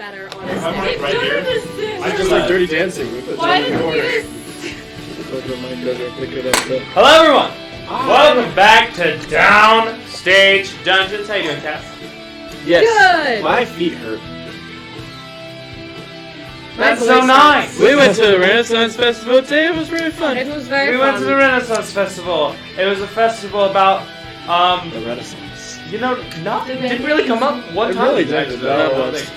better, honestly. I'm like right here. I just like Dirty Dancing. We put Why that in the didn't corner. you But mine doesn't pick it up. So. Hello, everyone. Welcome back to Downstage Dungeons. How you doing, Cass? Yes. Good! My feet hurt. That's so nice. We went to the Renaissance Festival today. It was really fun. It was very We fun. went to the Renaissance Festival. It was a festival about, The Renaissance. you know, didn't really come up one It time. really did. That once.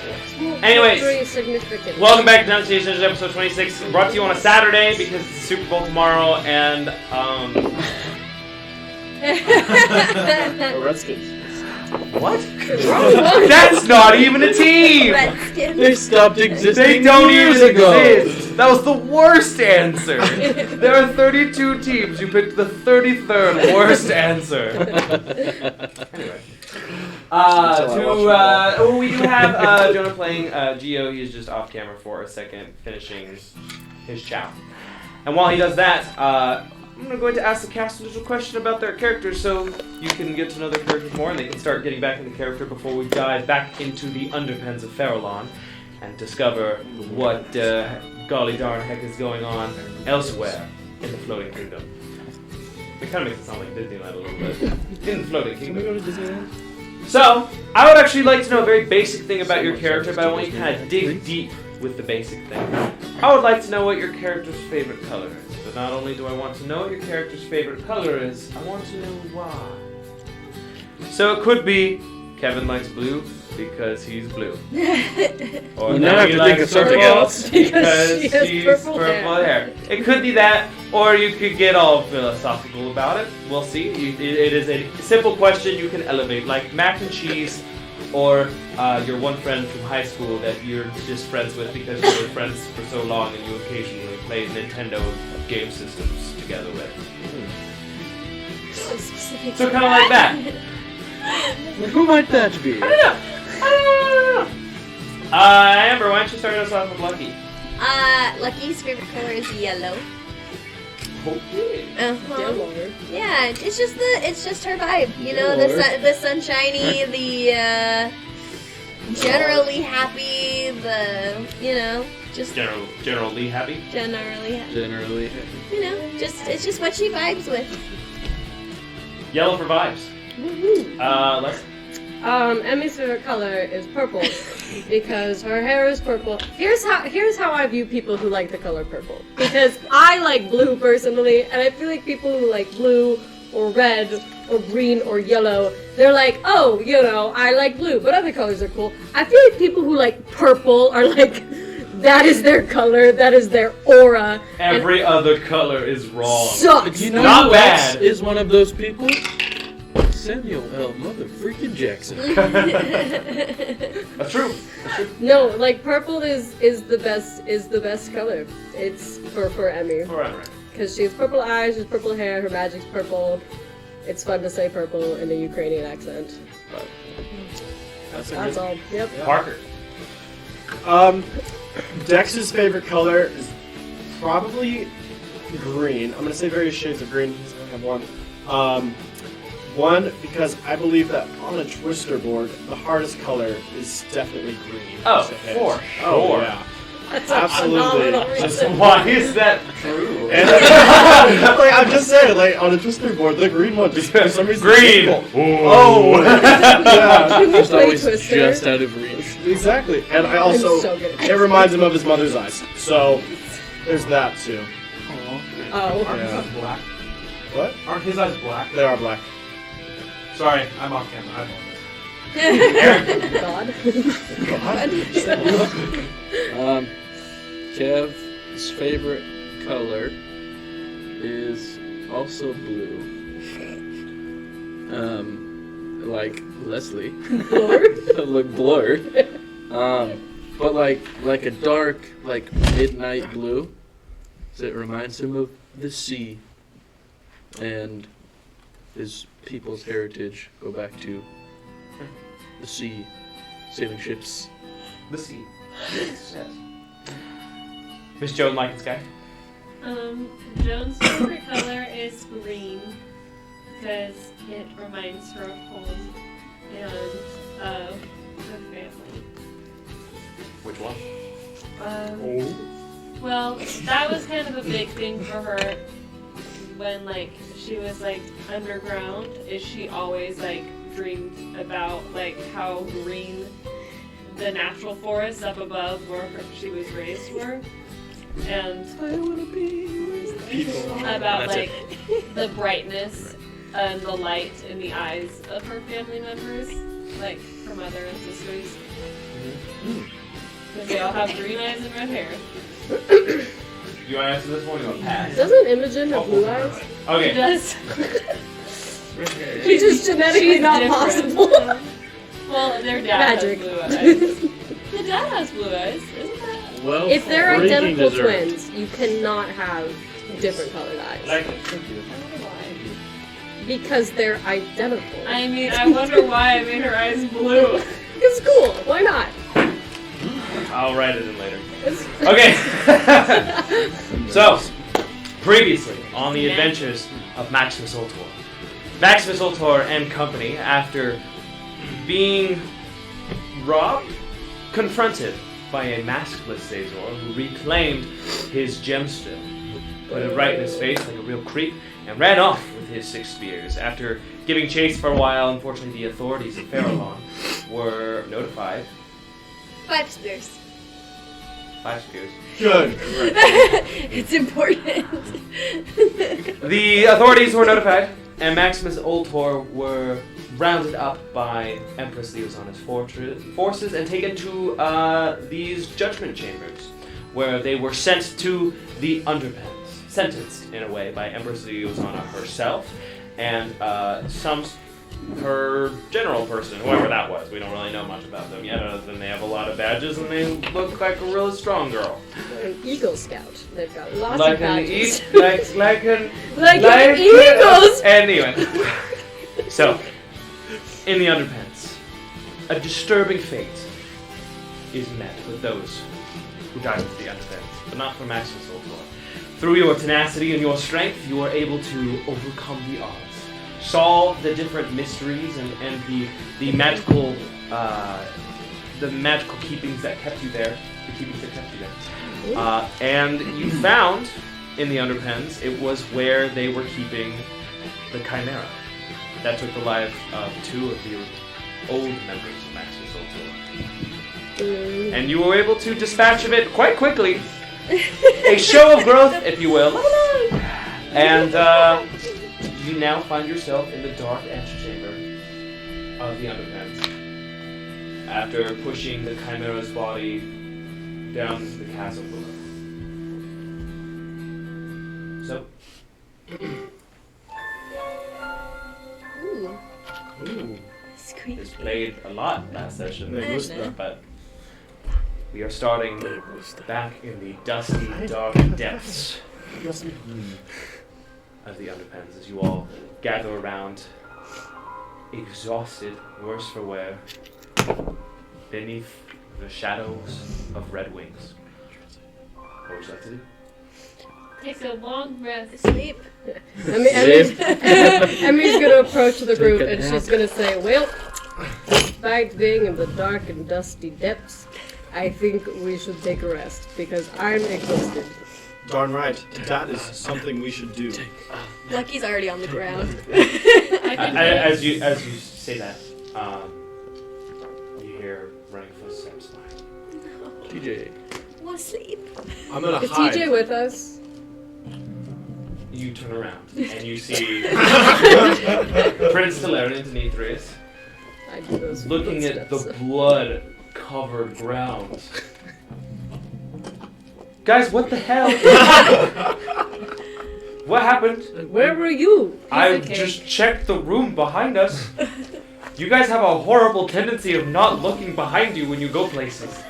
Anyways, Very significant. welcome back to Downstage Dungeons episode 26. Brought to you on a Saturday because it's Super Bowl tomorrow, and The Redskins. what? That's not even a team. Redskins. They stopped existing. They don't years even ago. exist. That was the worst answer. There are 32 teams. You picked the 33rd worst answer. Anyway. We do have Jonah playing Geo. He's just off camera for a second, finishing his chow. And while he does that, I'm going to ask the cast a little question about their characters so you can get to know their characters more and they can start getting back into character before we dive back into the underpens of Farallon and discover what golly darn heck is going on elsewhere in the Floating Kingdom. It kind of makes it sound like Disneyland a little bit. In the Floating Can we Kingdom. go to Disneyland? So, I would actually like to know a very basic thing about your character, but I want you to kind of dig deep with the basic thing. I would like to know what your character's favorite color is. But not only do I want to know what your character's favorite color is, I want to know why. So it could be Kevin likes blue because he's blue. Or You now have to think of something else. because She has she's purple hair. It could be that, or you could get all philosophical about it. We'll see. It is a simple question you can elevate, like mac and cheese, or your one friend from high school that you're just friends with because you were friends for so long and you occasionally played Nintendo game systems together with. So specific. So kind of like that. Who might that be? I don't know. Amber, why don't you start us off with Lucky? Lucky's favorite color is yellow. Okay. Yellow. Yeah, it's just her vibe. You know, the sunshiny, the generally happy, just Generally happy? generally happy. Generally. You know, it's just what she vibes with. Yellow for vibes. Les? Emmy's favorite color is purple because her hair is purple. Here's how I view people who like the color purple. Because I like blue personally, and I feel like people who like blue or red or green or yellow, they're like, oh, I like blue, but other colors are cool. I feel like people who like purple are like, that is their color, that is their aura. Every other color is wrong. Sucks. You know Not who bad. else is one of those people? Samuel L. Motherfreaking Jackson. That's true. No, like purple is the best color. It's for Emmy. Forever. Because she has purple eyes, she has purple hair, her magic's purple. It's fun to say purple in a Ukrainian accent. But that's all. Yep. Parker. Dex's favorite color is probably green. I'm gonna say various shades of green because I only have one. One, because I believe that on a twister board, the hardest color is definitely green. Oh, to hit. for Oh, sure. yeah. That's Absolutely. a Just reason. Why is that true? And, I'm just saying, on a twister board, the green one just for some reason. Green. Oh. Yeah. Can you Just play always Twister? just out of reach. Exactly. And I also, I'm so good at it reminds him of his mother's eyes. So, there's that too. Oh. Aren't his eyes black? What? Aren't his eyes black? They are black. Sorry, I'm off camera. I God. Kev's favorite color is also blue. Like Leslie. Look blurred. But like a dark, like midnight blue. So it reminds him of the sea. And his people's heritage go back to the sea, sailing ships. The sea. Yes. Miss Joan Sky. Joan's favorite color is green because it reminds her of home and of her family. Which one? Well, that was kind of a big thing for her when, like, she was, like, underground. Is she always, like, dreamed about, like, how green the natural forests up above where she was raised were. And I wanna be about, That's like, the brightness and the light in the eyes of her family members, like, her mother and sisters. Because they all have green eyes and red hair. You want to answer this one or you want to pass? Doesn't Imogen have blue eyes? She Okay. does. Which is genetically She's not different. possible. Well, their dad Magic. has blue eyes. The dad has blue eyes, isn't that? Well, If they're freaking identical deserved. twins, you cannot have different colored eyes. Like, I don't know why. Because they're identical. I mean, I wonder why I made her eyes blue. It's cool. Why not? I'll write it in later. Okay. So, previously on the adventures of Maximus Ultor. Maximus Ultor and company, after being robbed, confronted by a maskless Zazor who reclaimed his gemstone, put it right in his face like a real creep, and ran off with his 6 spears. After giving chase for a while, unfortunately the authorities of Farallon were notified. 5 spears. 5 spears. Good. It's important. The authorities were notified, and Maximus Ultor were rounded up by Empress Leosanna's forces and taken to these judgment chambers, where they were sent to the underpens, sentenced in a way by Empress Leosanna herself and her general person, whoever that was. We don't really know much about them yet, other than they have a lot of badges and they look like a really strong girl. They're an Eagle Scout. They've got lots Like of an badges. like Like eagles! Anyway, so in the underpants, a disturbing fate is met with those who dive into the underpants, but not for Maximus Ultor. Through your tenacity and your strength, you are able to overcome the odds, solve the different mysteries and the magical keepings that kept you there, the keepings that kept you there. And you found in the underpens, it was where they were keeping the Chimera. That took the life of 2 of the old members of Maximus Ultor. And you were able to dispatch of it quite quickly. A show of growth, if you will. And you now find yourself in the dark antechamber of the underpens, after pushing the Chimera's body down into the chasm below. So, Ooh. Squeak. this played a lot last session, Me gusta. but we are starting back in the dusty, dark depths of the underpens as you all gather around, exhausted, worse for wear, beneath the shadows of red wings. What would you like to do? Take a long breath. Sleep. Emmy's gonna approach the group Take a and nap. she's gonna say, well, despite being in the dark and dusty depths, I think we should take a rest because I'm exhausted. Darn right. That is something we should do. Lucky's already on the ground. As you say that, you hear running footsteps behind you. TJ. Want to sleep? I'm gonna Is hide. TJ with us? You turn around and you see Prince Telerin and Demetrius I do those looking at the footsteps. blood-covered ground. Guys, what the hell? What happened? Where were you? I okay. just checked the room behind us. You guys have a horrible tendency of not looking behind you when you go places.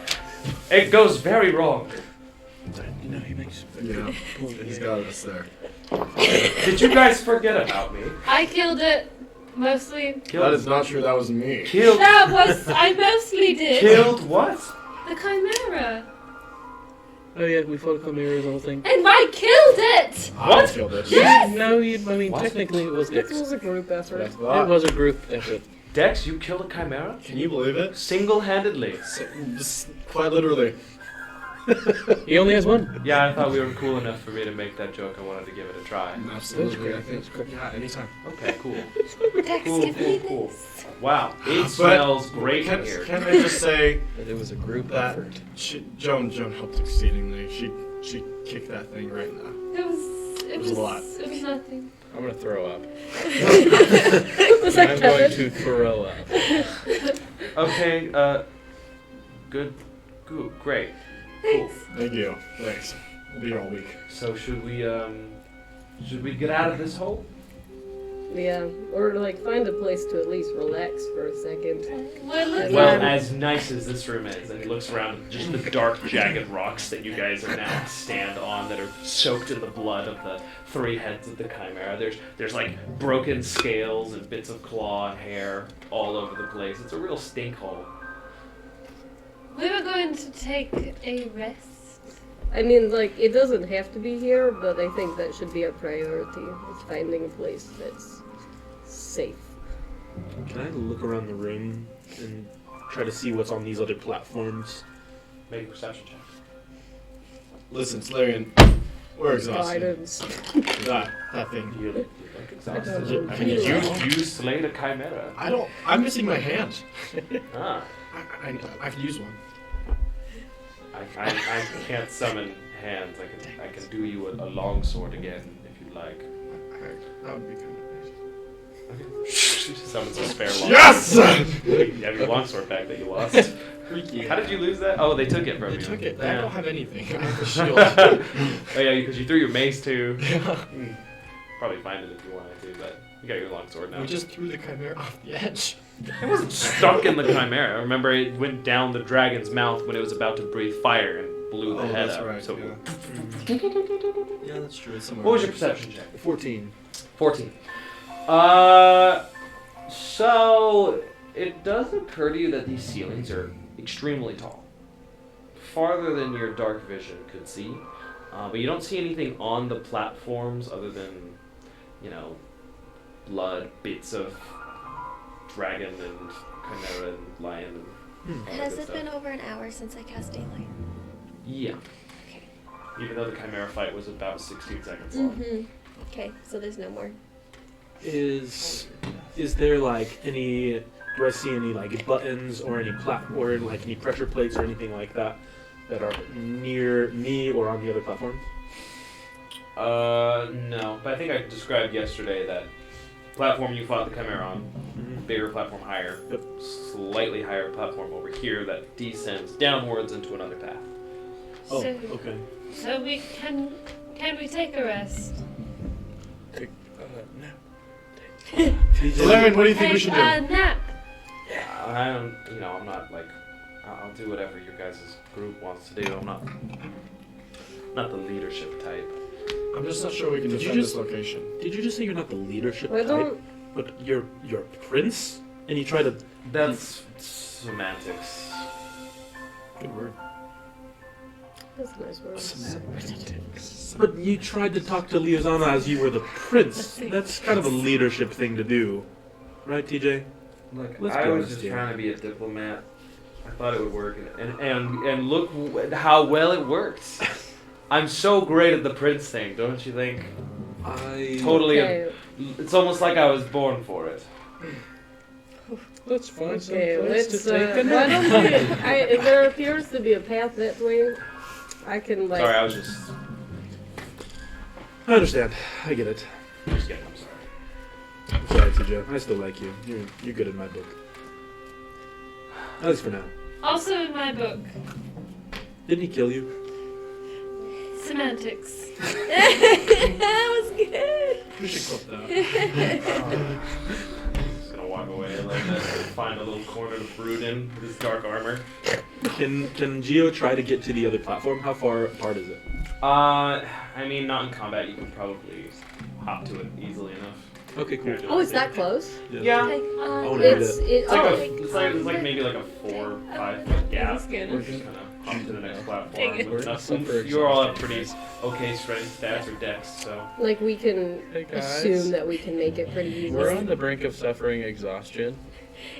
It goes very wrong. You know, he makes. Yeah, he's got us there. Did you guys forget about me? I killed it, mostly. That is not true. That was me. Killed. That was, I mostly did. Killed what? The Chimera. Oh yeah, we fought Chimera's whole thing. And I killed it! I killed it. Yes! No, I mean What? technically it was This Dick's. was a group effort. It was a group effort. Dex, you killed a chimera? Can you believe it? Single-handedly. Just quite literally. He only has one. Yeah, I thought we were cool enough for me to make that joke. I wanted to give it a try. Absolutely. I think. Yeah, anytime. Okay, cool. Dex, Cool, give me cool. this. Wow, it But smells great in Can here. I just say But it was a group that effort. Joan helped exceedingly. She kicked that thing right now. It was a lot. It was nothing. I'm gonna throw up. Was that I'm going Kevin? to throw up. Okay, good, great. Cool. Thank you. Thanks. We'll be here all week. So should we get out of this hole? Yeah, or like find a place to at least relax for a second. Well, let's Well, as nice as this room is, and he looks around at just the dark, jagged rocks that you guys are now stand on that are soaked in the blood of the 3 heads of the chimera. There's like broken scales and bits of claw and hair all over the place. It's a real stink hole. we were going to take a rest. I mean, like, it doesn't have to be here, but I think that should be a priority, is finding a place that's safe. Can I look around the room and try to see what's on these other platforms? Make a perception check. Listen, Slarian, we're exhausted. Guidance. That thing. You look exhausted. I I mean, You slayed a chimera. I'm missing my hand. Ah. I could use one. I can't summon hands. I can do you a long sword again if you'd like. That would be kind of nice. Summons a spare long Yes! You have your longsword back that you lost. Freaky. How did you lose that? Oh, they took it from They you. took it. I Yeah. don't have anything. I have a shield. Oh yeah, because you threw your mace too. Probably find it if you wanted to, but you got your longsword now. We just threw the chimera off the edge. It wasn't stuck in the chimera. Remember, it went down the dragon's mouth when it was about to breathe fire and blew the head that's up. right. So, Yeah, that's true. It's somewhere what was your there. perception check? 14. 14. So it does occur to you that these ceilings are extremely tall, farther than your dark vision could see. But you don't see anything on the platforms other than, blood, bits of dragon and chimera and lion and all that Has good it stuff. been over an hour since I cast daylight? Yeah. Okay. Even though the chimera fight was about 16 seconds long. Mm-hmm. Okay, so there's no more. Is there like any? Do I see any like buttons or any or like any pressure plates or anything like that that are near me or on the other platforms? No. But I think I described yesterday that platform you fought the chimera on, bigger platform higher, Yep. slightly higher platform over here that descends downwards into another path. Oh, So, okay. so we can we take a rest? Slarian, what do you think we should do? Nap. I don't, I'm not like, I'll do whatever your guys' group wants to do. I'm not the leadership type. I'm just not sure we can Did you defend just- this location. Did you just say you're not the leadership I type, don't. but you're a prince, and you try to? That's semantics. Good word. That's a nice word. But you tried to talk to Liozana as you were the prince. That's kind of a leadership thing to do, right, TJ? Look, Let's I be was honest just here. trying to be a diplomat. I thought it would work, and look how well it worked. I'm so great at the prince thing, don't you think? I Totally. Okay, It's almost like I was born for it. Let's find some okay, place let's. to take a Why nap. don't we? There appears to be a path that way. I can like. Sorry, I was just understand. I get it. kidding. I'm sorry. I'm sorry, TJ. I still like you. You're good in my book. At least for now. Also in my book, Didn't he kill you? semantics. That was good. We should clip that. Just gonna walk away a little bit, find a little corner to brood in with his dark armor. Can Geo try to get to the other platform? How far apart is it? I mean, not in combat. You can probably hop to it easily enough. Okay, cool. Oh, is that close? Yeah. Okay, I wanna do It's that. It's like, oh. it's like maybe like a 4 or 5 foot gap. This is good. We're just kind of hop to the next platform. Dang it. With nothing. You all have pretty okay strength stats or dex, so. Like we can Hey guys, assume that we can make it pretty easily. we're on the brink of suffering exhaustion.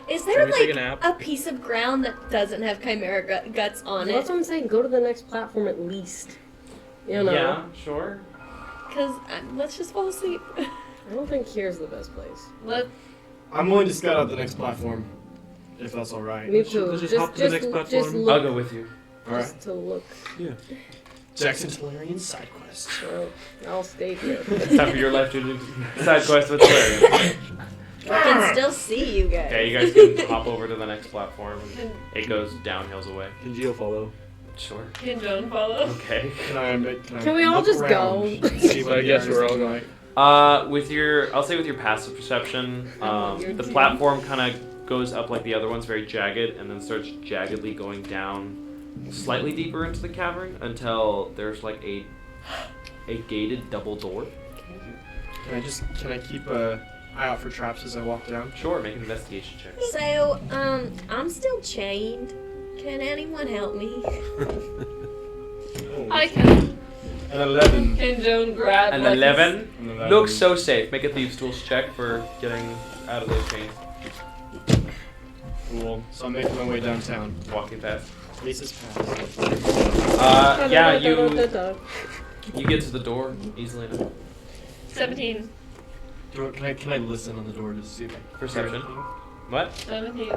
Is Can there we take like a nap? a piece of ground that doesn't have chimera guts on That's it? what I'm saying. Go to the next platform at least. You know. Yeah, sure. Because let's just fall asleep. I don't think here's the best place. I'm willing to scout out the next platform, if that's all right. Me too. Let's just hop to the next platform. Just I'll look. go with you. All right. Just to look. Jackson Talarian side quest. So I'll stay here. It's time for your life to do side quest with Larry. I can still see you guys. Okay, you guys can hop over to the next platform. And it goes downhills away. Can Geo follow? Sure. Can Joan follow? Okay. Can we all look just around go? and see what I guess the we're others all look going. like? With your, I'll say with your passive perception, Your the team. platform kind of goes up like the other ones, very jagged, and then starts jaggedly going down slightly deeper into the cavern until there's like a gated double door. Can I keep a eye out for traps as I walk down? Sure, make an investigation check. So, I'm still chained. Can anyone help me? I can. An 11. Can Joan grab An like, 11 An 11. looks so safe. Make a thieves' tools check for getting out of those chains, Cool. So I'm making my way downtown. walking fast. Faces past. Yeah, you get to the door easily enough. 17. Can I listen on the door to see if I hear Perception. anything? What? 17.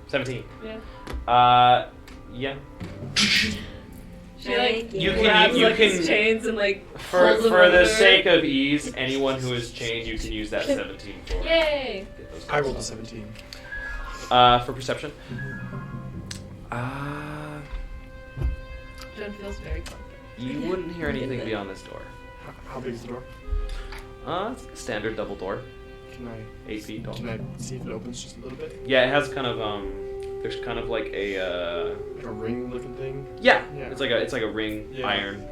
17. Yeah. Yeah. She like You can- grabs you like his can- chains and like For pulls them the over. sake of ease, anyone who is chained, you can use that 17 for. Yay! Get those I rolled a cards 17. out. For perception. Joan feels very confident. You wouldn't hear anything beyond this door. How big is the door? It's a standard double door, Can I 8 feet tall. can I see if it opens just a little bit? Yeah, it has kind of there's kind of like a Like a ring looking thing? yeah, Yeah. it's like a ring Yeah. iron.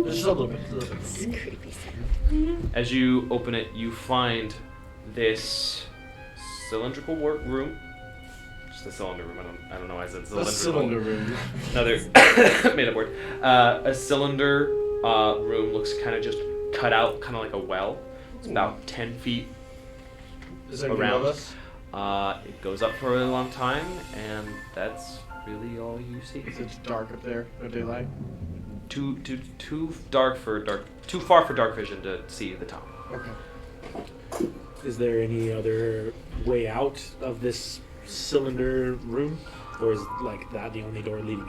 Just a little bit. It's creepy sound. As you open it, you find this cylindrical room. Just a cylinder room. I don't know why I said A cylindrical. cylinder room. Another made up word. A cylinder room looks kind of just cut out, kind of like a well. It's about 10 feet. Is there Around. above us? It goes up for a really long time, and that's really all you see. Is it dark up there? No daylight? Too far for dark vision to see the top. Okay. Is there any other way out of this cylinder room? Or is like that the only door leading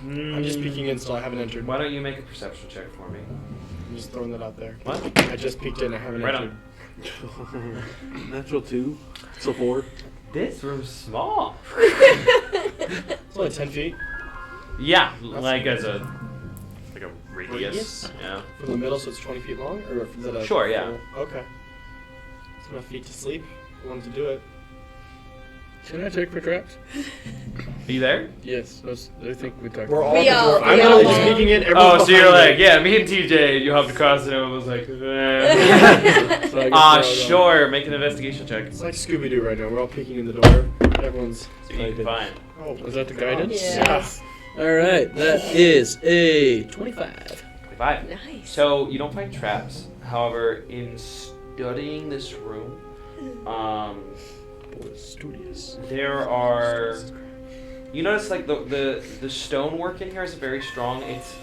in? I'm just peeking in, so I haven't entered. Why don't you make a perception check for me? I'm just throwing that out there. What? I just peeked in, I haven't Right entered. on. Natural 2. So 4. This room's small. It's only 10 feet Yeah, That's like as a radius. Radius? Yeah. from the middle, so it's 20 feet long? Or is that a Sure, yeah. full- Okay. It's enough feet to sleep. I wanted to do it. Can I check for traps? Are you there? Yes, I think we talked. We're all We at the all- door. I'm we literally all just are. peeking in. everyone's Oh, so you're behind like, me. yeah, me and TJ, you hopped across and everyone was like, So I guess we're all going. sure, make an investigation check. It's like Scooby Doo right now. We're all peeking in the door. Everyone's. See what you can find. Oh, Was that the guidance? Yes. All right, that is a 25. 5. Nice. So you don't find traps. However, in studying this room, Boy, studious. there are. You notice like the stonework in here is very strong. It's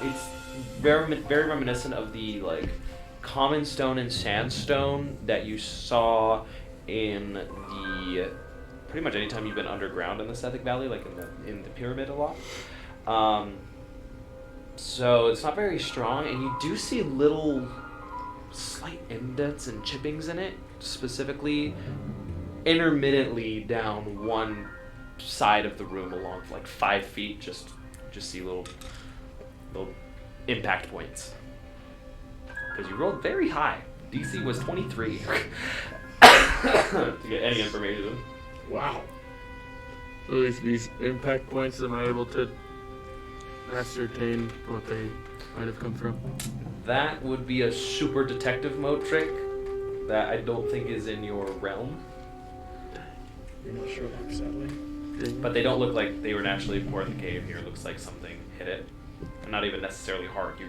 very reminiscent of the like common stone and sandstone that you saw in the pretty much anytime you've been underground in the Sethik Valley, like in the pyramid a lot. So it's not very strong, and you do see little slight indents and chippings in it, specifically intermittently down one side of the room along like 5 feet. Just see little impact points. Because you rolled very high. DC was 23 to get any information. wow. So these impact points, am I able to ascertain what they might have come from? That would be a super detective mode trick that I don't think is in your realm. You're not Sherlock, sadly. But they don't look like they were naturally poured in the cave here. It looks like something hit it. And not even necessarily hard. You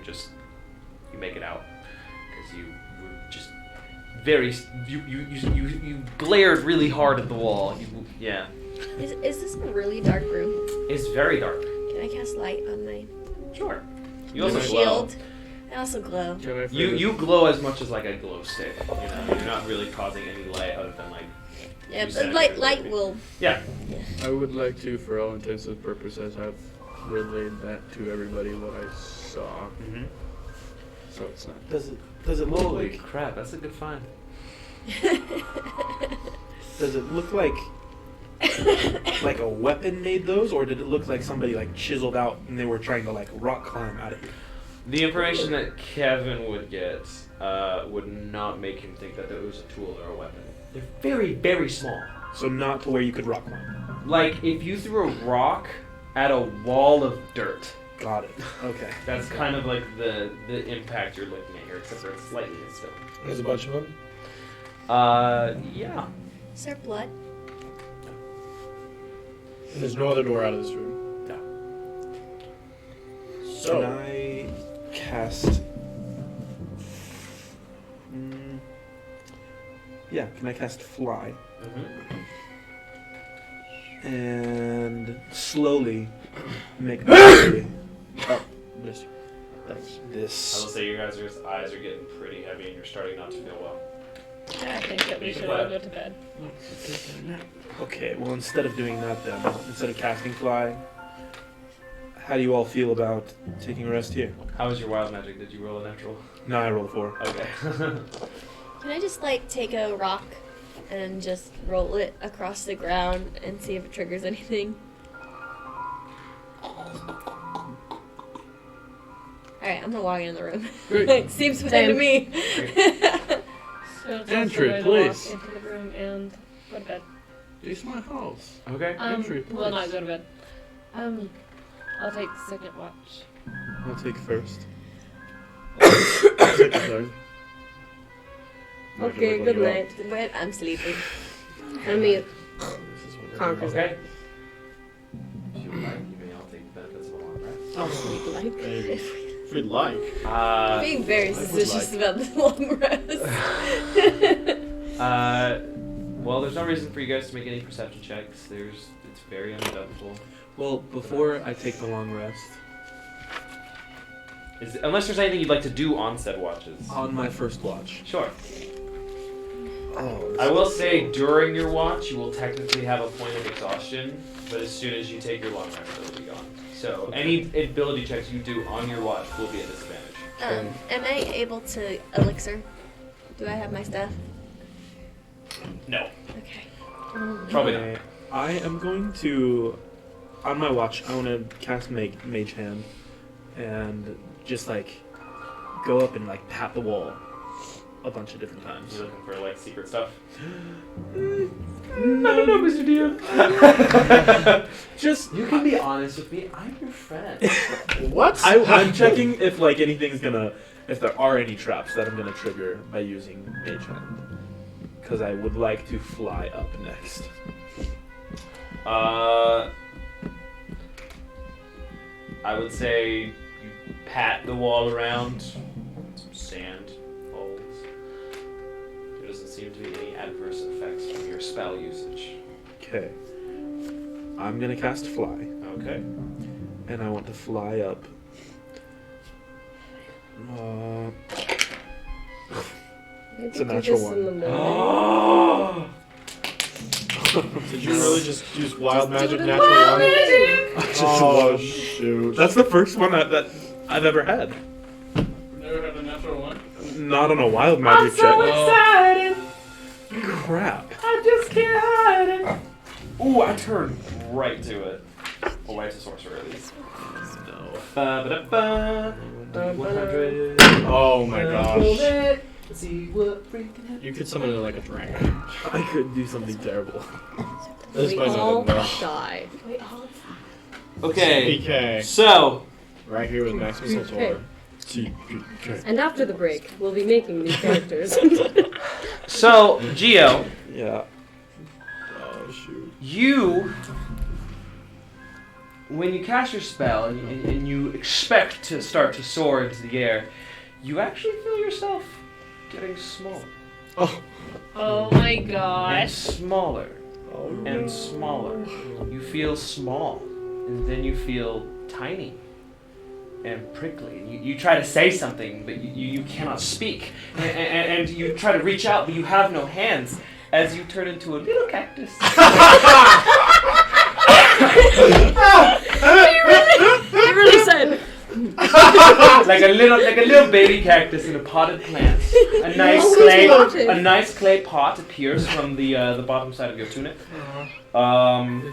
make it out. Because you were just you glared really hard at the wall. Yeah. Is this a really dark room? It's very dark. Can I cast light on my Sure. You also glow. shield? I also glow. Can I You glow as much as like a glow stick. You know, you're not really causing any light other than like. Yeah, two but centimeters light maybe. will. Yeah. I would like to, for all intents and purposes, have relayed that to everybody what I saw. Mm-hmm. So it's not. Does it look Holy like crap! That's a good find. does it look like a weapon made those, or did it look like somebody like chiseled out and they were trying to like rock climb out of here? The information that Kevin would get would not make him think that it was a tool or a weapon. They're very, very small. So not to where you could rock climb. Like if you threw a rock at a wall of dirt. Got it. Okay. That's kind of like the impact you're looking at here, except for it's slightly instead. There's a bunch of them. Yeah. Is there blood? And there's no other door out of this room. No. So Can I cast? Yeah. Can I cast fly and slowly make my way up Thanks. I will this? say your guys' eyes are getting pretty heavy and you're starting not to feel well. I think that we should all go to bed. Okay. Well, instead of doing that, then instead of casting fly, how do you all feel about taking a rest here? How was your wild magic? Did you roll a natural? No, I rolled a 4. Okay. Can I just like take a rock and just roll it across the ground and see if it triggers anything? Alright, I'm gonna walk into the room. Great. Like, seems fine to me. So it's Entry, also going to please. walk into the room and go to bed. It's my house. Okay. Entry, Well, not please. go to bed. I'll take the second watch. I'll take first. Second, sorry. Okay, good night. But I'm sleeping. Let me This is what we're conquer doing. Okay. If you would like, you may all take the benefits of a long rest. Oh, sleep like. Maybe. If we'd like. Being very I would suspicious like- about the long rest. Well, there's no reason for you guys to make any perception checks. It's very uneventful. Well, before I take the long rest, Unless there's anything you'd like to do on said watches. on my first watch. Sure. Oh, I will say during your watch, you will technically have a point of exhaustion, but as soon as you take your long rest, it'll be gone. So any ability checks you do on your watch will be a disadvantage. Am I able to elixir? Do I have my stuff? No, Okay. probably not. Okay, I am going to, on my watch, I want to cast Mage Hand and just like go up and like pat the wall a bunch of different times. You looking for like secret stuff? I don't know, Mr. DM. Just You can be honest with me. I'm your friend. What? I'm checking if like anything's gonna, if there are any traps that I'm gonna trigger by using Mage Hand, because I would like to fly up next. I would say you pat the wall around, some sand falls. There doesn't seem to be any adverse effects from your spell usage. Okay, I'm gonna cast Fly, Okay. and I want to fly up. Maybe a do natural this in the one. morning. Did you really just use wild Just do magic it in natural wild one? magic. Oh, shoot. That's the first one that I've ever had. Never had a natural one. Not on a wild magic check. excited! Crap. I just can't hide it! Ooh, I turned right to it. Oh, wait, it's a sorcerer at least. No. Ba-ba-da-ba. 100. Oh my gosh. Let's see what freaking happens. You could summon it like a dragon. I could do something terrible. This We might all not know. die. Okay, TPK. so Right here with Maximus Ultor. TPK. And after the break, we'll be making new characters. Geo, Yeah. Oh, shoot. you, when you cast your spell and you expect to start to soar into the air, you actually feel yourself getting smaller. Oh my And gosh. smaller. Oh, And smaller. You feel small. And then you feel tiny. And prickly. You try to say something, but you cannot speak. And you try to reach out, but you have no hands. As you turn into a little cactus. You really said. like a little baby cactus in a potted plant. A nice clay pot appears from the bottom side of your tunic.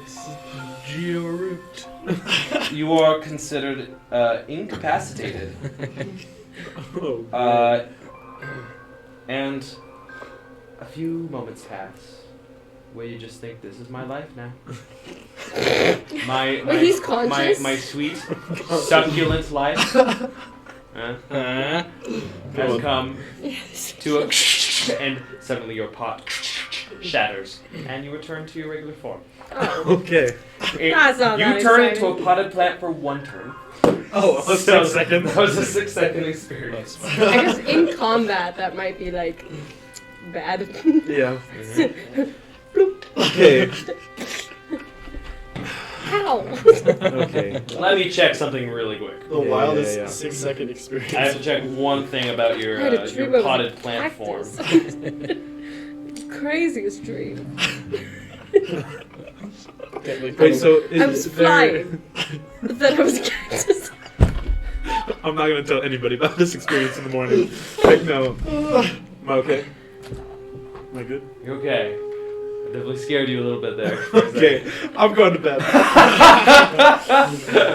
This is Georoot. You are considered incapacitated. Oh, And a few moments pass where you just think, this is my life now. He's conscious. My sweet, succulent life has come to a and suddenly your pot shatters and you return to your regular form. okay. That's not You that turn exciting. into a potted plant for 1 turn. Oh, a 6 second. That was a 6-second experience. I guess in combat that might be like bad. Yeah. Okay. How? Okay. Let me check something really quick. The wildest yeah. 6-second experience. I have to check one thing about your I had a dream your of potted plant form. cactus. Craziest dream. Wait, so I was flying. But then I was a cactus. I'm not gonna tell anybody about this experience in the morning. Like, no. Am I okay? Am I good? You're okay. I definitely scared you a little bit there. Okay, I'm going to bed.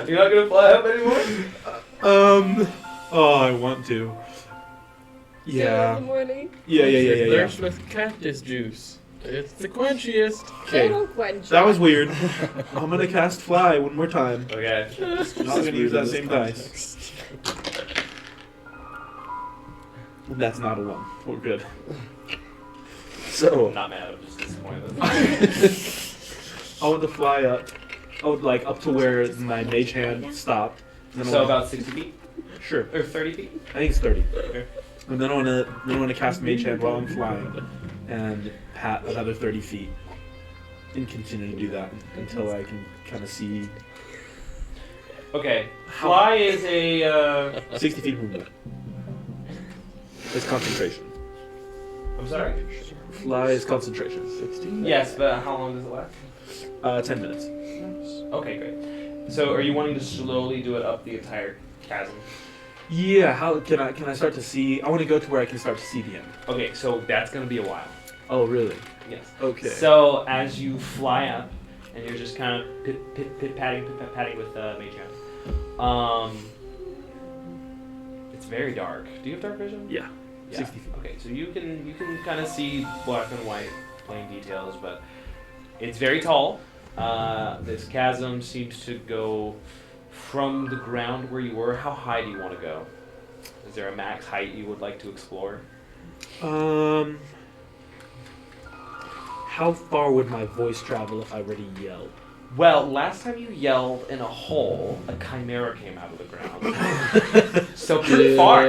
You're not gonna fly up anymore? Oh, I want to. In the Yeah. morning. Yeah. Thirst with cactus juice. It's the quenchiest. They Okay, don't quench. that was weird. I'm gonna cast fly one more time. Okay. I'm not gonna use that same dice. That's not a 1. We're good. So, I'm not mad, I'm just disappointed. I want to fly up. I would like up to where my mage hand stopped. And then I So wanna- about 60 feet? Sure. Or 30 feet? I think it's 30. Okay. And then I want to cast Mage Hand while I'm flying, and pat another 30 feet, and continue to do that until I can kind of see Okay. Fly is a 60 feet movement. It's concentration. I'm sorry? Fly is concentration. 16? Yes, but how long does it last? 10 minutes. Okay, great. So are you wanting to slowly do it up the entire chasm? Yeah. How can I start to see? I want to go to where I can start to see the end. Okay, so that's gonna be a while. Oh, really? Yes. Okay. So as you fly up, and you're just kind of pit patting with Mage Hand. It's very dark. Do you have dark vision? Yeah. Yeah. 60 feet. Okay, so you can kind of see black and white plain details, but it's very tall. This chasm seems to go from the ground where you were. How high do you want to go? Is there a max height you would like to explore? How far would my voice travel if I were to yell? Well, last time you yelled in a hole, a chimera came out of the ground. So pretty far.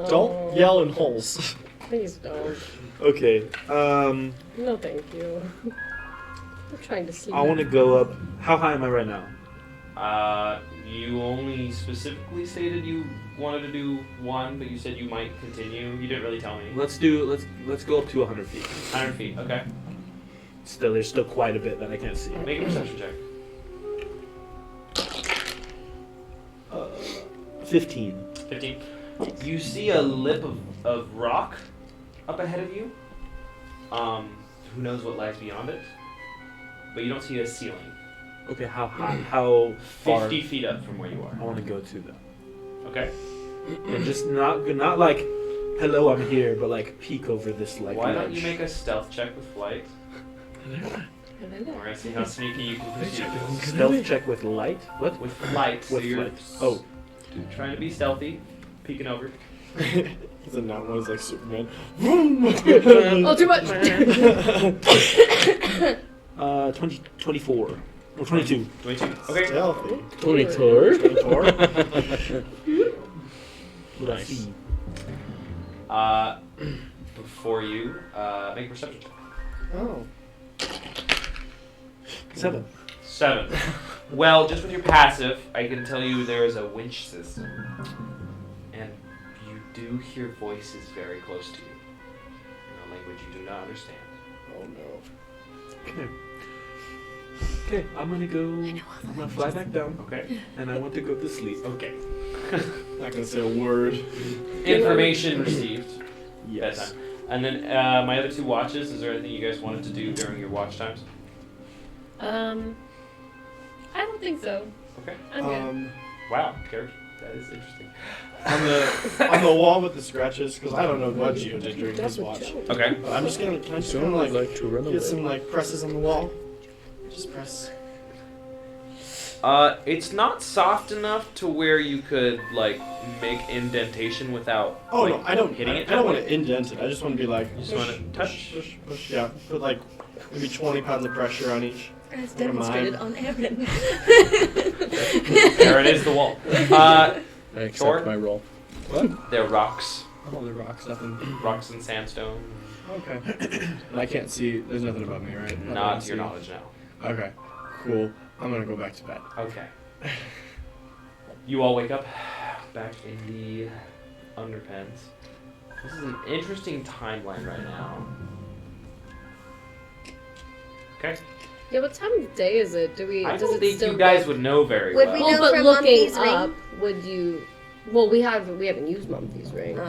Don't yell in holes. Please don't. Okay. No, thank you. I'm trying to sleep. I want to go up. How high am I right now? You only specifically stated you wanted to do 1, but you said you might continue. You didn't really tell me. Let's go up to 100 feet. 100 feet, okay. Still, there's still quite a bit that I can't see. Make a perception check. 15. 15. You see a lip of rock up ahead of you. Who knows what lies beyond it? But you don't see a ceiling. Okay, how high? How far? 50 feet up from where you I are. want to go to them. Okay. And just not like, hello, I'm here, but like peek over this like. Why don't you ledge. make a stealth check with flight? We're gonna see how sneaky you can pursue. Stealth check with light? What? With flight. So With you're light. Oh. trying to be stealthy, peeking over. He's a not one. He's like Superman. Oh, too much. 24. Or 22. 22. Okay. Stealthy. 24. 24. Nice. for you. Make a perception check. Oh. 7. 7. Well, just with your passive, I can tell you there is a winch system. And you do hear voices very close to you. In a language you do not understand. Oh no. Okay. Okay, I'm gonna fly back down, Okay. and I want to go to sleep. Okay. Not gonna say a word. Information received. Yes. Bedtime. And then my other 2 watches, is there anything you guys wanted to do during your watch times? I don't think so. Okay. I'm good. Wow, character. That is interesting. On the wall with the scratches, because I don't know what Gio did during his watch. Okay. But I'm just gonna to run get some like presses on the wall. Just press. It's not soft enough to where you could like make indentation without. Oh like, no, I don't. hitting I it. don't want to indent it. I just want to be like. You just want to touch. Push. Yeah. Put like maybe 20 pounds of pressure on each. As demonstrated on Evan. There it is, the wall. I accept Short? my roll. They're rocks, Oh, the rocks, nothing. rocks and sandstone. Okay. And I can't see. There's nothing above me, right? Nothing I Not can to your see. knowledge now. Okay. Cool. I'm gonna go back to bed. Okay. You all wake up back in the underpens. This is an interesting timeline right now. Okay. Yeah, what time of day is it? I Does don't it think still you guys would know very Would well. we Well, know but from looking Mumpy's ring? up, would you? Well, we haven't used Mumpy's ring,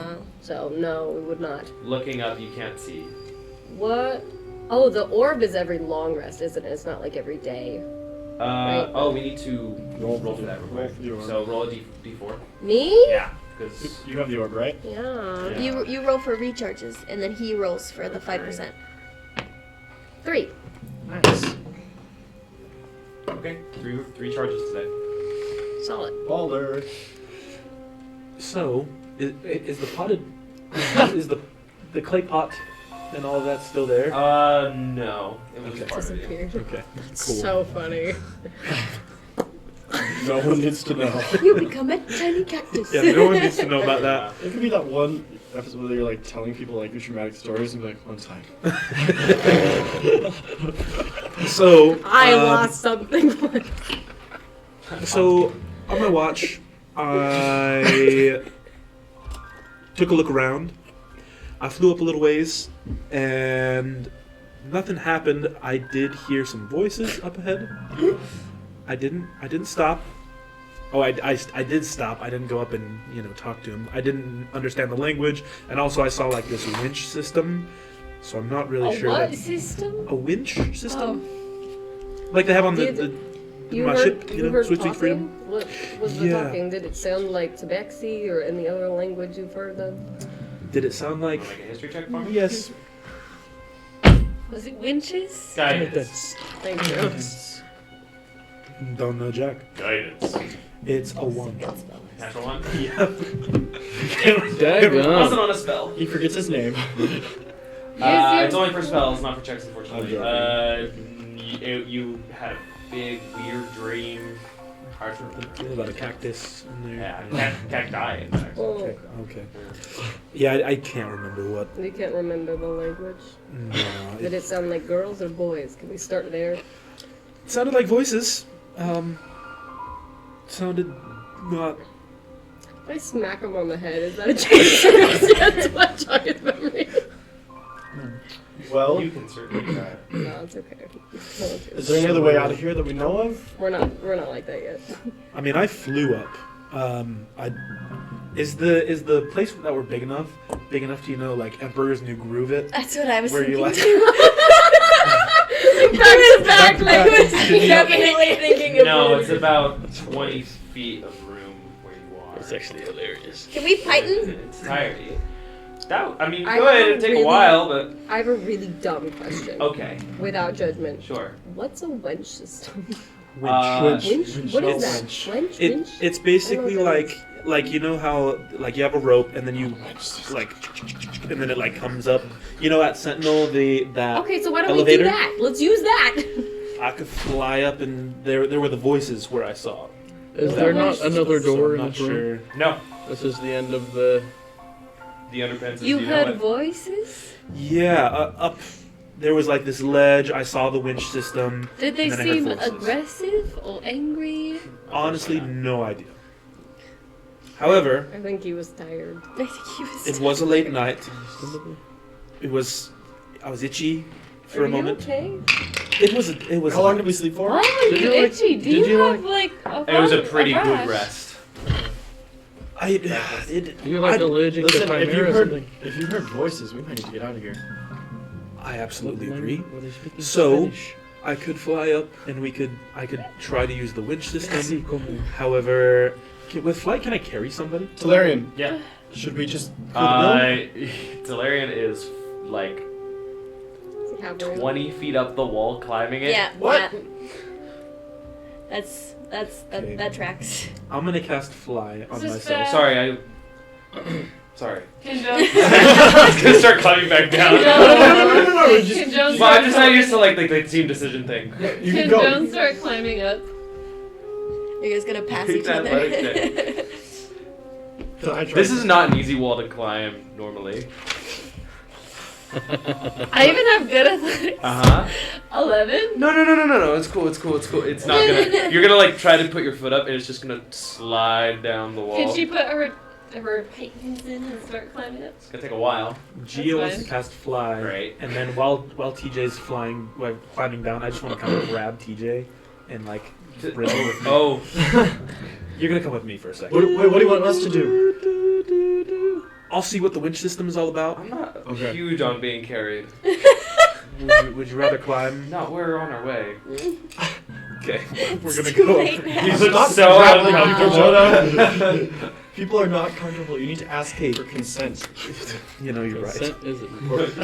so no, we would not. Looking up, you can't see. What? Oh, the orb is every long rest, isn't it? It's not like every day. Right. Oh, we need to roll for that real Roll quick. for the orb. So roll a d4. Me? Yeah, because You have the orb, right? Yeah. Yeah. You roll for recharges, and then he rolls for the 5%. 3. Nice. okay, three charges today. Solid. Baller. So, is the potted, is the clay pot and all of that still there? No, it was Okay. part of it. Disappeared. Okay, cool. So funny. No one needs to know. You become a tiny cactus. Yeah, no one needs to know about that. It could be that one episode where you're like telling people like your traumatic stories and be like, one time. So, I lost something. So, on my watch, I took a look around. I flew up a little ways, and nothing happened. I did hear some voices up ahead. I didn't stop. Oh, I did stop. I didn't go up and talk to him. I didn't understand the language, and also I saw like this winch system. So I'm not really sure. What that system? a winch system, like they have on the You my heard, ship, you heard Sweet talking? Freedom. What was the Yeah. talking? Did it sound like Tabaxi or any other language you've heard of? Did it sound like? Make a history check for me. Yes. Was it winches? Guidance. Thank you. Don't know, Jack. Guidance. It's a 1. Natural one. Yeah. It wasn't on a spell. He forgets his name. It's only for spells, not for checks, unfortunately. I'm You had a big, weird dream. Hard to remember. About a cactus in there. Yeah, cacti, in fact. Oh, Okay. Yeah, I can't remember what. you can't remember the language. No, Did it sound like girls or boys? Can we start there? it sounded like voices. Sounded not. If I smack him on the head, is that a chance? That's my giant memory. Well, You can certainly try. No, it's okay. is there any other way out of here that we know of? We're not like that yet. I mean, I flew up. Is the place that we're big enough to like Emperor's New Groove it? That's what I was Where you thinking like? too. Back to back language. Definitely thinking of No, it. it's about 20 feet of room where you are. It's actually hilarious. Can we In Python? its entirety. That, I mean, I go ahead, have it'd take really- a while, but I have a really dumb question. okay, Without judgment. sure. What's a wench system? Winch. Winch? What is that? Winch. Wench? It, Winch? it's basically I don't know what like you know how like you have a rope and then you like and then it like comes up. You know at Sentinel that Okay, so why don't elevator? we do that? Let's use that. I could fly up and there were the voices where I saw. Is there not another So door I'm in not this room? sure. No, This is the end of the. the underpants is You know heard it. voices? Yeah, up there was like this ledge. I saw the winch system. Did they and then I heard seem voices. aggressive or angry? Honestly, no idea. However, I think he was tired. I think he was. it was a late night. I was itchy for Are a moment. You okay? It was. How long did we sleep for? Why are Did you you, like- itchy? Do did you you, have like a It was a rash? pretty rash? good rest. You're like allergic to Listen, if you Chimera or heard something. if you heard voices, we might need to get out of here. I absolutely agree. Were they speaking So- Spanish? I could fly up, and I could try to use the winch system. Así como- However, with flight, can I carry somebody? Talarian, Yeah. should we just go to Talarian is like Does he have room? 20 feet up the wall climbing it. Yeah. What? Yeah. Okay. That tracks. I'm gonna cast fly on This is myself. bad. Sorry, sorry. Can Jones? I was gonna start climbing back down. No, just- Can Jones? Well, I'm start just not used to like the team decision thing. You Can can go. Jones start climbing up? You guys gonna pass It's each other? athletic Can I try This is not an easy wall to climb normally. I even have good athletics. Uh huh. 11. No. It's cool. It's not gonna. You're gonna like try to put your foot up, and it's just gonna slide down the wall. Can she put her paintings in and start climbing up? It's gonna take a while. Geo wants fine. to cast fly, Right. and then while TJ's climbing down, I just want to kind of grab TJ and like bring him with me. Oh. You're gonna come with me for a second. What do you want us to do? I'll see what the winch system is all about. I'm not Okay. huge on being carried. Would you rather climb? No, we're on our way. Okay, we're gonna Too go. late now. You look Stop so grappling people, uncomfortable. Jonah. People are not comfortable. You need to ask for consent. You know you're right. Consent is important.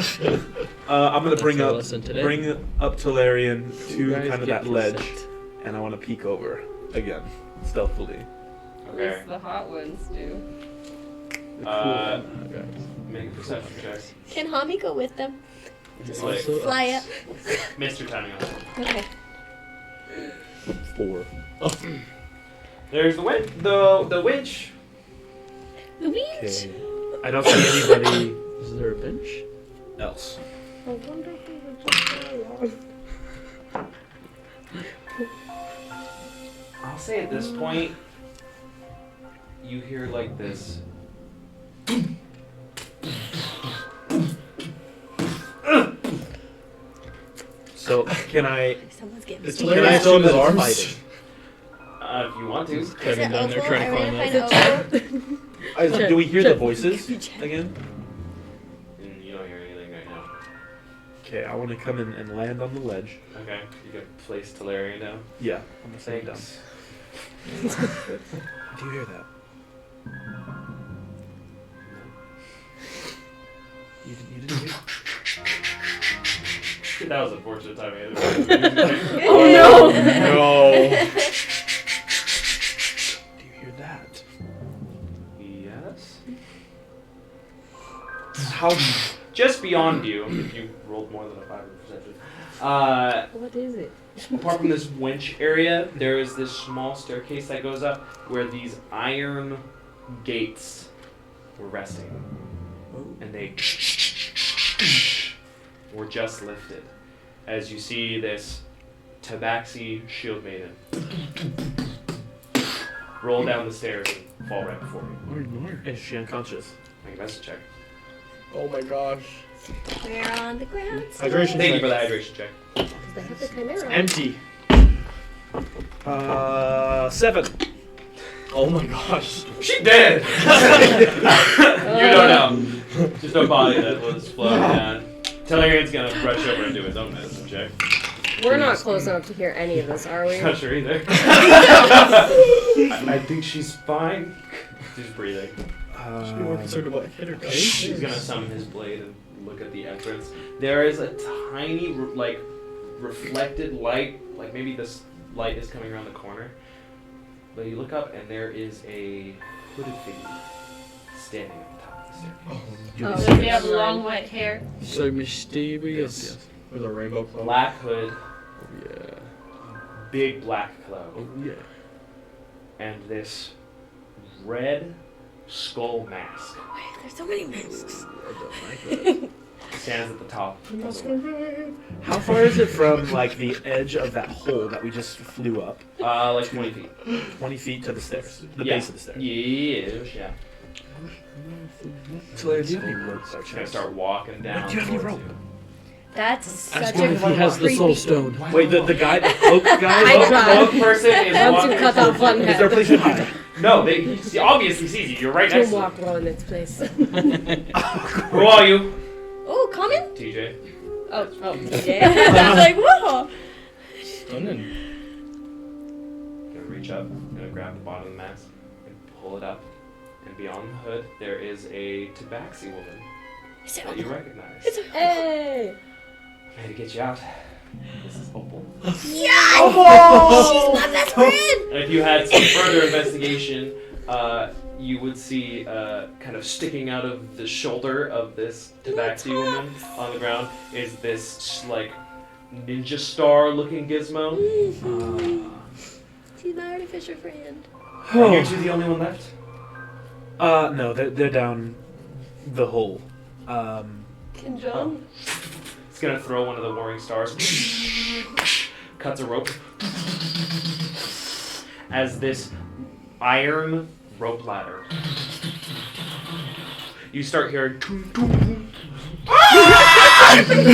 I'm gonna That's bring our up lesson today. Talarian to You guys kind of get that ledge, consent. and I want to peek over again, stealthily. At least the hot ones do. Make a perception check. Can Hami go with them? Just Also, like Fly up. missed your timing on that. Okay. 4. There's the winch. The winch. The winch. Okay. I don't see anybody Is there a bench? else. I'll say at this point, you hear like this. So can I? Someone's getting Is scared. Talarian I still in his assume that arms? it's If you want to. Kevin down there trying to climb up. Do we hear the voices again? You don't hear anything right now. Okay, I want to come in and land on the ledge. Okay, you can place Talarian down. Yeah, I'm gonna sit down. Thanks. Do you hear that? You didn't hear? That was unfortunate timing. Oh no! No. Do you hear that? Yes. How? Just beyond you, if you rolled more than a 5 in perception. What is it? Apart from this winch area, there is this small staircase that goes up where these iron gates were resting. And they were just lifted. As you see this Tabaxi shield maiden roll down the stairs and fall right before you. Is she unconscious? Make a message check. Oh my gosh. We're on the ground. Hydration Thank you check. for the hydration check. Because they have the chimera. Empty. 7. Oh my gosh. She dead! You don't know. Just a body that was floating down. Talarian's gonna rush over and do his own medicine check. We're not close enough to hear any of this, are we? Not sure either. I think she's fine. She's breathing. Should be more concerned about hit her face. She's gonna summon his blade and look at the entrance. There is a tiny, reflected light. Like maybe this light is coming around the corner. But you look up and there is a hooded figure standing at the top of the staircase. Does he have long white hair? So mysterious. Yes. With a rainbow cloak. Black hood, Oh, yeah. big black cloak, Oh, yeah. and this red skull mask. Wait, there's so many masks. I don't like that. stands at the top. Of the wall. How far is it from like the edge of that hole that we just flew up? Like 20 feet. 20 feet to the stairs, the Yeah. base of the stairs. Yeah. So do you have any ropes? Just gonna start walking down. Do you have any towards rope? you. That's such Ask a him if he has the soul creepy- stone. Wait, the guy, the cloak guy? I tried. One person is Once walking. you cut off one Is there a head, place to hide? No, he obviously sees you. You're right to next to him. walk well in its place. Who are you? Oh, coming? TJ. Oh. Yeah. I was like, whoa. Stunning. Gonna reach up, gonna grab the bottom of the mask, and pull it up. And beyond the hood, there is a tabaxi woman Is it that you recognize. Hey! I'm here to get you out. This is Opal. Yes! She's my best friend! And if you had some further investigation, you would see kind of sticking out of the shoulder of this tabaxi woman on the ground is this like ninja star looking gizmo. She's my artificial friend. Are you two the only one left? No, they're down the hole. Can John? It's gonna throw one of the warring stars. Cuts a rope. As this iron rope ladder. You start hearing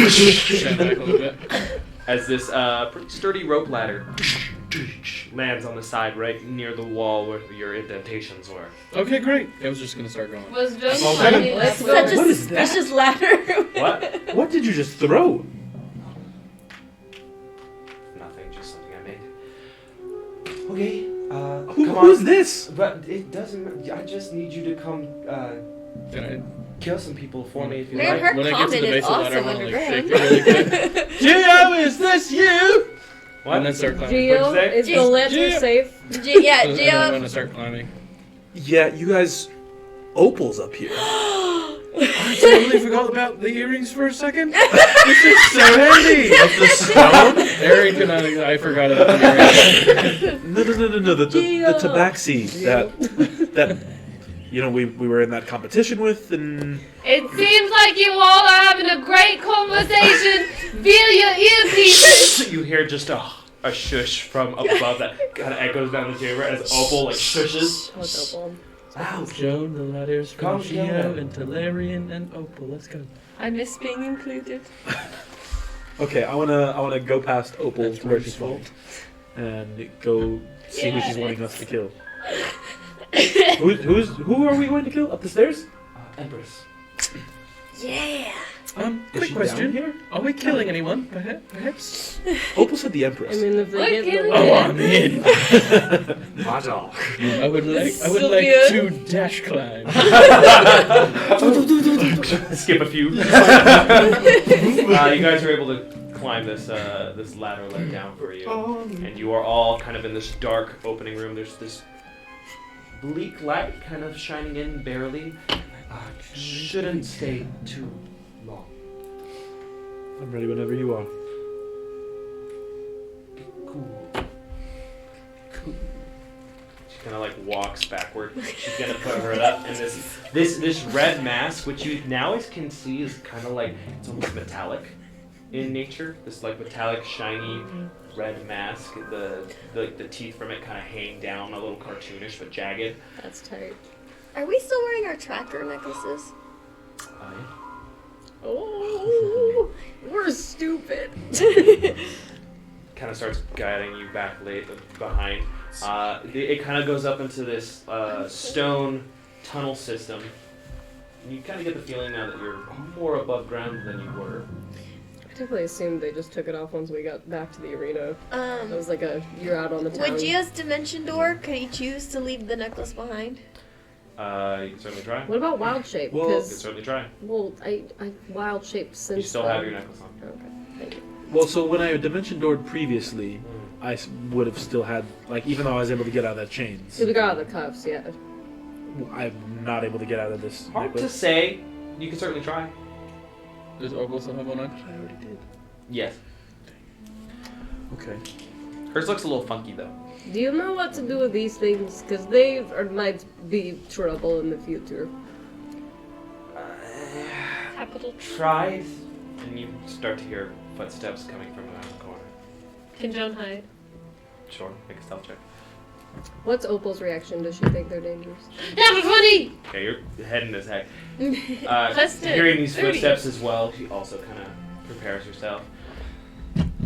Stand back a little bit. as this pretty sturdy rope ladder lands on the side right near the wall where your indentations were. Okay, great. I was just gonna start going. Was John Okay. climbing Let's up go. Such the- What a is that? suspicious ladder. What? What did you just throw? Nothing, just something I made. Okay, Who, come who's on. this? But it doesn't. I just need you to come Then kill some people for me if you Man, like. her when I get to comment the is base of the ladder, awesome I'm gonna like underground. shake it really quick. Gio, is this you? What? And then start climbing. Geo, What'd you say? is the Geo. lantern Geo. safe? Yeah, And then I'm Gio. gonna start climbing. Yeah, you guys. Opal's up here. I totally forgot about the earrings for a second. This is so handy. Of the stone? Arrington, I forgot about the earrings. No. The Geo. tabaxi that you know we were in that competition with, and It seems like you all are having a great conversation via your earpieces. You hear just a shush from above that kind of echoes down the chamber as Opal like shushes. What's Opal? Wow, Joan, the ladders from Come Gio together. and Talarian and Opal. Let's go. I miss being included. okay, I wanna go past Opal That's to where my she's fault. from, and go see who she's Yeah. wanting us to kill. Who are we going to kill up the stairs? Empress. Yeah. Is Quick she question. down here? Are we killing anyone? Perhaps? Opal said the I Empress. mean, if What they get can the we Oh, do? I'm in. My dog. I would like Sylvia. to dash climb. Skip a few. You guys are able to climb this this ladder let down for you, and you are all kind of in this dark opening room. There's this bleak light kind of shining in barely. Shouldn't stay too long. I'm ready whenever you are. Cool. She kind of like walks backward. She's gonna put her up, and this red mask, which you now can see is kind of like it's almost metallic in nature. This like metallic, shiny red mask. The teeth from it kind of hang down, a little cartoonish but jagged. That's tight. Are we still wearing our tracker necklaces? Oh, we're stupid. Kind of starts guiding you back behind. It kind of goes up into this stone tunnel system. You kind of get the feeling now that you're more above ground than you were. I definitely assumed they just took it off once we got back to the arena. It was like you're out on the town. Would Gio's dimension door, could he choose to leave the necklace behind? You can certainly try. What about wild shape? Well, You can Because certainly try. I wild shaped since. You still have your necklace on. Okay, thank you. Well, so when I dimension doored previously, I would have still had, like, even though I was able to get out of the chains, So we got out of the cuffs, yeah. I'm not able to get out of this Hard to necklace. say. You can certainly try. Does Opal still have one on? I already did. Yes. Okay. Hers looks a little funky though. Do you know what to do with these things? Because they might be trouble in the future. Tap capital? Try it, and you start to hear footsteps coming from around the corner. Can Joan hide? Sure, make a stealth check. What's Opal's reaction? Does she think they're dangerous? Natural 20! Okay, you're heading as heck. Plus 10. Hearing these 30. footsteps as well, she also kind of prepares herself.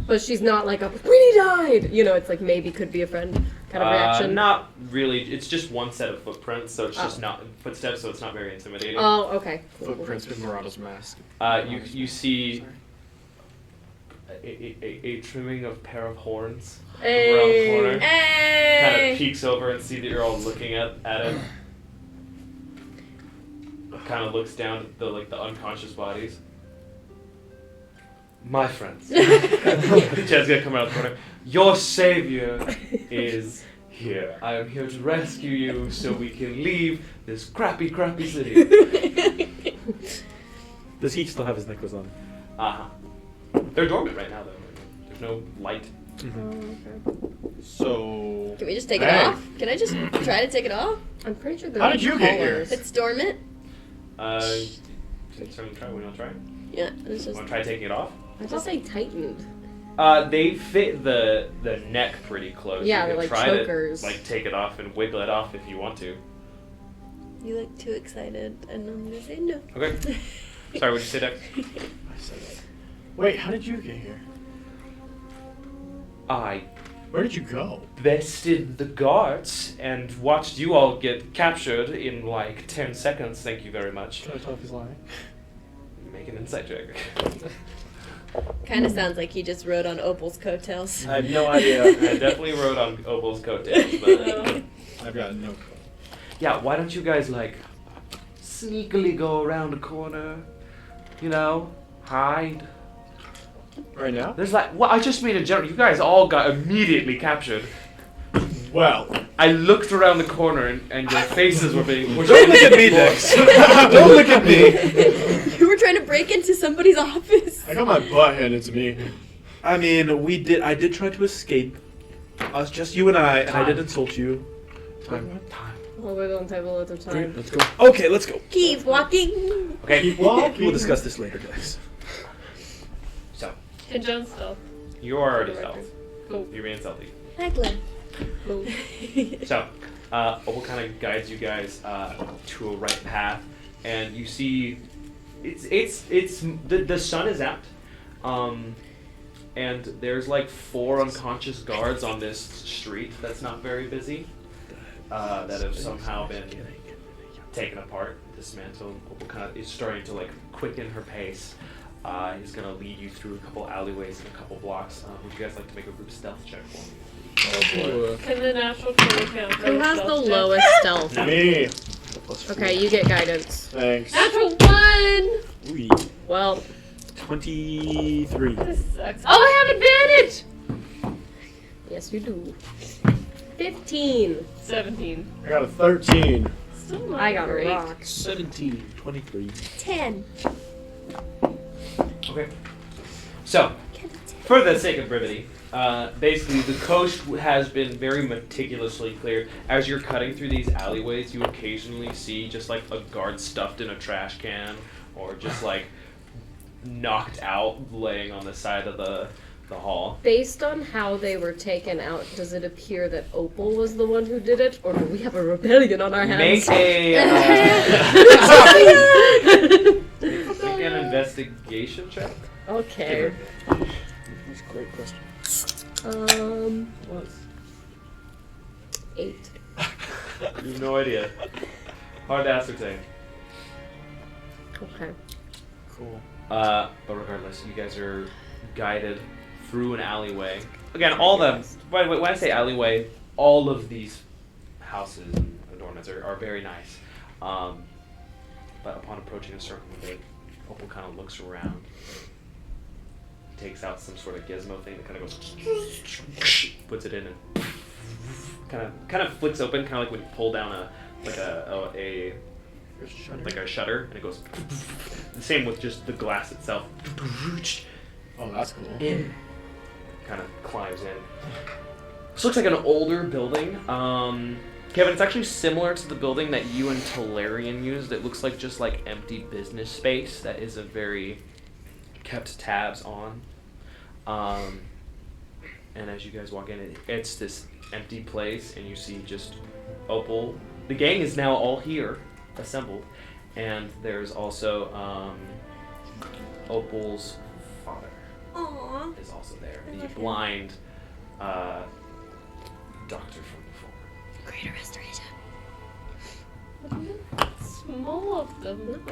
But she's not like a Winnie died. You know, it's like maybe could be a friend kind of reaction. Not really. It's just one set of footprints, so it's just Oh. not footsteps, so it's not very intimidating. Oh, okay. Cool. Footprints in Murato's mask. You see a trimming of pair of horns around the Hey. corner. Kind Hey! of peeks over and see that you're all looking at it. Kind of looks down at the unconscious bodies. My friends, Jed's gonna come around the corner. Your savior is here. I am here to rescue you so we can leave this crappy city. Does he still have his necklace on? They're dormant right now, though. There's no light. So. Can we just take it Hey. off? Can I just try to take it off? I'm pretty sure there's How did you get here? colors. It's dormant? You can certainly try. We want to try. Yeah, it's just. Want to try taking it off? I just say tightened. They fit the neck pretty close. Yeah, you they're can like try chokers. to take it off and wiggle it off if you want to. You look too excited, and I'm gonna say no. Okay. Sorry, what'd you say, Dex? I said it. Wait, how did you get here? I Where did you go? bested the guards and watched you all get captured in like 10 seconds. Thank you very much. Can I tell if he's lying? Make an insight check. Kind of sounds like he just rode on Opal's coattails. I have no idea. I definitely rode on Opal's coattails, but I've got no clue. yeah, why don't you guys sneakily go around a corner, hide? Right now? There's I just mean in general, you guys all got immediately captured. Well. I looked around the corner and your faces were being pushed. Don't look at me, Dex. Don't look at me. You were trying to break into somebody's office. I got my butt handed to me. I mean, I did try to escape. Us, just you and I did insult you. Time. Well, we don't have a lot of time. Great, let's go. Okay, let's go. Keep walking. Okay. Keep walking. We'll discuss this later, guys. So, Can Joan stealth? you are already stealth. Cool. You remain stealthy. Hi, Glenn. So, Opal kind of guides you guys to a right path, and you see, the sun is out, and there's 4 unconscious guards on this street that's not very busy, that have somehow been taken apart, dismantled. Opal kind of is starting to quicken her pace. He's gonna lead you through a couple alleyways and a couple blocks. Would you guys like to make a group stealth check for me? Can the natural 20 count? for Who a has the stealth check? lowest stealth? Me. Okay, you get guidance. Thanks. Natural 1! Ooh, Well, 23. This sucks. Oh, I have advantage! yes, you do. 15. 17. I got a 13. Still not I got great. a rock. 17. 23. 10. Okay. So, for the sake of brevity, basically the coast has been very meticulously cleared. As you're cutting through these alleyways, you occasionally see just a guard stuffed in a trash can, or just knocked out, laying on the side of the hall. Based on how they were taken out, does it appear that Opal was the one who did it, or do we have a rebellion on our hands? Make a make an investigation check. Okay. That's a great question. 8. You have no idea. Hard to ascertain. Okay. Cool. But regardless, you guys are guided through an alleyway. Again, all the when I say alleyway, all of these houses and adornments are very nice. But upon approaching a certain point, Opal kind of looks around, takes out some sort of gizmo thing that kind of goes, puts it in, and kind of flicks open, kind of like when you pull down a shutter, and it goes. The same with just the glass itself. Oh, that's cool. In, kind of climbs in. This looks like an older building. Kevin, it's actually similar to the building that you and Talarian used. It looks like just like empty business space that isn't very kept tabs on. And as you guys walk in, it's this empty place, and you see just Opal. The gang is now all here, assembled, and there's also Opal's father. Aww. Is also there. The blind doctor from before. Greater restoration. Small of them.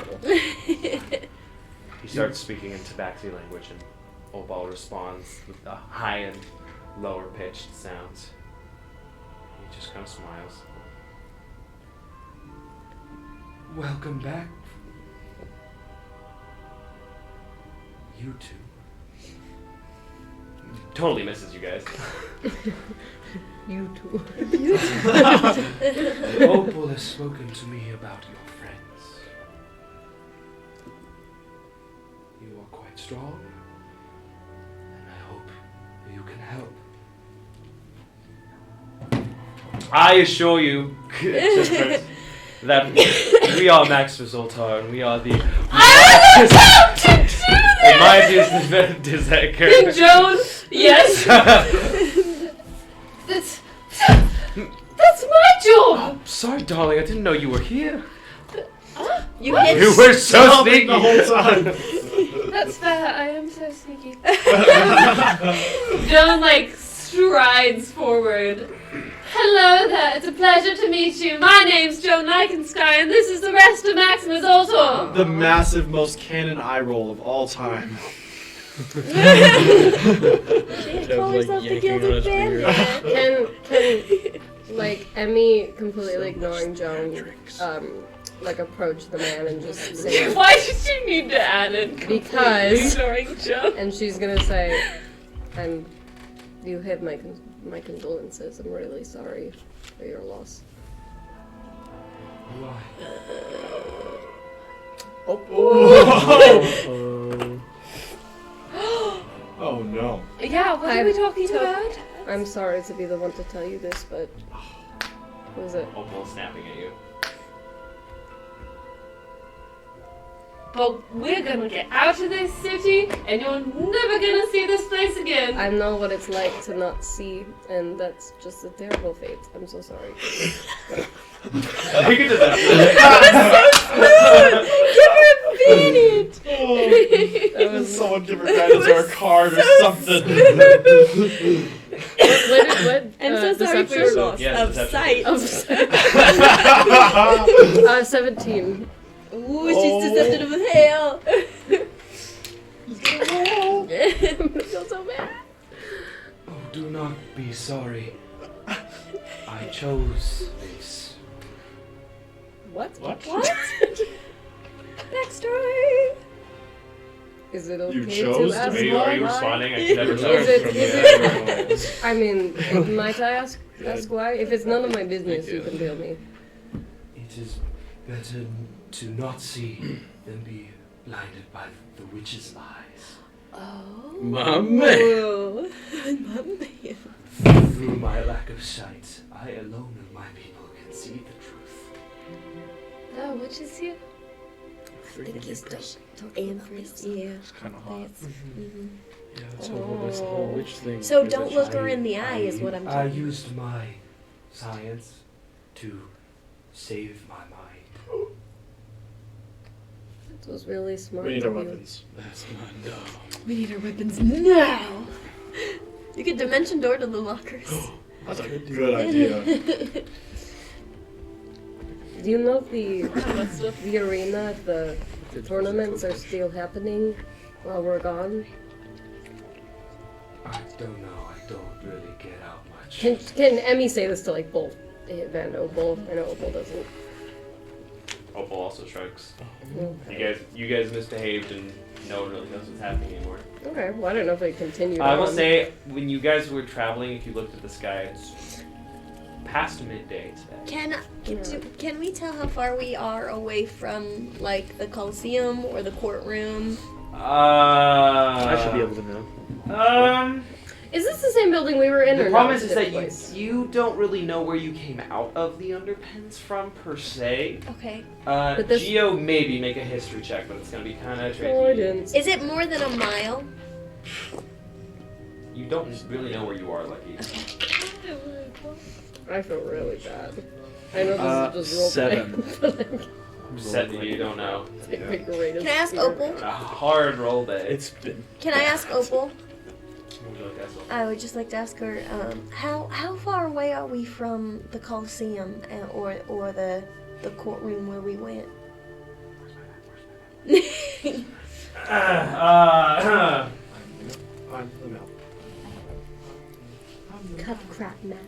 He starts speaking in Tabaxi language, and Opal responds with the high and lower pitched sounds. He just kind of smiles. Welcome back. You two. Totally misses you guys. You too. Opal has spoken to me about your friends. You are quite strong, and I hope you can help. I assure you that we are Maximus Ultor, and we are the mightiest Dizek King Joan, yes. That's my job. Oh, sorry, darling. I didn't know you were here. You hit You were so sneaky the whole time. That's fair. I am so sneaky. Joan strides forward. Hello there. It's a pleasure to meet you. My name's Joan Nikenskye, and this is the rest of Maximus Ultor. The massive, most canon eye roll of all time. She call herself the Gilded Bandit. Can Emmy completely ignoring Joan, approach the man and just say, Why did you need to add it? Because, Ignoring Joan. and she's gonna say, you have my condolences. I'm really sorry for your loss. Why? Oh no. Yeah, what are we talking about? I'm sorry to be the one to tell you this, but what is it? Opal snapping at you. But we're gonna get out of this city, and you're never gonna see this place again. I know what it's like to not see, and that's just a terrible fate. I'm so sorry. You can do that. That was Someone give her guidance or a card or something. what? I'm so sorry for your loss Yes, of deception. sight. 17. Ooh, she's deceptive as hell. I'm gonna feel so bad. Oh, do not be sorry. I chose this. What? What? Backstory. Is it okay You chose to ask to be- why? Are you responding? I can never tell. Is it- from is the- I mean, might I ask why? If it's none of my business, you can tell me. It is better to not see than be blinded by the witch's lies. Oh. My man. Ooh. My man. Through my lack of sight, I alone of my people can see the truth. Oh, which is here? I think he's Empress, yeah. It's kind of hot. Yeah, that's the whole witch thing. So Is don't that look her in the eye is what I'm I telling you. used my science to save my mind. It was really smart. We need our of you. weapons. That's not dumb. We need our weapons now. You could dimension door to the lockers. That's a good idea. Do you know if the arena, the tournaments are still happening while we're gone? I don't know. I don't really get out much. Can Emmy say this to both Van Opal? I know Opal doesn't. Opal also shrugs. Mm. You guys misbehaved, and no one really knows what's happening anymore. Okay, well I don't know if they continue. I will on. say, when you guys were traveling, if you looked at the sky, it's past midday today. Can we tell how far we are away from the Coliseum or the courtroom? I should be able to know. Is this the same building we were in? The or problem no, is it's a that different place? you don't really know where you came out of the underpins from, per se. Okay. But this- Geo, maybe make a history check, but it's going to be kind of tricky. Oh, I didn't. Is it more than a mile? You don't really know where you are, Lucky. I feel really bad. I know this is just role 7. playing. Set that you don't know. It's like my greatest Can I ask fear. Opal? A hard roll day. It's been. Can I ask Opal? That's all. I would just like to ask her, how far away are we from the Coliseum or the courtroom where we went? Find them out. Cup crap map.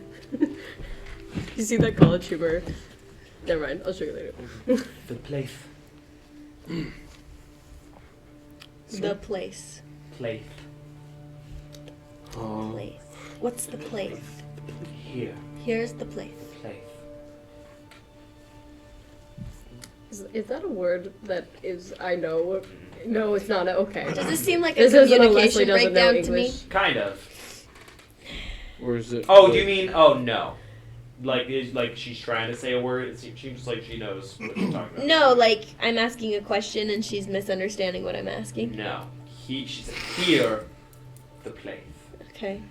You see that college humor? Never mind, I'll show you later. The place. The place. Place. Place. What's the place? Here. Here's the place. Place. Is that a word that is, I know? No, it's not. Okay. Does this seem like a This isn't a Leslie communication doesn't know breakdown to me? English. Kind of. Or is it? Oh, do you mean? Oh no. Like she's trying to say a word. It seems like she knows what you're talking about. No, like I'm asking a question and she's misunderstanding what I'm asking. No. She said here. The place. Okay.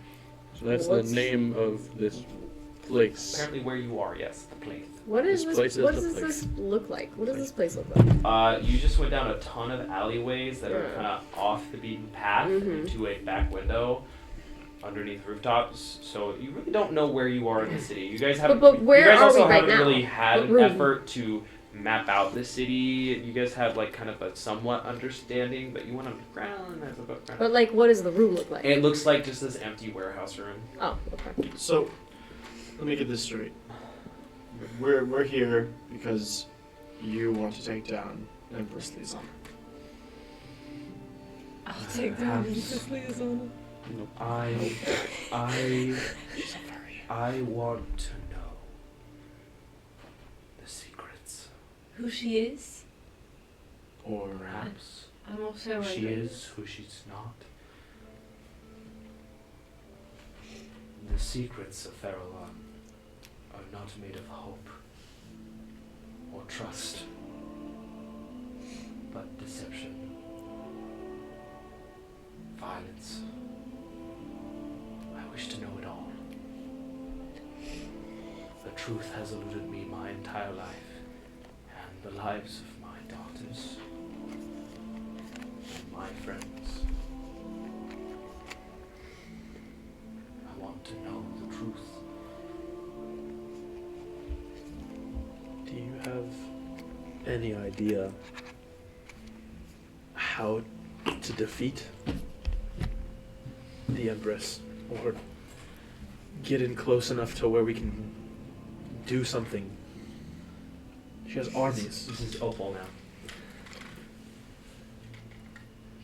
So that's What's- the name of this place. Apparently, where you are. Yes, the place. What is This place this? is What the does place. this look like? What does this place look like? You just went down a ton of alleyways that are Yeah. kind of off the beaten path Mhm. into a back window underneath rooftops. So you really don't know where you are in the city. You guys haven't. But where you guys are also we right haven't now? really had What an room? effort to map out the city. You guys have like kind of a somewhat understanding, but you went underground. That's above ground. But like, what does the room look like? It looks like just this empty warehouse room. Oh, okay. So, let me get this straight. We're here because you want to take down Empress Liaison. I'll take down Perhaps. Liaison. I want to know the secrets. Who she is? Or Perhaps I'm also who she wondering. is, who she's not. The secrets of Farallon are not made of hope or trust, but deception, violence. I wish to know it all. The truth has eluded me my entire life, and the lives of my daughters and my friends. I want to know the truth. Do you have any idea how to defeat the Empress, or get in close enough to where we can do something? She has armies. This is Opal now.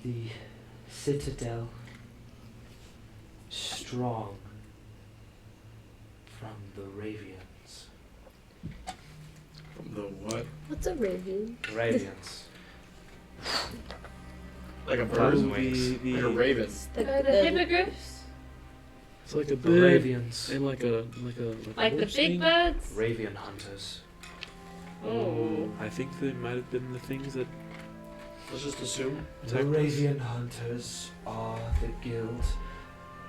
The citadel, strong from the Ravians. from the what? What's a review? Ravians. Like a Birds bird? and wings. Like a raven. The hippogriffs? It's like a The bird Ravians. and like a Like the horse big thing. birds? Ravian hunters. Oh. I think they might have been the things that. Let's just assume. The Ravian hunters are the guild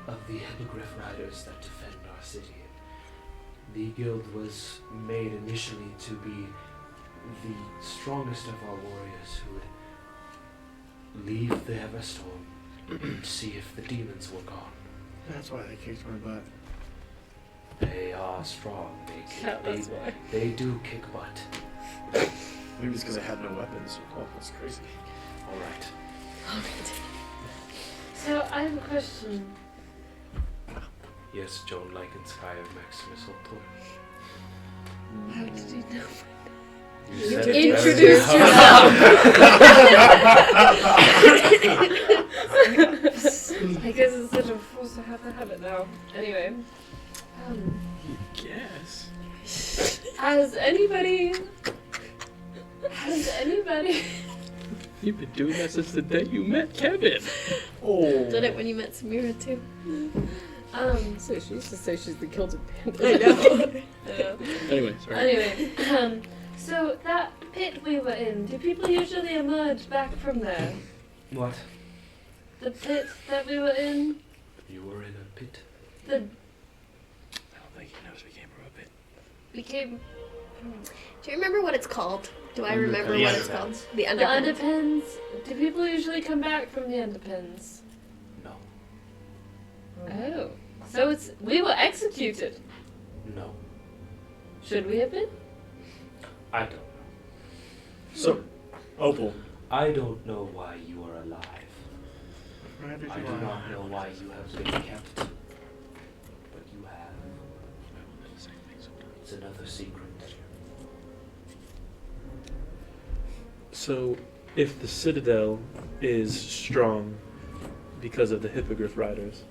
of the hippogriff riders that defend our city. The guild was made initially to be the strongest of our warriors who would leave the Everstorm and see if the demons were gone. That's why they kicked my butt. They are strong. Yeah, that's why. They do kick butt. Maybe it's because I had no weapons. Oh, that's crazy. All right. So I have a question. Yes, Joan Lycansky of Maximus Ultor. How did you know? You said it Introduce very- I guess it's such a force to have to have it now. Anyway. Yes. Has anybody You've been doing that since the day you met Kevin. Oh. Did it when you met Samira too? So she used to say she's the guilty bandit. I know. Anyway, sorry. Anyway, so that pit we were in, do people usually emerge back from there? What? The pit that we were in? You were in a pit. The I don't think he knows we came from a pit. became Do you remember what it's called? Do I remember The what it's underpins. called? The the underpins. underpins. Do people usually come back from the underpins? No. Oh. So we were executed. No. Should we have been? I don't know. So, Opal, I don't know why you are alive. Why did I do not know why you have been kept. But you have. It's another secret. So, if the Citadel is strong because of the Hippogriff Riders,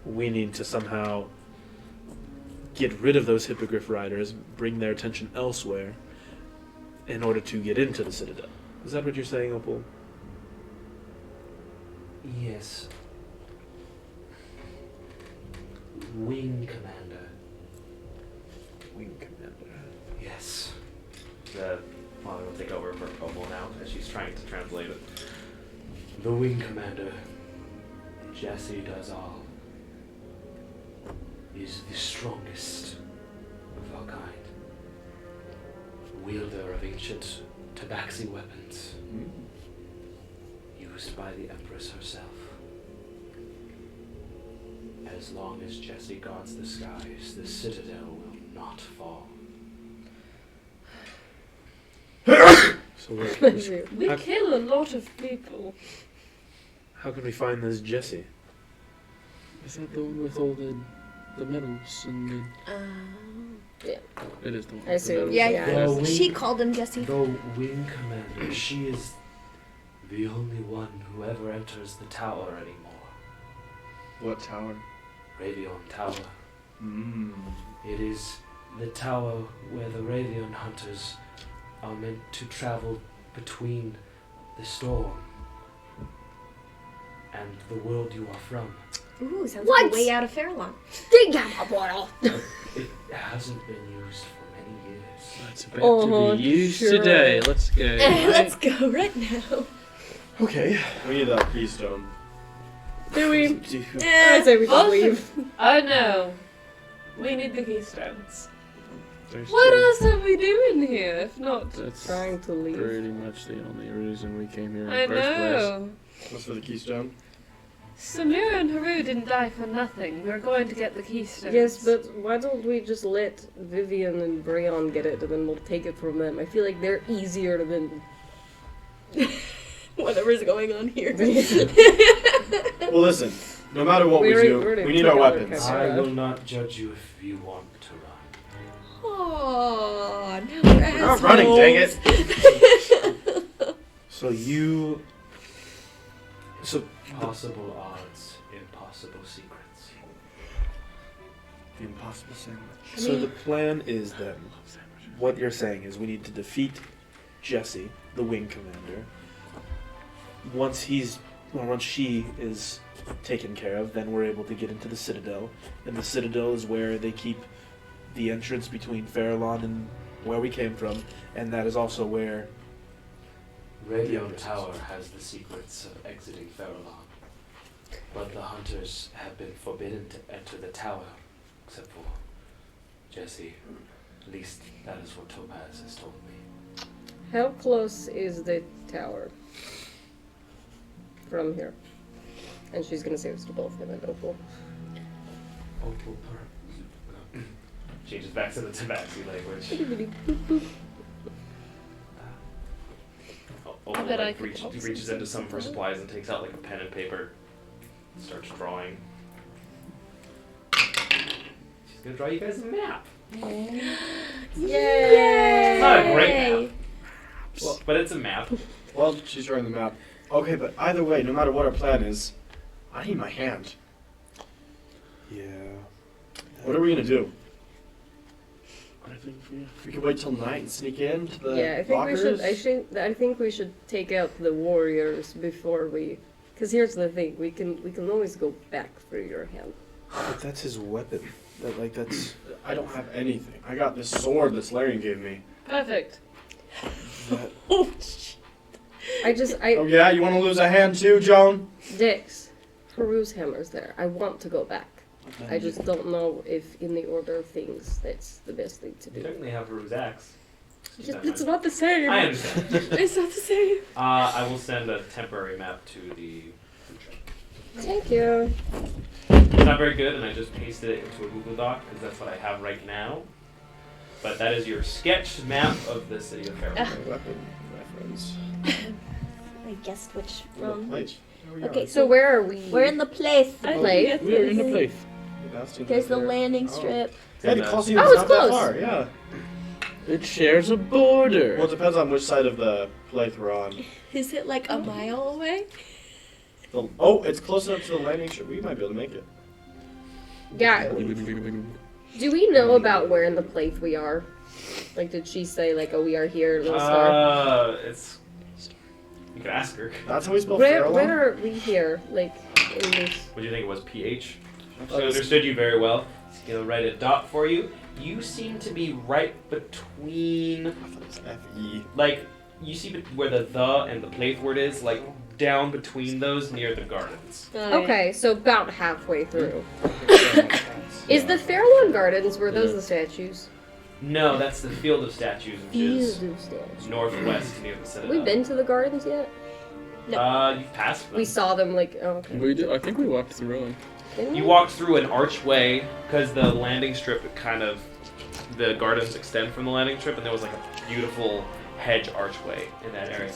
we need to somehow get rid of those Hippogriff Riders, bring their attention elsewhere, in order to get into the Citadel. Is that what you're saying, Opal? Yes. Wing Commander. Wing Commander. Yes. The father will take over for Opal now as she's trying to translate it. The Wing Commander, Jesse does all, is the strongest of our kind. Wielder of ancient tabaxi weapons, used by the Empress herself. As long as Jesse guards the skies, the Citadel will not fall. So We How- kill a lot of people. how can we find this Jesse? Is that the one with all the medals and the... It is the one. I assume. Yeah, Yeah. The she Wing- called him Jesse. The Wing Commander, she is the only one who ever enters the tower anymore. what tower? Ravion Tower. Mm. It is the tower where the Ravion hunters are meant to travel between the storm and the world you are from. Ooh, sounds What? like a way out of Fairlawn. Dig down a portal. It hasn't been used for many years. It's about Oh, to be used sure. today. Let's go. Let's go right now. Okay. We need that keystone. Do we? Do- I say we can Awesome. leave. Oh no. We need the keystones. There's What still- else are we doing here if not? That's Trying to leave. pretty much the only reason we came here in I the first place. know. What's for the keystone? Samira and Haru didn't die for nothing. We're going to get the keystones. Yes, but why don't we just let Vivian and Breon get it, and then we'll take it from them? I feel like they're easier than. Whatever's going on here. Well, listen. No matter what we already- do, already we need took our out our weapons. camera. I will not judge you if you want to run. Oh, now we're We're not running, dang it. So you... So Possible odds, impossible secrets. The impossible sandwich. So the plan is then, what you're saying is we need to defeat Jesse, the Wing Commander. Once she is taken care of, then we're able to get into the Citadel. And the Citadel is where they keep the entrance between Fairlawn and where we came from. And that is also where... Ravion Tower has the secrets of exiting Farallon. But the hunters have been forbidden to enter the tower, except for Jesse. At least that is what Topaz has told me. How close is the tower from here? And she's gonna say this to both him and Opal. Opal per. Changes back to the Tabaxi language. Opal I bet I like, could help reaches into some of her supplies and takes out like a pen and paper. Starts drawing. She's gonna draw you guys a map. Yay! It's not a great map. Well- But it's a map. Well, she's drawing the map. Okay, but either way, no matter what our plan is, I need my hand. Yeah. What are we gonna do? I think we... We could wait till night and sneak into the Yeah, I think lockers? we should. I think we should take out the warriors before we. Because here's the thing: we can always go back for your hand. But that's his weapon. That's. I don't have anything. I got this sword that Larian gave me. Perfect. That, Oh, shit. Oh yeah, you want to lose a hand too, Joan? Dix, Haru's hammer's there. I want to go back. I just don't know if in the order of things that's the best thing to You do. technically have Haru's axe. It's not the same. I understand. It's not the same. I will send a temporary map to the food truck. Thank you. It's not very good, and I just pasted it into a Google Doc because that's what I have right now. But that is your sketched map of the city of Fairmont. Weapon reference. I guessed which The wrong. place. There we are. Okay, So where are we? We're in the place. I Play. think we're in the place. There's the there. landing Oh. strip. Yeah, the Oh, Colosseum Oh, is it's not that close. far. Yeah. It shares a border. Well, it depends on which side of the playthrough we're on. Is it like a mile away? Oh, it's close enough to the landing strip. We might be able to make it. Yeah. Do we know about where in the place we are? Like, did she say like, "Oh, we are here, little star"? It's. You can ask her. That's how we spell Where Fairlawn? are we here? Like, in this? What do you think it was? PH? I She thought it was- understood you very well. She's gonna write a dot for you. You seem to be right between, I thought it was F-E. like, you see where the and the place word is, like, down between those near the gardens. Okay, so about halfway through. Is the Fairlawn Gardens? Were those the statues? No, that's the Field of Statues, which is Statues. northwest near the Citadel. Have we been to the gardens yet? You've passed them. We saw them like, oh, okay. We did. I think we walked through them. Didn't You we? walked through an archway because the landing strip the gardens extend from the landing strip, and there was like a beautiful hedge archway in that area.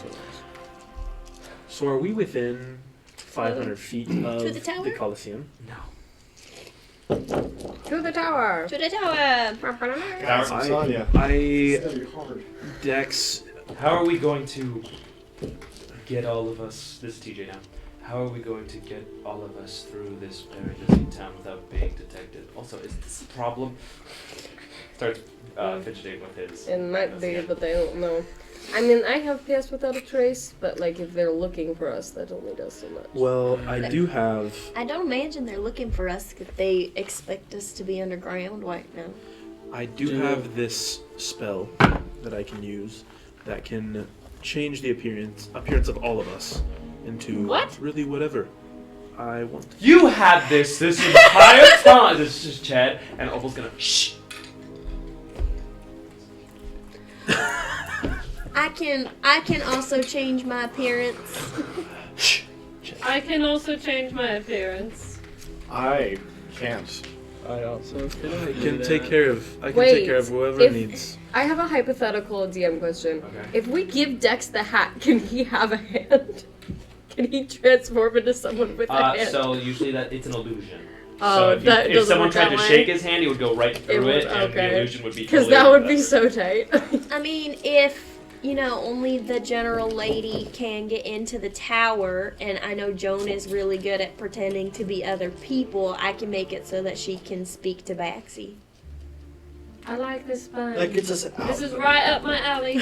So are we within 500 feet of the tower? Colosseum? No. To the tower. To the tower. Got some Sonya. I It's gonna be hard. Dex. How are we going to get all of us? This is TJ now. How are we going to get all of us through this very busy town without being detected? Also, is this a problem? Starts fidgeting with his. It might be, but I don't know. I mean, I have passed without a trace, but like if they're looking for us, that only does so much. Well, I do have. I don't imagine they're looking for us because they expect us to be underground right now. I do have this spell that I can use that can change the appearance of all of us into really whatever I want. You had this entire time. This is just Chad, and Opal's gonna shh. I can also change my appearance. I can also change my appearance. I can't. I also can. I can take care of. I can Wait, take care of whoever if- needs. I have a hypothetical DM question. Okay. If we give Dex the hat, can he have a hand? Can he transform into someone with a hand? So usually it's an illusion. Oh, So if, that if doesn't someone work tried that to way? shake his hand, he would go right through would- it, and the okay. illusion would be. Because totally that would be whatever. so tight. I mean, if, only the general lady can get into the tower, and I know Joan is really good at pretending to be other people, I can make it so that she can speak to Baxi. I like this fun. That gets us out. This is right up my alley.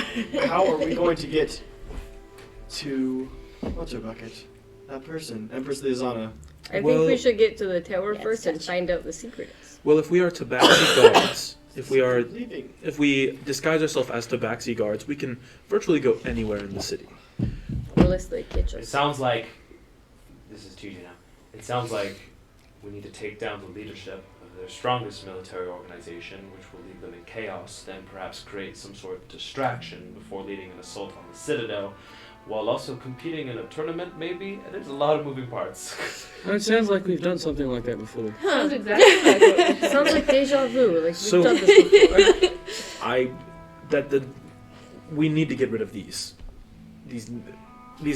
How are we going to get to what's her bucket? That person, Empress Liazana. I think Well- we should get to the tower Yeah, first and gotcha. find out the secret is. Well, if we are Tabaxi guards, if we disguise ourselves as Tabaxi guards, we can virtually go anywhere in the city. Unless they catch It us. sounds like this is TJ now. It sounds like we need to take down the leadership of their strongest military organization, which will leave them in chaos, then perhaps create some sort of distraction before leading an assault on the Citadel, while also competing in a tournament, maybe. And there's a lot of moving parts. It sounds like we've done something like that before. Sounds exactly like what we Sounds like deja vu. Like we've So- done this before. We need to get rid of these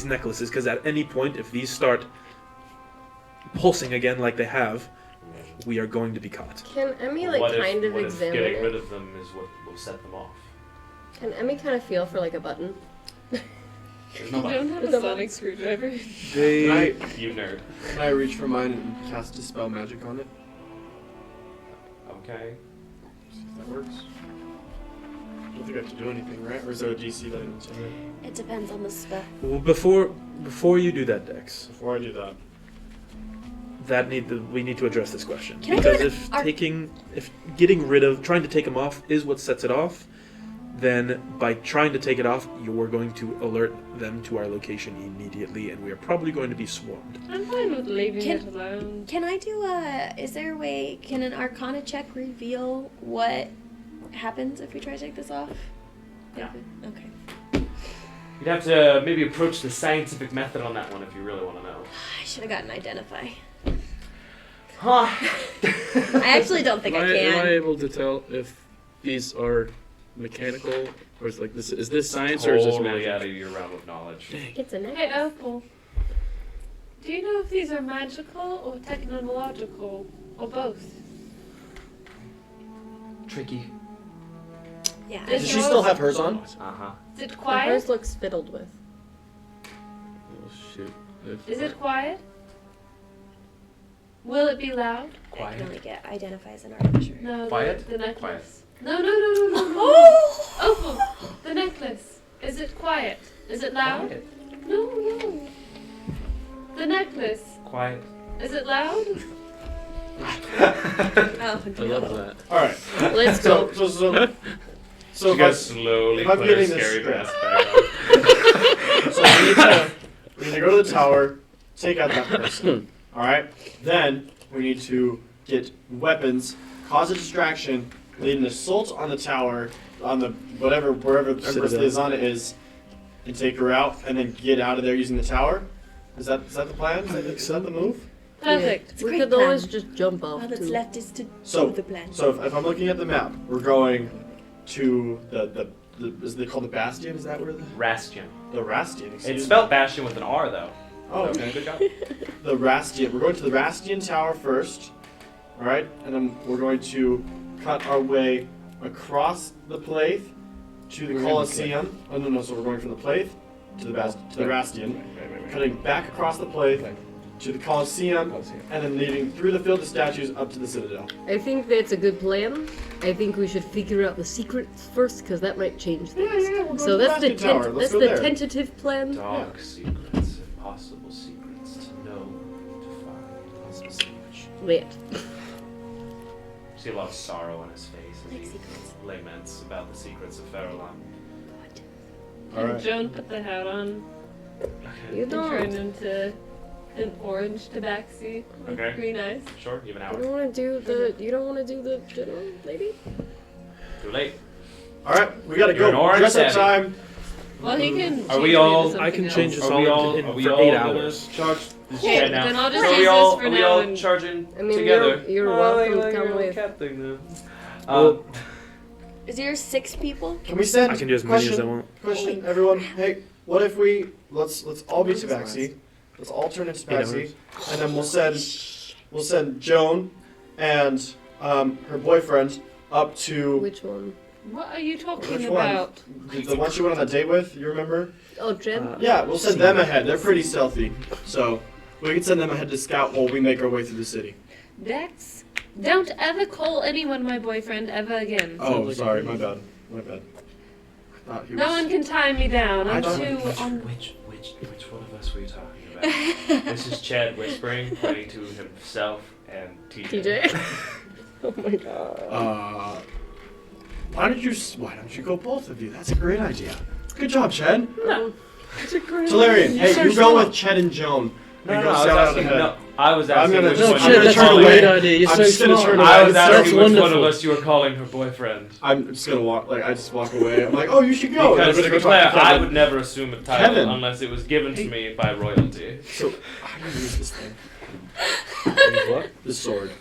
necklaces, because at any point, if these start pulsing again like they have, we are going to be caught. Can Emmy What if- kind of what if examine getting rid it? of them is what will set them off? Can Emmy kind of feel for like a button? There's no You don't have a There's no sonic screwdriver. They. You nerd. Can I reach for mine and cast Dispel Magic on it? Okay. See if that works. I don't think I have to do anything, right? Or is there a DC that I need to hit? It depends on the spell. Well, before you do that, Dex, Before I do that. we need to address this question. Can I do Because an if trying to take him off is what sets it off, then by trying to take it off, you're going to alert them to our location immediately, and we are probably going to be swarmed. I'm fine with leaving Can- it alone. Can I do is there a way, can an Arcana check reveal what happens if we try to take this off? Yeah. Okay. You'd have to maybe approach the scientific method on that one if you really want to know. I should have gotten Identify. Huh? I actually don't think I Am I can. able to tell if these are mechanical, or is like this? Is this science or is this Totally magic? out of your realm of knowledge. It's a Hey, Opal. Do you know if these are magical or technological or both? Tricky. Yeah. Does she still have hers on? Uh-huh. Is it Hers quiet? looks fiddled with. Oh shoot! Is it quiet? Will it be loud? I can Quiet. only get Identify as an artificer. No. Quiet? The necklace. Quiet. No, no, no, no, no, no. Oh! Opal, the necklace. Is it quiet? Is it loud? Quiet. No, no. The necklace. Quiet. Is it loud? Oh, I love that. All right. Let's go. So You if guys slowly if I'm put her getting this scary straight. mask back on. So we need to go to the tower, take out that person. All right. Then we need to get weapons, cause a distraction, lead an assault on the tower, on the wherever Empress Citadel. Lizana is, and take her out, and then get out of there using the tower. Is that the plan? Is that the move? Perfect. It's a We great could plan. always just jump off All that's too. left is to So- do the plan. So if I'm looking at the map, we're going to the is it called the Bastion? Is that where the Rastion. Rastion? It's excuse me. spelled Bastion with an R though. Oh, So, okay. Good job. The Rastion. We're going to the Rastion Tower first. All right, and then we're going to cut our way across the Plaith to the Colosseum. Oh no! So we're going from the Plaith to the Rastion, cutting back across the Plaith to the Colosseum, and then leading through the field of statues up to the Citadel. I think that's a good plan. I think we should figure out the secrets first, because that might change things. We'll go So to that's the Bastion Tower. Let's that's go the there. tentative plan. Dark secrets, impossible secrets to know, to find. Impossible secrets. Wait. You see a lot of sorrow on his face as Like he secrets. laments about the secrets of Farallon. All right. Joan put the hat on You and turned don't. into an orange tabaxi with Okay. green eyes. Sure, you have an You hour. don't want to do the. You don't want to do the general lady. Too late. All right, we gotta You're an go. orange Dress up daddy. time. Well, he can. Are change we me all- into I can something change else. this Are we all all, in are we for all 8 gonna hours. charge? This is Okay, chat now. then I'll just are use we this all, for are we now all and- charging I mean, together? you're Oh, welcome like to your come little with. cat thing then. Well, Is there 6 people? Can we send? I can do as many as I want. Question, everyone. Hey, what if we let's all be Tabaxi. Let's all turn into 8 Tabaxi, and then we'll send Joan and her boyfriend up to Which one? What are you talking Which one? about? the one she went on a date with. You remember? Oh, Jen. Yeah, we'll send them ahead. They're pretty stealthy, so we can send them ahead to scout while we make our way through the city. That's. Don't ever call anyone my boyfriend ever again. Oh, sorry, my bad. My bad. I thought he was. No one can tie me down. I'm I don't- too. Which one of us were you talking about? This is Chad whispering, pointing to himself and TJ. TJ. Oh my god. Why don't you go both of you? That's a great idea. Good job, Ched. It's a great. Talarian, hey, you go with Ched and Joan. No, And no, go I was scout out asking. ahead. No, I was I'm asking gonna which just- one. I'm you gonna were turn calling- away. You're I'm so just gonna smart. turn I away. was That's asking which one of wonderful. us you were calling her boyfriend. I'm just gonna walk. Like I just walk away. I'm like, oh, you should go. And I'm Because to gonna be go clear, talk to I Kevin. would never assume a title Kevin. unless it was given to me by royalty. So how do you use this thing? What? This sword.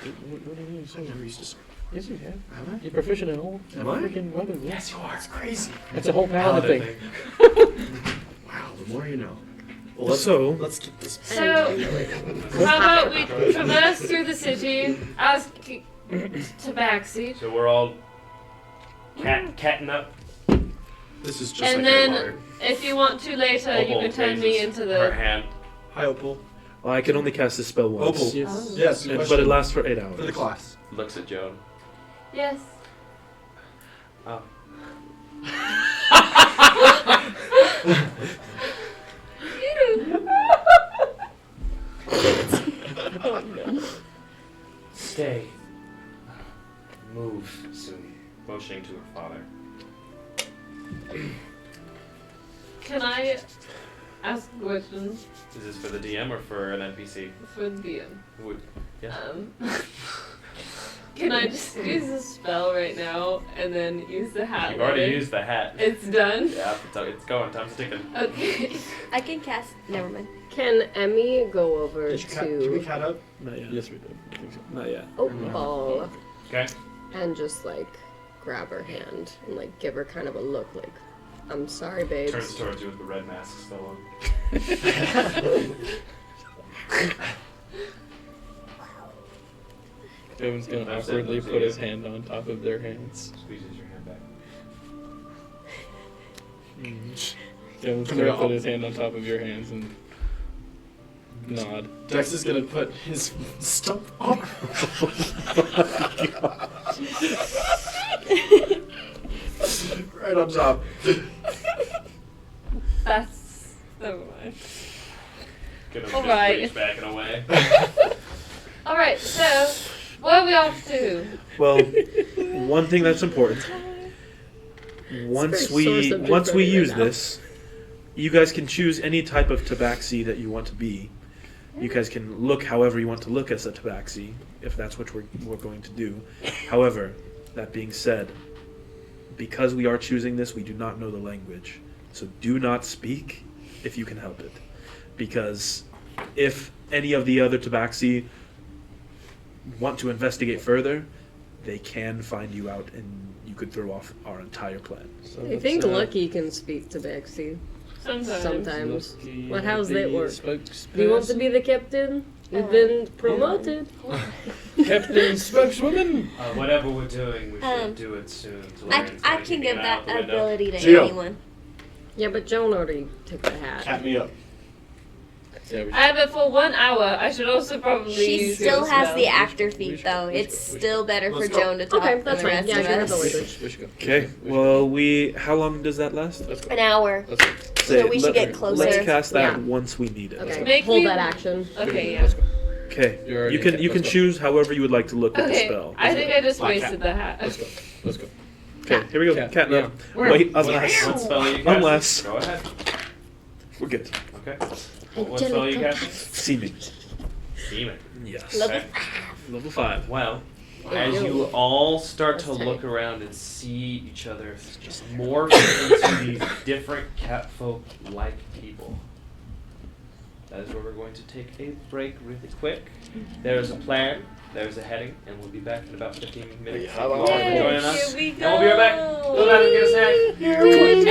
Yes, I've never used a sword. you have. Have I? You're proficient in all Am I? freaking weapons. Yes, you are. It's crazy. That's a whole paladin thing. Wow, the more you know. Well, let's get this. So, how about we traverse through the city, ask Tabaxi, So we're all catting up. This is just and like then Empire. if you want to later, you Opal can turn me raises into her the. hand. Hi, Opal. Well, I can only cast this spell once. Opal. Yes. Yes, And- question but it lasts for 8 hours. for the class. Looks at Joan. Yes. Oh. Can I ask a question Is this for the DM or for an NPC? for the DM? Would, yeah. Can I just use a spell right now and then use the hat? You've already later? used the hat. It's done? Yeah, it's going. Time's ticking. Okay. I can cast. Never mind. Can Emmy go over Did we to cat up? Not yet. Yes, we did. I think so. Not yet. Opal Okay. and just like grab her hand and like give her kind of a look like, I'm sorry, babes. Turns towards you with the red mask still on. Jovin's gonna That's it, awkwardly that's put it. his hand on top of their hands. Squeezes your hand back. Jovin's gonna put his hand on top of your hands and nod. Dex is gonna put his stump on. Right on top. That's. Never mind. Gonna All right. reach back and away. Alright, so. What are we off to? Well, one thing that's important. Once very sore we subject once for we me right use now. this, you guys can choose any type of tabaxi that you want to be. You guys can look however you want to look as a tabaxi, if that's what we're going to do. However, that being said, because we are choosing this, we do not know the language. So do not speak if you can help it. Because if any of the other tabaxi want to investigate further, they can find you out and you could throw off our entire plan. So I let's, think Lucky can speak to Bexy Sometimes. sometimes. Lucky Well, how's the that work? spokesperson. Do you want to be the captain? You've been promoted. Captain spokeswoman? Whatever we're doing, we should Um, do it soon. So I Lauren's I gonna can get give out that the window. ability to Gio. anyone. Yeah, but Joan already took the hat. Cat me up. Yeah, we I have it for 1 hour. I should also probably She use still your has spell. the actor we feat should- though. we It's should- we still better for Let's go. Joan to talk Okay, than that's the fine. rest Yeah, of give her the us. language. we should go. Okay, well, how long does that last? Let's go. An hour. Let's go. So we should get closer. Let's cast that Yeah. once we need it. Okay, Make hold me- that action. Okay, yeah. Let's go. Okay, You're already you can okay, you can let's go. choose however you would like to look at the Okay, spell. I think I just Black wasted the hat. Let's go. Let's go. Okay, here we go. Cat. Cat Yeah. Wait, unless What spell are you casting? Unless- Go ahead. we're good. Okay. What spell are you casting? Seeming. Demon. Yes. Level Okay. Level 5. Well, Hey, as yo. you all start to That's look tight. around and see each other just morph into these different catfolk-like people, that is where we're going to take a break really quick. There's a plan, there's a heading, and we'll be back in about 15 minutes. Yeah, Thank you all for Yay, joining us. Here we And we'll be right back. go. Go back and get a snack. Here we Enjoy.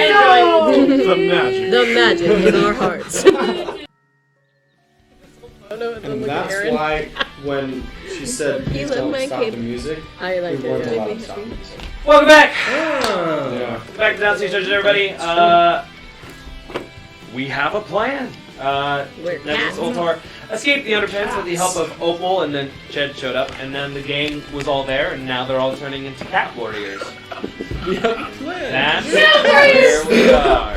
The magic. The magic in our hearts. And that's why when she said, You please love don't my stop cape. the music, I we like weren't it. allowed to stop the music. Welcome back. Yeah. Back to Downstage, everybody. We have a plan. We're Maximus cats. Ultor escaped the underpants with the help of Opal, and then Ched showed up, and then the gang was all there, and now they're all turning into cat warriors. We have a plan. That's where we are.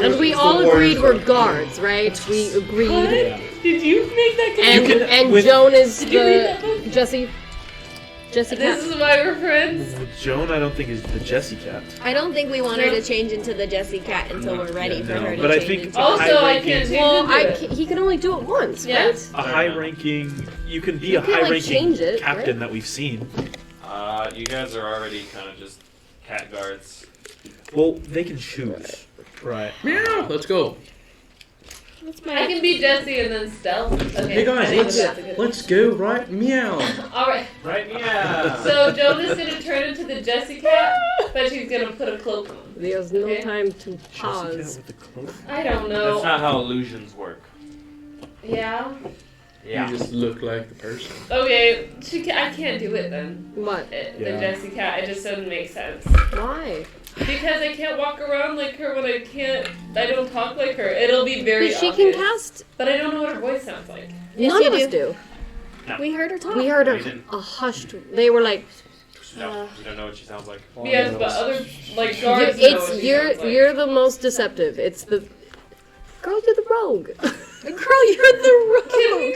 And we all agreed we're guards, right? We agreed. Did you make that And You can- and with- Joan is Did you read that the book? Jesse This Cat. is why we're friends. Joan, I don't think is the Jessie cat. I don't think we want her to change into the Jessie cat until we're ready for her to But I change think- into. Also, I high-ranking- can't change Well, into it. he can only do it once, Yeah. right? A high-ranking, you can be You a can't, like, high-ranking change it, captain right? that we've seen. You guys are already kind of just cat guards. Well, they can choose. Right. Meow. Let's go. I can be Jesse and then stealth. Okay. Hey guys, I think let's that's a good let's go right meow. All right. Right? Yeah. So Joan is gonna turn into the Jessie cat, but she's gonna put a cloak on. There's no Okay. time to Jessie cat pause. with the cloak. I don't That's know. not how illusions work. Yeah. Yeah. You just look like the person. Okay. I can't do it then. What? The Yeah. Jessie cat. It just doesn't make sense. Why? Because I can't walk around like her when I don't talk like her. It'll be very But she obvious. can cast. But I don't know what her voice sounds like. Yes, None you of us do. do. We heard her talk. We heard You a didn't. hushed. They were like, No, you don't know what she sounds like. Yes, but other like you're, guards know what it's she you're sounds like. you're the most deceptive. It's the Girl, you're the rogue. Girl, you're the rogue.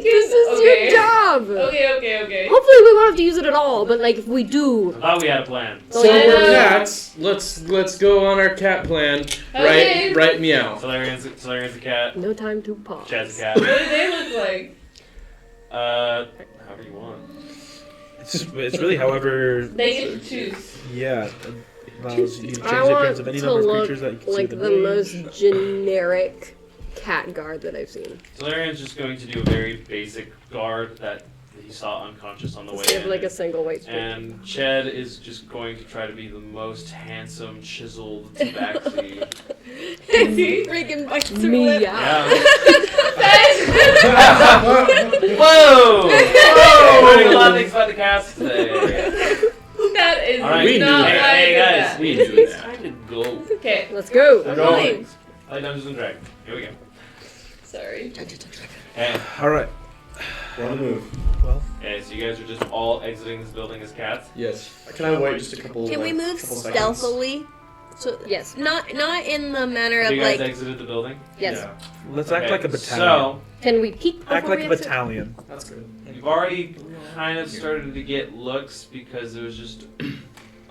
This is your job. Okay. Hopefully we won't have to use it at all, but like if we do, I thought we had a plan. So Yeah. we're cats. Let's go on our cat plan. Okay. Right meow. Solarian's a cat. no time to pause. Chad's a What cat. do they look like? However you want. It's really however. They get to choose. Yeah. Allows you to change I the want appearance of any to number of look creatures that you can like see the within most range. generic cat guard that I've seen. Solarian's just going to do a very basic guard that he saw unconscious on the way Just give in. like a single white strip. And Ched is just going to try to be the most handsome, chiseled tabaxi. Freaking bites her lip. Meow. Yeah. Whoa! Learning a lot of things about the cats today. That is All right, we not knew that. why I Hey did guys, that. We knew it's that. time to go. Okay, Let's go. We're going. Play Dungeons and Dragons. Here we go. sorry. And All right. We're on the move. Well, okay, so you guys are just all exiting this building as cats. Yes. Can I wait just a couple? Can we like, move couple seconds? stealthily? So Yes. not in the manner Have of you guys like. exited the building? Yes. Yeah. let's act Okay, like a battalion. So, Can we peek? act before like we a exit? battalion. That's good. you've already kind of started to get looks because it was just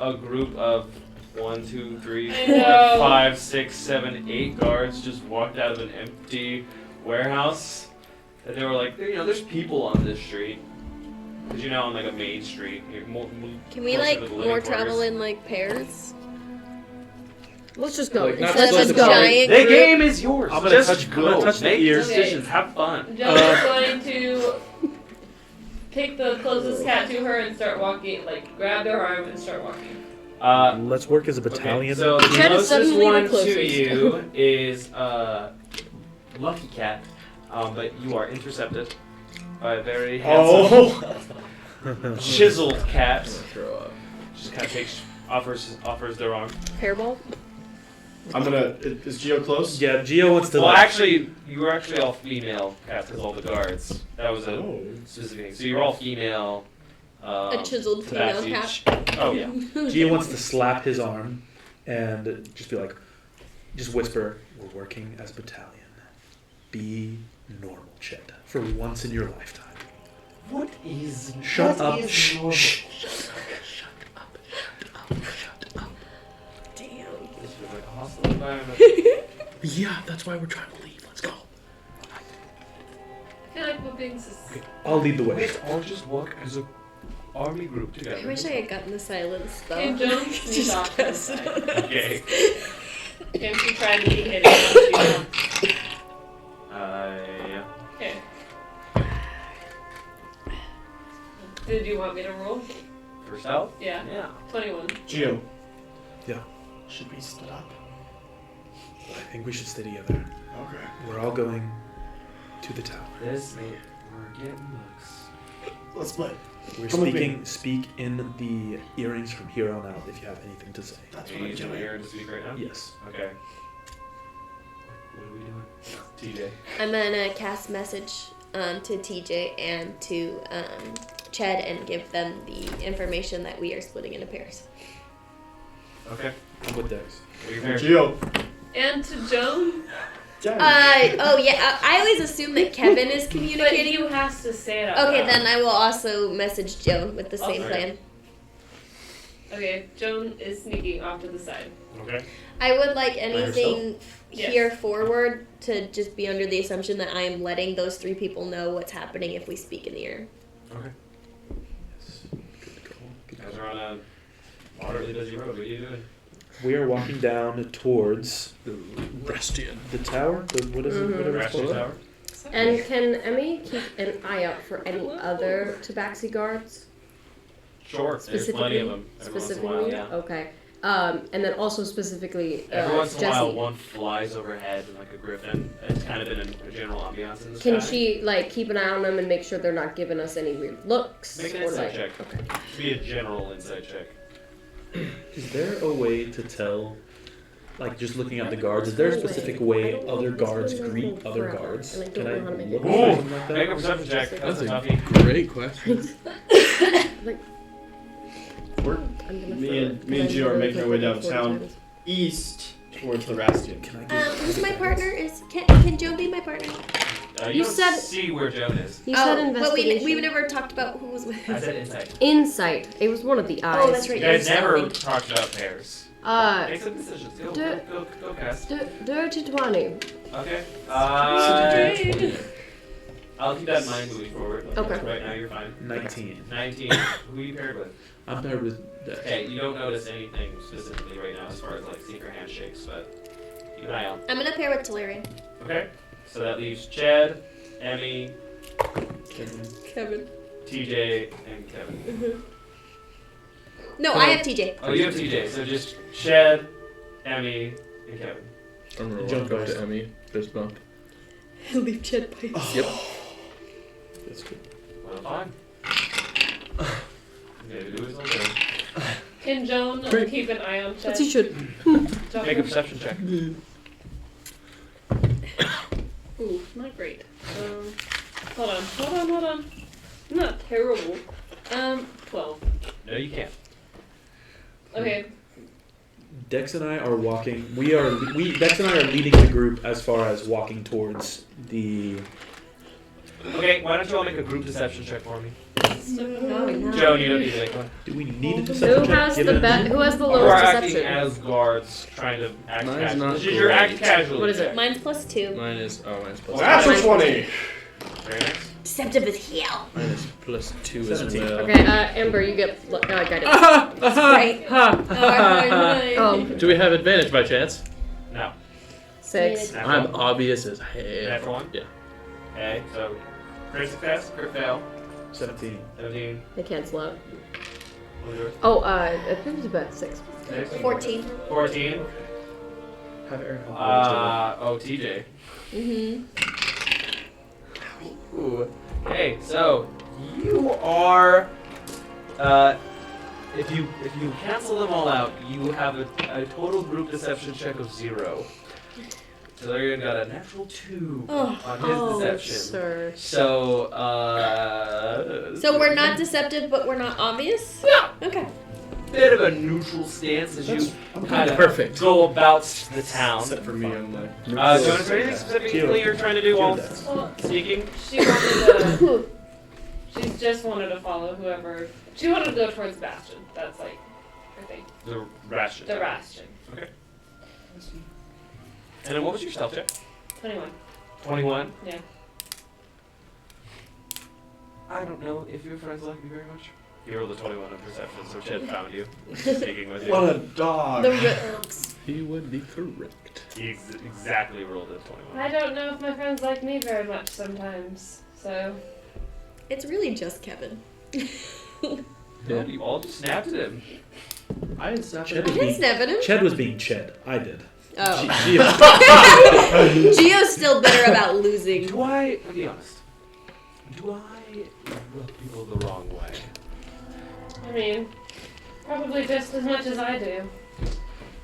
a group of 1, 2, 3, I 4, know. 5, 6, 7, 8 guards just walked out of an empty warehouse. And they were like, there's people on this street. Because you're now on like a main street. You're Can we closer like to the living more quarters. travel in like pairs? Let's just go. Like, not Instead of just just the giant The group? game is yours. I'm gonna Just touch- I'm go. gonna touch the Make ears. decisions. Have fun. Joe is going to take the closest cat to her and start walking, like grab their arm and start walking. Let's work as a battalion. Okay, so the Chet is closest suddenly the one to closest. you is Lucky Cat, but you are intercepted by a very handsome, chiseled cat. Throw up. Just kind of offers their arm. Hairball. I'm gonna. Is Geo close? yeah, Geo wants to. Well, like, actually, you were actually all female cats because all the guards. That was a Oh. specific thing. So you're all female. A chiseled female tabaxi. cat. Oh yeah. Geo wants to slap his arm and just be like, just whisper, "We're working as a battalion. Be normal, Chet, for once in your lifetime." What is? Shut up. Shh. Shh. Damn. This feels like a hostile environment. Yeah, that's why we're trying to leave. Let's go. I feel like we're being I'll lead the way. Let's all just work as a army group together. I wish I had gotten the silence though. Can Joan sneak off to the side? Okay. Can she try to be hidden once she's Yeah. Okay. Did you want me to roll? For stealth? Yeah. Yeah. 21. Geo. Yeah. Should we split up? I think we should stay together. Okay. We're all going to the tower. This mate, we're getting looks. Let's split. We're Come with me. speak in the earrings from here on out if you have anything to say. That's Are what you I'm using doing. your to speak right now? Yes. Okay. What are we doing? TJ. I'm gonna cast message to TJ and to Ched and give them the information that we are splitting into pairs. Okay. I'm with Dex. What are your pairs? Geo. And to Joan? Oh yeah, I always assume that Kevin is But communicating. you has to say it out Okay, loud. then I will also message Joan with the same Okay. plan. Okay, Joan is sneaking off to the side. Okay. I would like anything Yes. here forward to just be under the assumption that I am letting those 3 people know what's happening if we speak in the ear. Okay. Yes. Good call. You guys are on a moderately busy road. What are you doing? We are walking down towards Restian. the tower. What is it? Whatever it's Ratchet called. Tower? And can Emmy keep an eye out for any other tabaxi guards? Sure. There's plenty of them. Every once in a Specifically? while, yeah. Okay. And then also specifically, Every once in a Jessie. while, one flies overhead like a griffin. It's kind of been a general ambiance in the Can sky. she like keep an eye on them and make sure they're not giving us any weird looks? Make an or, insight like, check. Okay. Should be a general insight check. Is there a way to tell, like just looking at the guards, is there a specific way other guards greet other guards? And I don't Can I know how to make look it. for something like Make a that? perception check. That's a That's a toughie. great question. We're, I'm gonna me throw and it, me and because Geo I are making our way literally played it downtown. 40 times. East towards the Rastian. Who's my partner? Can Joan be my partner? You You said- see where Joan is. You said but investigation. we never talked about who was with I us. said insight. Insight. It was one of the eyes. Oh, that's right. You guys Insight. never talked about pairs. Make some decisions. Go cast. Dirty 20. Okay. I'll keep that in mind moving forward. Okay. Right now you're fine. 19. 19. Who are you paired with? I'm paired with Dex. Okay, you don't notice anything specifically right now as far as like secret handshakes, but keep an eye out. I'm gonna pair with Talarian. Okay. So that leaves Chad, Emmy, Kevin. TJ, and Kevin. No, I have TJ. Oh, you have TJ. So just Chad, Emmy, and Kevin. I'm gonna Jump walk up dice. to Emmy. Fist bump. Leave Chet by. Yep. That's good. Well, fine. Maybe do his own thing. Can Joan Great. keep an eye on Chet? But you should. Make a perception check. Ooh, not great. Hold on. Not terrible. 12. No, you can't. Okay. Dex and I are walking. Dex and I are leading the group as far as walking towards the. Okay, why don't you all make a group deception check for me? No. Joan, you don't need to make one. Do we need a Who deception check? has the given- Who has the We're lowest acting deception? as guards, trying to act Mine's casual. not This is your act great. casually. What is it? Mine's +2. Mine's plus. Natural 20. Very nice. Deceptive as hell. Mine is +2 as 17. well. Okay, Amber, you get guidance. Right. Do we have advantage by chance? No. 6. Natural I'm one. obvious as hell. Natural one? Yeah. Okay, so crit success, crit fail. 17. 17. They cancel out. What was yours? Oh, it was about 6. 14. 14. Have Aaron help TJ. Mm-hmm. Ooh. Okay, so you are. If you cancel them all out, you have a total group deception check of 0. Talarian got a natural 2 on his deception. Sir. So So we're not deceptive, but we're not obvious? No. Okay. Bit of a neutral stance as you kind of Perfect. go about the town. Except for me, I'm like. So is there anything specifically you're trying to do while Well, speaking? she wanted to. She just wanted to follow whoever. She wanted to go towards Bastion. That's like her thing. The ration. The Bastion. And then what was your stealth check? 21. 21? Yeah. I don't know if your friends like me very much. You rolled a 21 on perception, so Chet found you. Speaking with you. What a dog. The Rooks. He would be correct. He exactly rolled a 21. I don't know if my friends like me very much sometimes. So. It's really just Kevin. No, you all just snapped at him. I had snapped Chet it. was I didn't being, snap at him. Ched was being Ched. I did. Oh. She- Gio's still bitter about losing. Do I, to be honest, do I rub people the wrong way? I mean, probably just as much as I do.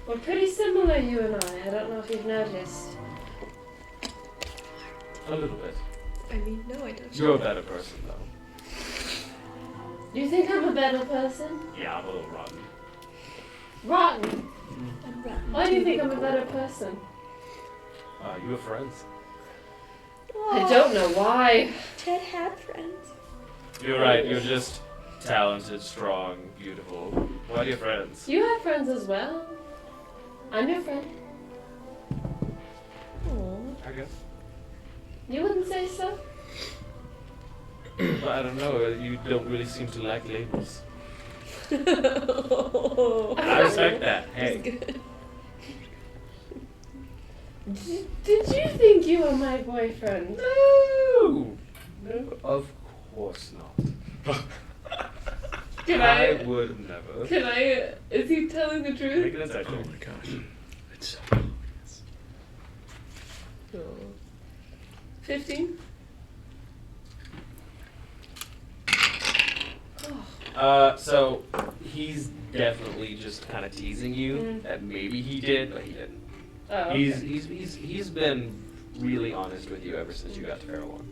We're pretty similar, you and I. I don't know if you've noticed. A little bit. I mean, no, I don't. You're a better person, though. You think I'm a better person? Yeah, I'm a little rotten. Rotten. I'm rotten. Why do you think I'm a better person? You have friends. I don't know why. Ched had friends. You're right, you're just talented, strong, beautiful. Why do you have friends? You have friends as well. I'm your friend. Aww. I guess. You wouldn't say so? But I don't know, you don't really seem to like labels. I respect that. Hey. Good. Did you think you were my boyfriend? No! No, of course not. Can I I? would never. Can I? Is he telling the Make truth? an Oh attack. my gosh. It's so obvious. 15. So he's definitely just kind of teasing you that maybe he did, but he didn't. Oh, okay. He's been really honest with you ever since you got to Farallon.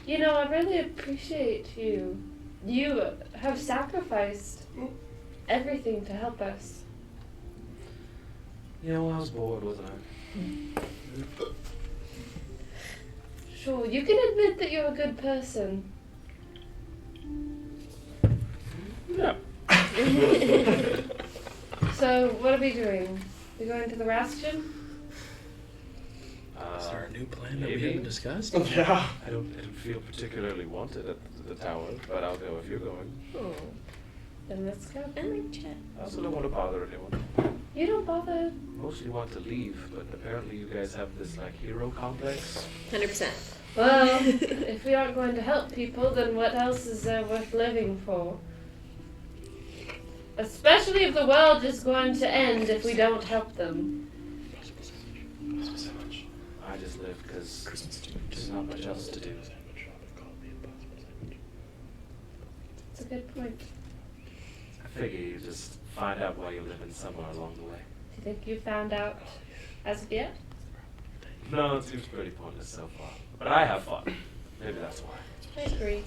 You know, I really appreciate you. You have sacrificed everything to help us. You know, I was bored, wasn't I? Sure, you can admit that you're a good person. Yeah. So, what are we doing? We going to the Rastion? Is there a new plan that we maybe. haven't discussed? Yeah. I don't feel particularly wanted at the tower, but I'll go if you're going. Oh. Then let's go. I like chat. I also don't want to bother anyone. You don't bother. Mostly want to leave, but apparently you guys have this like hero complex. 100%. Well, if we aren't going to help people, then what else is there worth living for? Especially if the world is going to end if we don't help them. I just live because there's not much else to do. That's a good point. I figure you just find out why you're living somewhere along the way. Do you think you found out as of yet? No, it seems pretty pointless so far. But I have fun. Maybe that's why. I agree.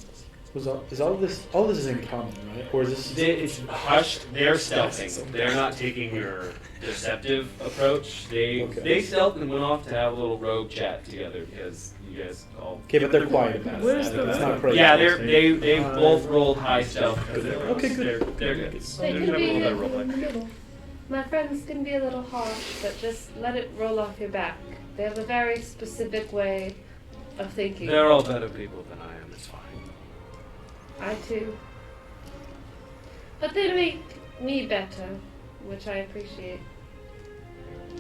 Is all this is in common, right? Or is this? It's hushed. They're stealthing. They're not taking your deceptive approach. They stealthed and went off to have a little rogue chat together because you guys all. Okay, but they're quiet about it. Where's It's the- not crazy. Yeah, they both rolled high stealth because they're rogues. Okay, good. They're good. They They're can a be little bit of role in the play. middle. My friends can be a little harsh, but just let it roll off your back. They have a very specific way of thinking. They're all better people than I am. It's fine. I too. But they make me better, which I appreciate.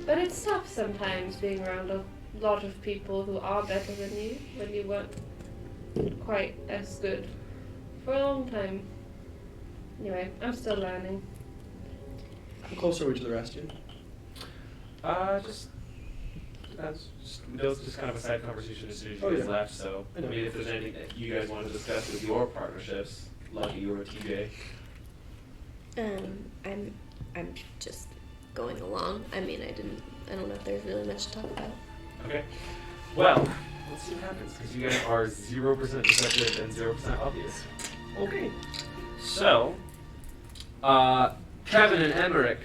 But it's tough sometimes being around a lot of people who are better than you when you weren't quite as good for a long time. Anyway, I'm still learning. How close are we to the Rastion? Those just kind of a side conversation as soon as you Oh, guys yeah. left. So I I know. mean, if there's anything that you guys want to discuss with your partnerships, Lucky or TJ. I'm just going along. I mean, I don't know if there's really much to talk about. Okay. Well, let's see what happens because you guys are 0% deceptive and 0% obvious. Okay. So, Kevin and Emmerich,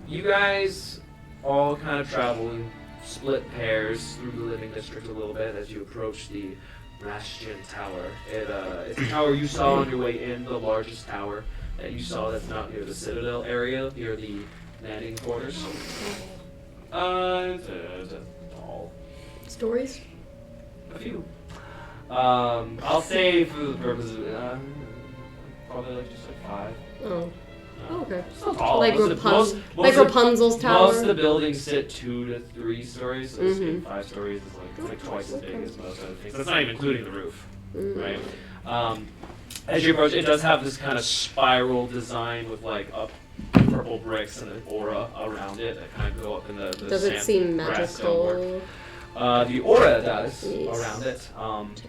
you guys all kind of travel in split pairs through the living district a little bit as you approach the Rastion Tower. It's a tower you saw on your way in, the largest tower that you saw that's not near the Citadel area, near the landing quarters. It's all Stories? a few. I'll say for the purpose of probably like just like 5. Oh. Oh, okay. It's not tall. Like, Most Rapunzel's tower? Most of the buildings sit 2 to 3 stories, so Mhm. 5 stories is like twice as big as most other things. That's not even including the roof, right? As you approach, it does have this kind of spiral design with like purple bricks and an aura around it that kind of go up in the Does it sand- seem grass stonework. magical? The aura does Yes. around it,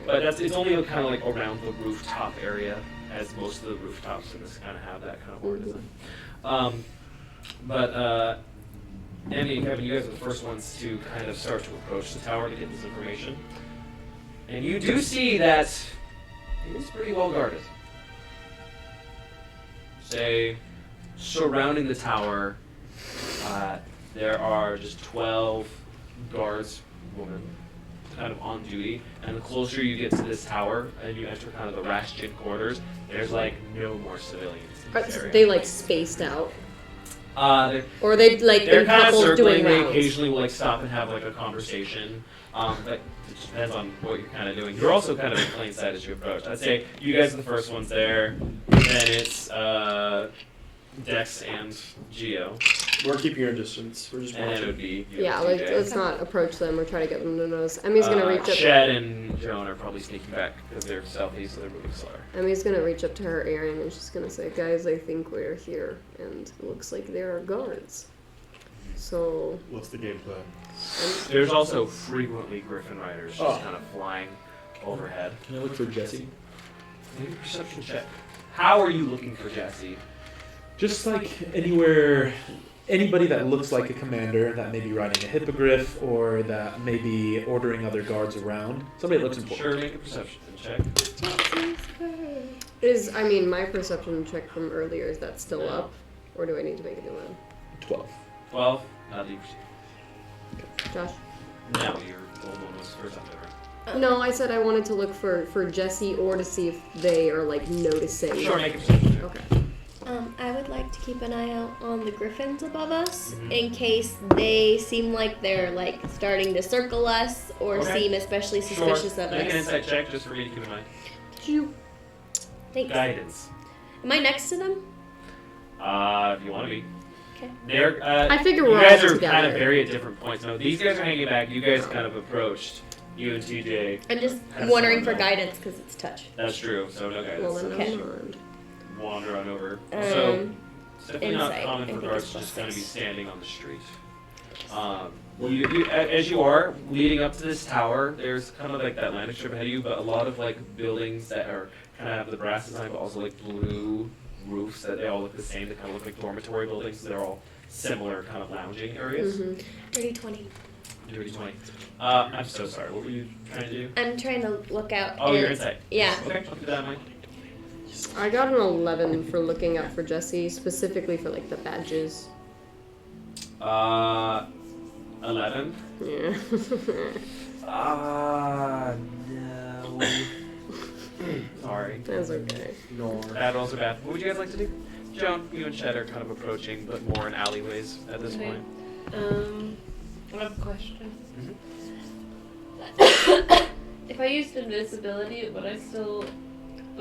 but it's only kind of like around the rooftop area, as most of the rooftops in this kind of have that kind of aura design. But Andy and Kevin, you guys are the first ones to kind of start to approach the tower to get this information, and you do see that it is pretty well guarded. Say, surrounding the tower, there are just 12 guards, women, kind of on duty. And the closer you get to this tower and you enter kind of the Rastion quarters, there's like no more civilians in Are this area. they like spaced out? They're, Or are they like they're in kind of couples circling. doing They rounds? occasionally will like stop and have like a conversation. But it just depends on what you're kind of doing. You're also kind of in plain sight as you approach. I'd say you guys are the first ones there. Then it's Dex and Geo, We're keeping our distance. We're just and then it watching. would be you Yeah, and like TJ. let's not approach them or try to get them to nose. Emmy's gonna reach up. Shed and Joan are probably sneaking back because they're stealthy, so they're moving slower. Emmy's gonna reach up to her earring and she's gonna say, "Guys, I think we're here, and it looks like there are guards. So What's the game plan? There's also frequently Griffin riders just Oh. kind of flying overhead. Can I look for Jesse? Maybe perception check. How are you looking for Jesse? Just like anywhere, anybody that looks like a commander that may be riding a hippogriff or that may be ordering other guards around. Somebody that looks important. Sure, make a perception check. my perception check from earlier, is that still up, or do I need to make a new one? 12. 12. Not that you perceive. Josh? No, your old one was first up there. No, I said I wanted to look for Jesse or to see if they are like noticing. Sure, make a perception check. Okay. I would like to keep an eye out on the griffins above us in case they seem like they're like starting to circle us or Okay. seem especially suspicious Sure. of Make an us. insight check just for me to keep in mind. Did you? Thanks. Guidance. Am I next to them? If you want to be. Okay. They're, I figure you we're guys all are together. kind of very at different points. No, these guys are hanging back. You guys kind of approached. You and TJ. I'm just Have wondering someone for else. guidance because it's touch. That's true. So no guidance. Well, then Okay. never mind. Wander on over. So it's definitely not insight. common I for think guards it's to just plus kind of be 6. standing on the street. As you are leading up to this tower, there's kind of like that landing strip ahead of you, but a lot of like buildings that are kind of have the brass design, but also like blue roofs that they all look the same. They kind of look like dormitory buildings. They're all similar kind of lounging areas. Mm-hmm. Dirty 20. Dirty 20. I'm so sorry. What were you trying to do? I'm trying to look out. Oh, and- your insight. Yeah. Okay, I'll keep that in mind. I got an 11 for looking out for Jesse, specifically for like the badges. 11. Yeah. No. Sorry. That's okay. Bad rolls are bad. What would you guys like to do? Joan, you and Chet are kind of approaching, but more in alleyways at this Okay. point. I have a question. Mhm. If I used invisibility, would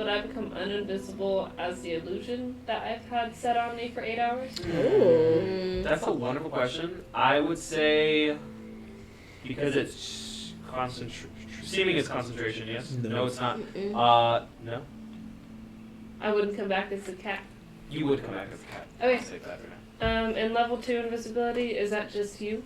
I become uninvisible as the illusion that I've had set on me for 8 hours? Ooh. That's a wonderful question. I would say because it's seeming is concentration, yes? No, it's not. No. I wouldn't come back as a cat. You would come back as a cat. Okay. I'll say that right now. In level 2 invisibility, is that just you?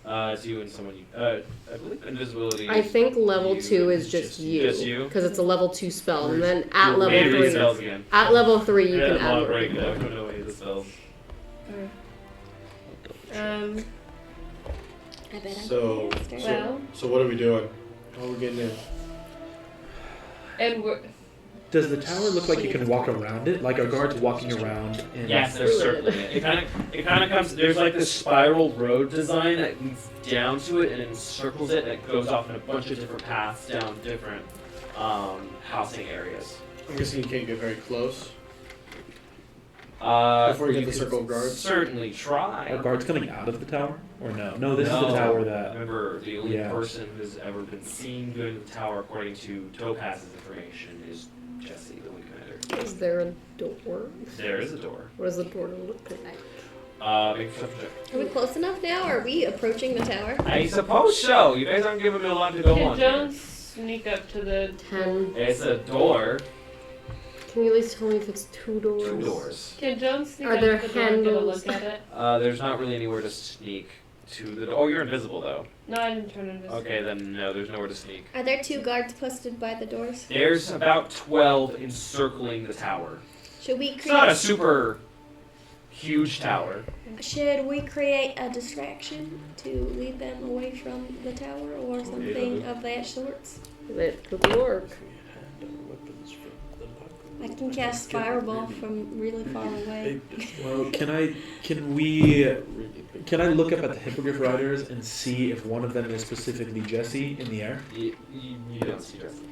It's you and someone you. I believe invisibility. I think level you- 2 is just you. Just you? Because it's a level 2 spell, and then at level Maybe read 3. spells again. At level 3, you Yeah, can I'll add break it. I more. don't know any of the spells. I bet So- I'm faster. Well, So what are we doing? How are we getting in? and we're, Does the tower look like you can walk around it? Like are guards walking around? And Yes, they're circling it. It kind of comes. There's like this spiral road design that leads down to it and then circles it, and it goes off in a bunch of different paths down different housing areas. I'm guessing you can't get very close. Before you get the circle of guards? certainly try. Are guards coming out of the tower? Or no? No, this is No. the tower that. Remember, the only Yeah. person who's ever been seen going to the tower, according to Topaz's information, is Jesse, the Wing Commander. Is there a door? There is a door. What does the door look like? Make a perception check. Are we close enough now? Are we approaching the tower? I suppose so. You guys aren't giving me a lot to go can on. here. Jones sneak up to the 10. It's a door. Can you at least tell me if it's 2 doors? 2 doors. Can Jones sneak Are up there to the door and get a handles? look at it? There's not really anywhere to sneak to the door. Oh, you're invisible though. No, I didn't turn invisible. Okay, then no, there's nowhere to sneak. Are there 2 guards posted by the doors? There's about 12 encircling the tower. Should we It's not a create? super huge tower. Should we create a distraction to lead them away from the tower or something of that sorts? That could work. I can cast fireball from really far away. Well, can I look up at the Hippogriff Riders and see if one of them is specifically Jesse in the air? You don't see Jesse.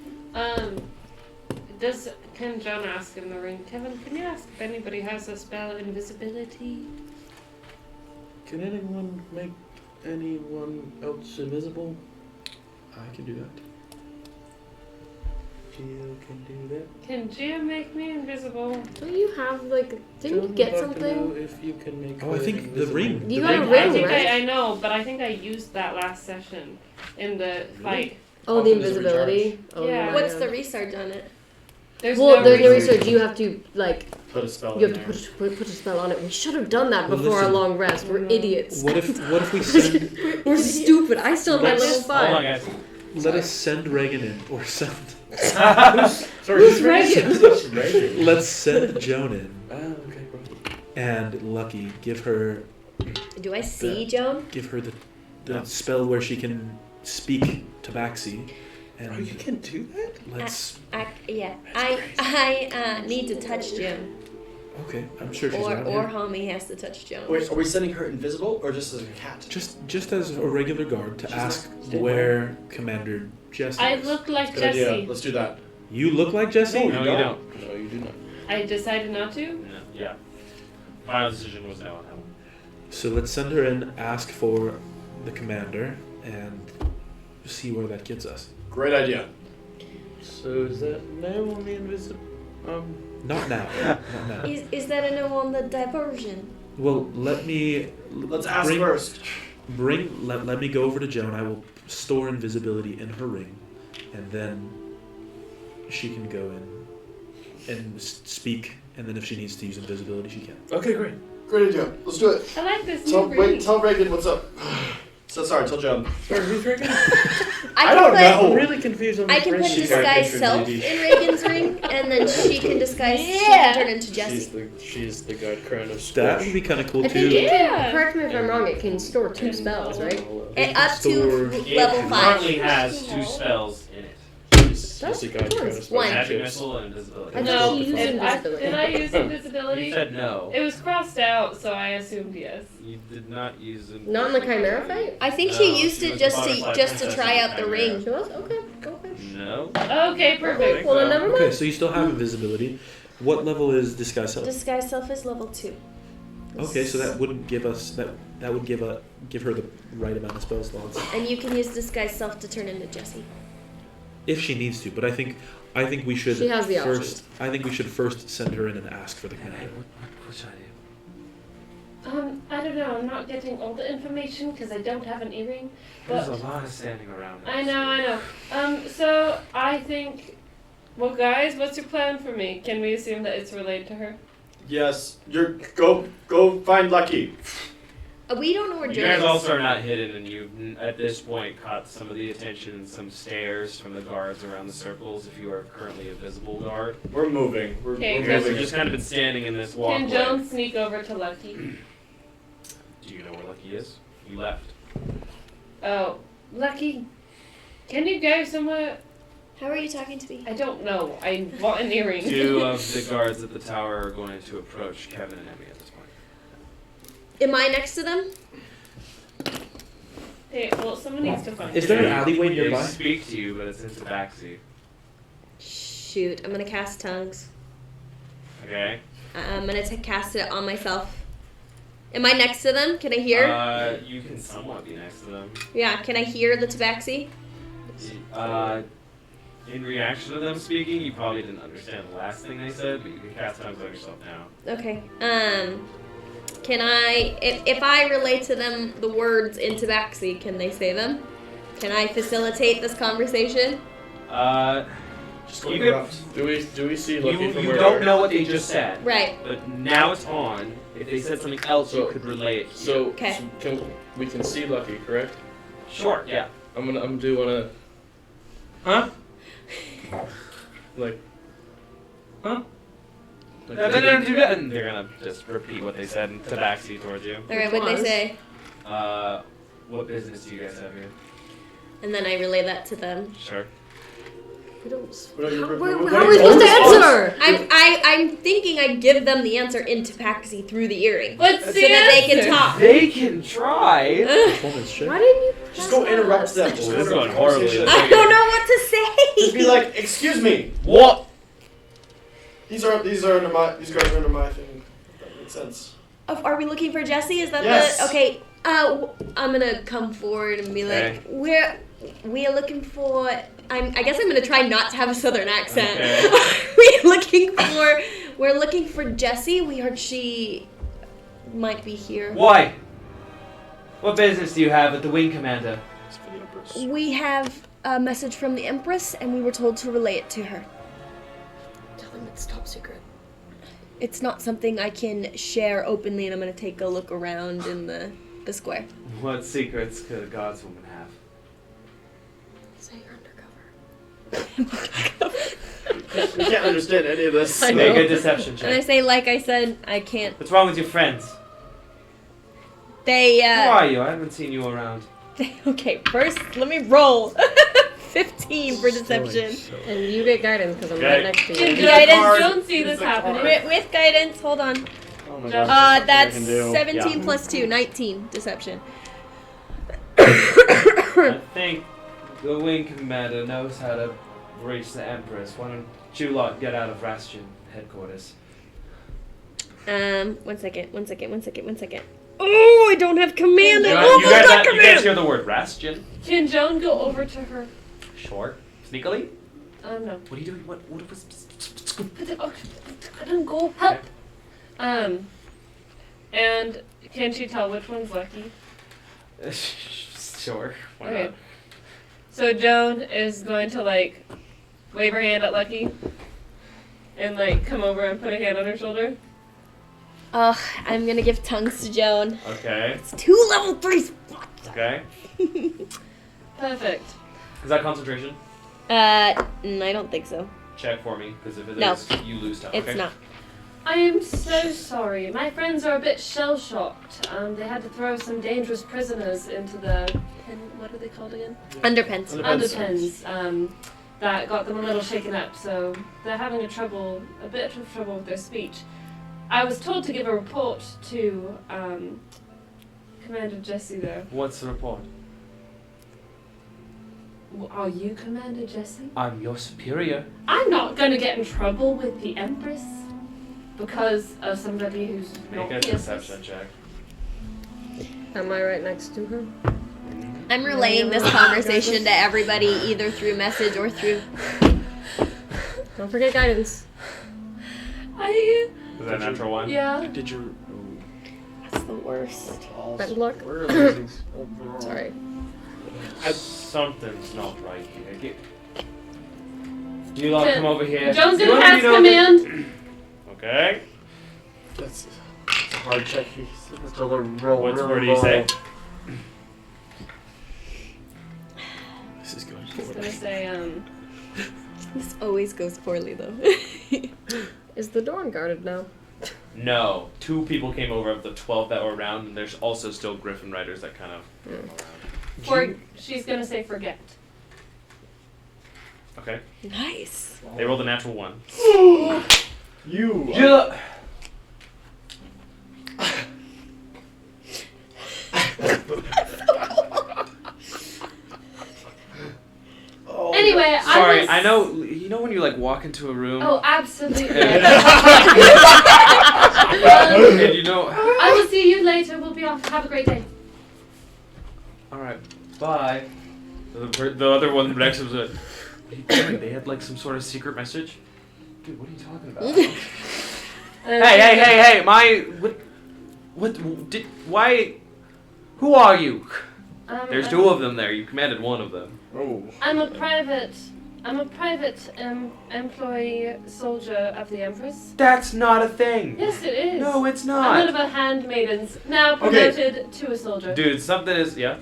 Can Joan ask in the ring, Kevin, can you ask if anybody has a spell invisibility? Can anyone make anyone else invisible? I can do that. Gio can do that. Can Gia make me invisible? Don't you have, like, didn't you Joan get would like to know something? if you can make Oh, I her think the invisible. ring. You the got a ring. ring, I think right? I know, but I think I used that last session in the fight. Oh, How the often does it invisibility? Oh, Yeah. What's the research on it? There's Well, there's no reason- research. You have to, like, Put a spell you in have to there. put a spell on it. We should have done that Well, before our listen. long rest. We're idiots. What if we send? We're stupid. I still have my level Hold on, 5. guys. Let us send Reagan in, or send. Sorry, Who's Reagan? Reagan? Let's send Joan in, Ah, okay, bro. and Lucky give her Do I see Joan? the spell where she can speak Tabaxi, Bro, and you can do that? let's. I need to touch Joan. Okay, I'm sure she's around Or here. Homie has to touch Joan. Wait, are we sending her invisible or just as a cat? Just as a regular guard to She's ask not staying where Commander Jesse I is. look like Good idea. Jesse. Let's do that. You look like Jesse? No, you don't. No, you do not. I decided not to. No, yeah. Final decision was no on that one. So let's send her in, ask for the commander, and see where that gets us. Great idea. So is that no on the invisible? Not now. Not now. Is that a no on the diversion? Well, let me. Let's ask bring- first. Let me go over to Joan. I will store invisibility in her ring, and then she can go in and speak. And then if she needs to use invisibility, she can. Okay, great. Great idea. Let's do it. I like this new ring. Tell Reagan what's up. So sorry, tell Joan. Sorry, who's Reagan? I don't know. I'm really confused on I this can ring. put She's disguise very self interested in Reagan's ring, and then she can disguise. She Yeah. can turn into Jesse. She's the guard crown of That Squash. would be kind of cool I think too. it Yeah. can, correct me if I'm wrong, it can store 2 spells, right? Up Store- to It level 5. currently has 2 spells in it. She's the guard crown of One. Squash. Magic missile and invisibility. I No, thought you used did invisibility. I use invisibility? You said no. It was crossed out, so I assumed yes. You did not use it. Not in the Chimera fight? I think No, she used she it was just the to butterfly just to princess try in out the Chimera. ring. She was? Okay. No. Okay, perfect. Well, then never mind. Okay, so you still have invisibility. What level is disguise self? Disguise self is level 2. Okay, so that wouldn't give us that would give her the right amount of spell slots And you can use disguise self to turn into Jesse. if she needs to. But I think we should She has the first. I think we should first send her in and ask for the commander. What should I do? I don't know. I'm not getting all the information because I don't have an earring. There's But a lot of standing around. I know. So I think. Well, guys, what's your plan for me? Can we assume that it's related to her? Yes, you're go find Lucky. We don't know where You Joan guys is. also are not hidden, and you at this point caught some of the attention and some stares from the guards around the circles. If you are currently a visible guard, We're moving. We're Okay, you guys moving. have just kind of been standing in this walkway. Can Joan sneak over to Lucky? Do you know where Lucky is? You left. Oh, Lucky, can you go somewhere? How are you talking to me? I don't know. I want an earring. 2 of the guards at the tower are going to approach Kevin and Emmy at this point. Am I next to them? Hey, well, someone needs to find Is there an her. alleyway They nearby? speak to you, but it's into the backseat. Shoot, I'm gonna cast tongues. Okay. I'm gonna cast it on myself. Am I next to them? Can I hear? You can somewhat be next to them. Yeah, can I hear the tabaxi? In reaction to them speaking, you probably didn't understand the last thing they said, but you can cast tongues on yourself now. Okay. Can I, if I relate to them the words in tabaxi, can they say them? Can I facilitate this conversation? Just You interrupt. Do we see You, Lucky from you where? don't know what they just said, Right. but now it's on. If they said something else, you So- could relay it. So Okay. we can see Lucky, correct? Sure, yeah. I'm doing a. Huh? Like. Huh? Like, And they're gonna just repeat what they said in tabaxi towards you. All right. What'd they say? What business do you guys have here? And then I relay that to them. Sure. We don't. What are you- How what are are we you- supposed to response? answer? I'm thinking I give them the answer in tabaxi through the earring, What's so the that they answer? can talk. They can try. Performance check. Why didn't you? Just go interrupt them. Just Well, go this is interrupt going horribly. conversation. I don't know what to say. Just be like, excuse me. What? These are under my. These guys are under my thing. That makes sense. Are we looking for Jesse? Is that Yes. the okay? I'm gonna come forward and be like, Okay. we're looking for. I guess I'm gonna try not to have a southern accent. Okay. We're looking for Jesse. We heard she might be here. Why? What business do you have with the wing commander? It's for the Empress. We have a message from the Empress, and we were told to relay it to her. Tell them it's top secret. It's not something I can share openly, and I'm gonna take a look around in the square. What secrets could a gods woman have? Say you're undercover. We can't understand any of this. I know. Make a deception And I check. say, like I said, I can't. What's wrong with your friends? They Who are you? I haven't seen you around. Okay, first let me roll. 15 for deception. And you get guidance because I'm Okay. right next to Can you. Guidance. Don't see this happening. With guidance, hold on. Oh my Just- god. That's I can do. 17 Yeah. plus 2, 19 deception. I think the Wing Commander knows how to reach the Empress. Why don't you lot get out of Rastion headquarters? 1 second. Oh, I don't have command. You I guys, almost got you guys command. hear the word Rastion? Can Joan go over to her? Sure. Sneakily? No. What are you doing? What was... I don't go help. And can she tell which one's lucky? Sure. Why Okay. not? So Joan is going to like wave her hand at Lucky and like come over and put a hand on her shoulder. Oh, I'm gonna give tongues to Joan. Okay. It's 2 level 3s. Okay. Perfect. Is that concentration? I don't think so. Check for me, because if it is, No. you lose time. It's okay? not. I am so sorry. My friends are a bit shell-shocked. They had to throw some dangerous prisoners into the what are they called again? Underpants. Underpins. That got them a little shaken up, so they're having a bit of trouble with their speech. I was told to give a report to Commander Jesse there. What's the report? Are you Commander Jesse? I'm your superior. I'm not gonna get in trouble with the Empress because of somebody who's not Make a the Empress. deception check. Am I right next to her? I'm relaying this conversation to everybody either through message or through. Don't forget guidance. I Was that a natural one? yeah. Did you? That's the worst. Bad luck. Where are these things? Sorry. Something's not right here. Do you lot come over here? Jones Do you gonna want to cast know command. Okay. That's a hard check. He has to roll. What word do you say? This is going Just forward. gonna say This always goes poorly though. Is the door guarded now? No. 2 people came over of the 12 that were around, and there's also still Griffin Riders that kind of come around. she's gonna say forget. Okay. Nice. They rolled a natural 1. You. Yeah. Oh, Anyway, Sorry, I I know. You know when you like walk into a room. Oh, absolutely. And you know. I will see you later. We'll be off. Have a great day. All right. Bye. The other one next was a. They had like some sort of secret message. Dude, what are you talking about? Hey! My what? Did why? Who are you? There's 2 of them there. You commanded one of them. Oh. I'm a private employee soldier of the Empress. That's not a thing. Yes, it is. No, it's I'm not. one of her handmaidens, now promoted to a soldier. Dude, something is yeah.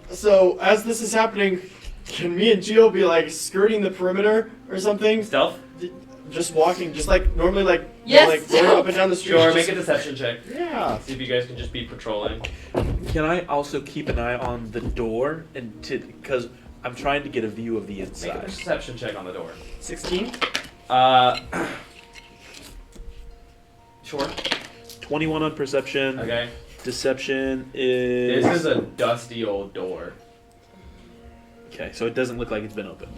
So as this is happening, can me and Gio be like skirting the perimeter or something? Stealth. Just walking, just like normally, like Yes, like going up and down the street. Sure. just- Make a deception check. Yeah. See if you guys can just be patrolling. Can I also keep an eye on the door and because I'm trying to get a view of the Make a inside. deception check on the door. 16. Sure. 21 on perception. Okay. Deception is. This is a dusty old door Okay, so it doesn't look like it's been opened.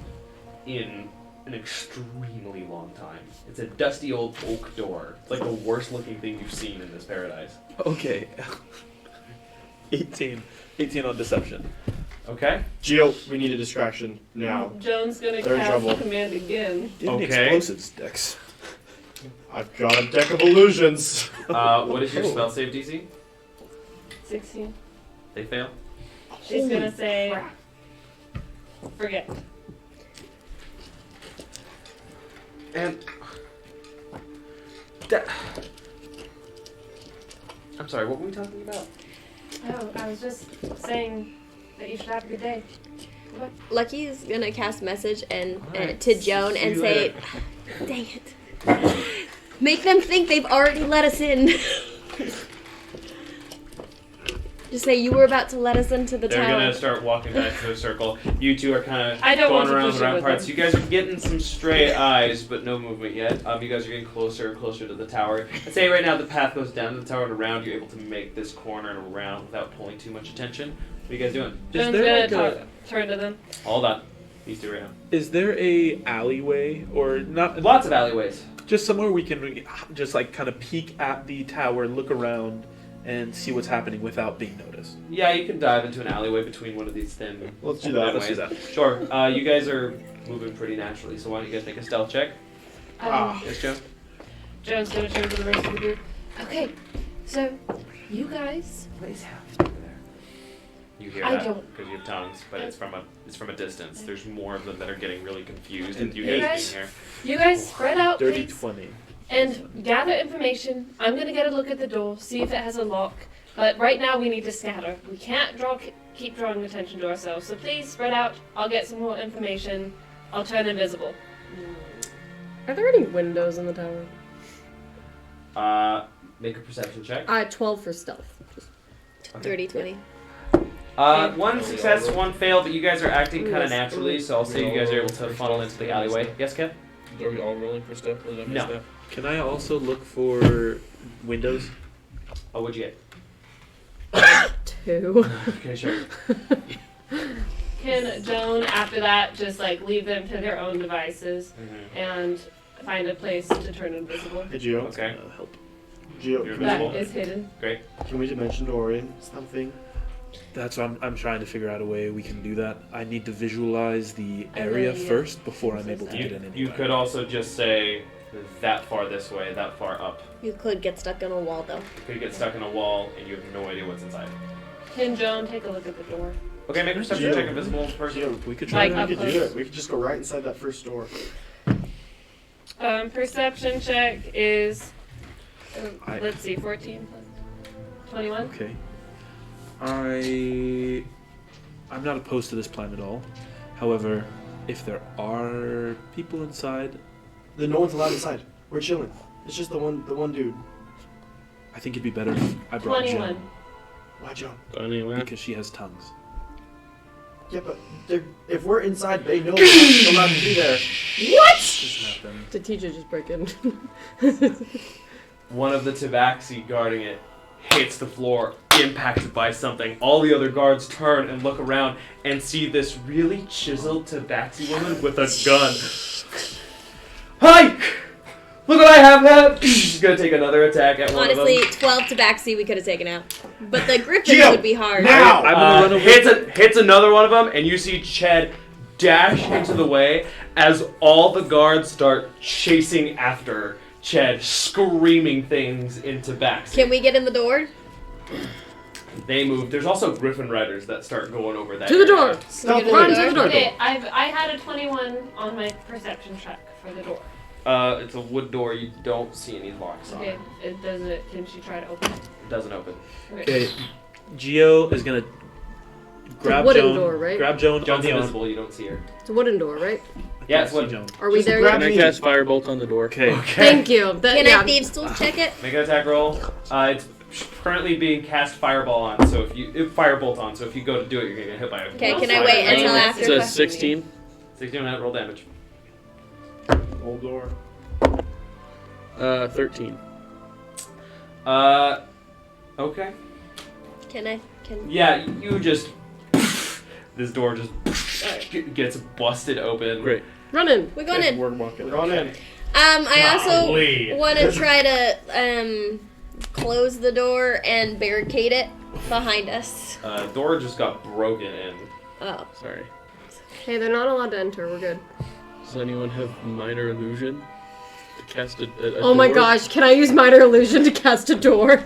in an extremely long time. It's a dusty old oak door. It's like the worst looking thing you've seen in this paradise. Okay. 18 on deception. Okay. Gio, we need a distraction now. Joan's gonna They're in cast trouble. command again. Any Okay. explosives, Dex. I've got a deck of illusions. What is your spell save DC? 16. They fail. She's gonna say forget. And that. I'm sorry. What were we talking about? Oh, I was just saying that you should have a good day. Lucky's gonna cast message and Alright. to Joan See and you say, "Dang it! Make them think they've already let us in." Just say you were about to let us into the They're tower. gonna start walking back to the circle. You two are kind of I don't going want to around push the it round with parts. them. You guys are getting some stray eyes, but no movement yet. You guys are getting closer and closer to the tower. I'd say right now the path goes down to the tower and around. You're able to make this corner and around without pulling too much attention. What are you guys doing? John's there gonna like turn to them. Hold on. These two right now. Is there a alleyway or not? Lots of alleyways. Just somewhere we can just like kind of peek at the tower, look around, and see what's happening without being noticed. Yeah, you can dive into an alleyway between one of these thin. Let's do that. Let's do that. Sure. You guys are moving pretty naturally, so why don't you guys make a stealth check? Yes, Joe? John's gonna turn to the rest of the group. Okay, so you guys. What is happening over there? You hear I that don't. because you have tongues, but it's from a distance. There's more of them that are getting really confused, and you You guys guys- being here. You guys spread out, Dirty please, 20. and gather information. I'm gonna get a look at the door, see if it has a lock. But right now we need to scatter. We can't keep drawing attention to ourselves. So please spread out. I'll get some more information. I'll turn invisible. Are there any windows in the tower? Make a perception check. 12 for stealth. Dirty 20. One success, one fail, but you guys are acting kind of naturally, so I'll say you guys are able to funnel into the alleyway. Yes, Kev? Are we all rolling for stuff? Did I miss No. that? Can I also look for windows? Oh, what'd you get? 2. Okay, sure. Can Joan, after that, just like leave them to their own devices Mm-hmm. and find a place to turn invisible? Hey, Gio. Okay. Help. Gio, You're can That invisible? is hidden. Great. we, can we dimension door in something? That's what I'm trying to figure out a way we can do that. I need to visualize the I area really, first before I'm able to get in You anywhere. could also just say that far this way, that far up. You could get stuck on a wall though. You could get stuck in a wall and you have no idea what's inside. Can Joan take a look at the door? Okay, make a perception Gio. check invisible person. Gio, We could try Like that. we could up do close. it. We could just go right inside that first door. Perception check is, I- let's see, 14 plus 21. Okay. I'm not opposed to this plan at all. However, if there are people inside, Then no one's allowed inside. We're chilling. It's just the one dude. I think it'd be better if I brought 21. Jen Why, Joe? Anyway. because she has tongues. Yeah, but if we're inside, they know we're not allowed to be there. Just happened. Did teacher just break in? One of the tabaxi guarding it hits the floor, impacted by something. All the other guards turn and look around and see this really chiseled tabaxi woman with a gun. Hi! Look what I have had! She's gonna take another attack at one Honestly, of them. 12 tabaxi we could have taken out. But the griffins Gio, would be hard. now! I'm gonna run over. Hits another one of them, and you see Ched dash into the way as all the guards start chasing after Ched, screaming things into Bax. Can we get in the door? They move. There's also Griffin Riders that start going over that. To the area. door! Stealth Can we Run get to in the door! Okay, I had a 21 on my perception check for the door. It's a wood door. You don't see any locks on Okay, it. it doesn't. Can she try to open it? It doesn't open. Okay, Gio is gonna grab wooden Joan. door, right? Grab Joan on John's the arm. invisible. You don't see her. It's a wooden door, right? Yeah, it's See wood. Joan. Are we Just there grab yet? Can I cast Firebolt on the door? Okay. Thank you. Can I Thieves' Tools check it? Make an attack roll. It's currently being cast Fireball on. So if Firebolt on. So if you go to do it, you're gonna get hit by a. Okay, wall can of I fire. wait until It after? It says 16. 16 minute roll damage. Old door. 13. Okay. Can Yeah, you just. This door just gets busted open. Great. Run in. we're going in. We're walking. We're going in. I also Golly. want to try to close the door and barricade it behind us. Door just got broken in. Oh. Sorry. Hey, they're not allowed to enter. We're good. Does anyone have minor illusion to cast a Oh my door? gosh, can I use minor illusion to cast a door?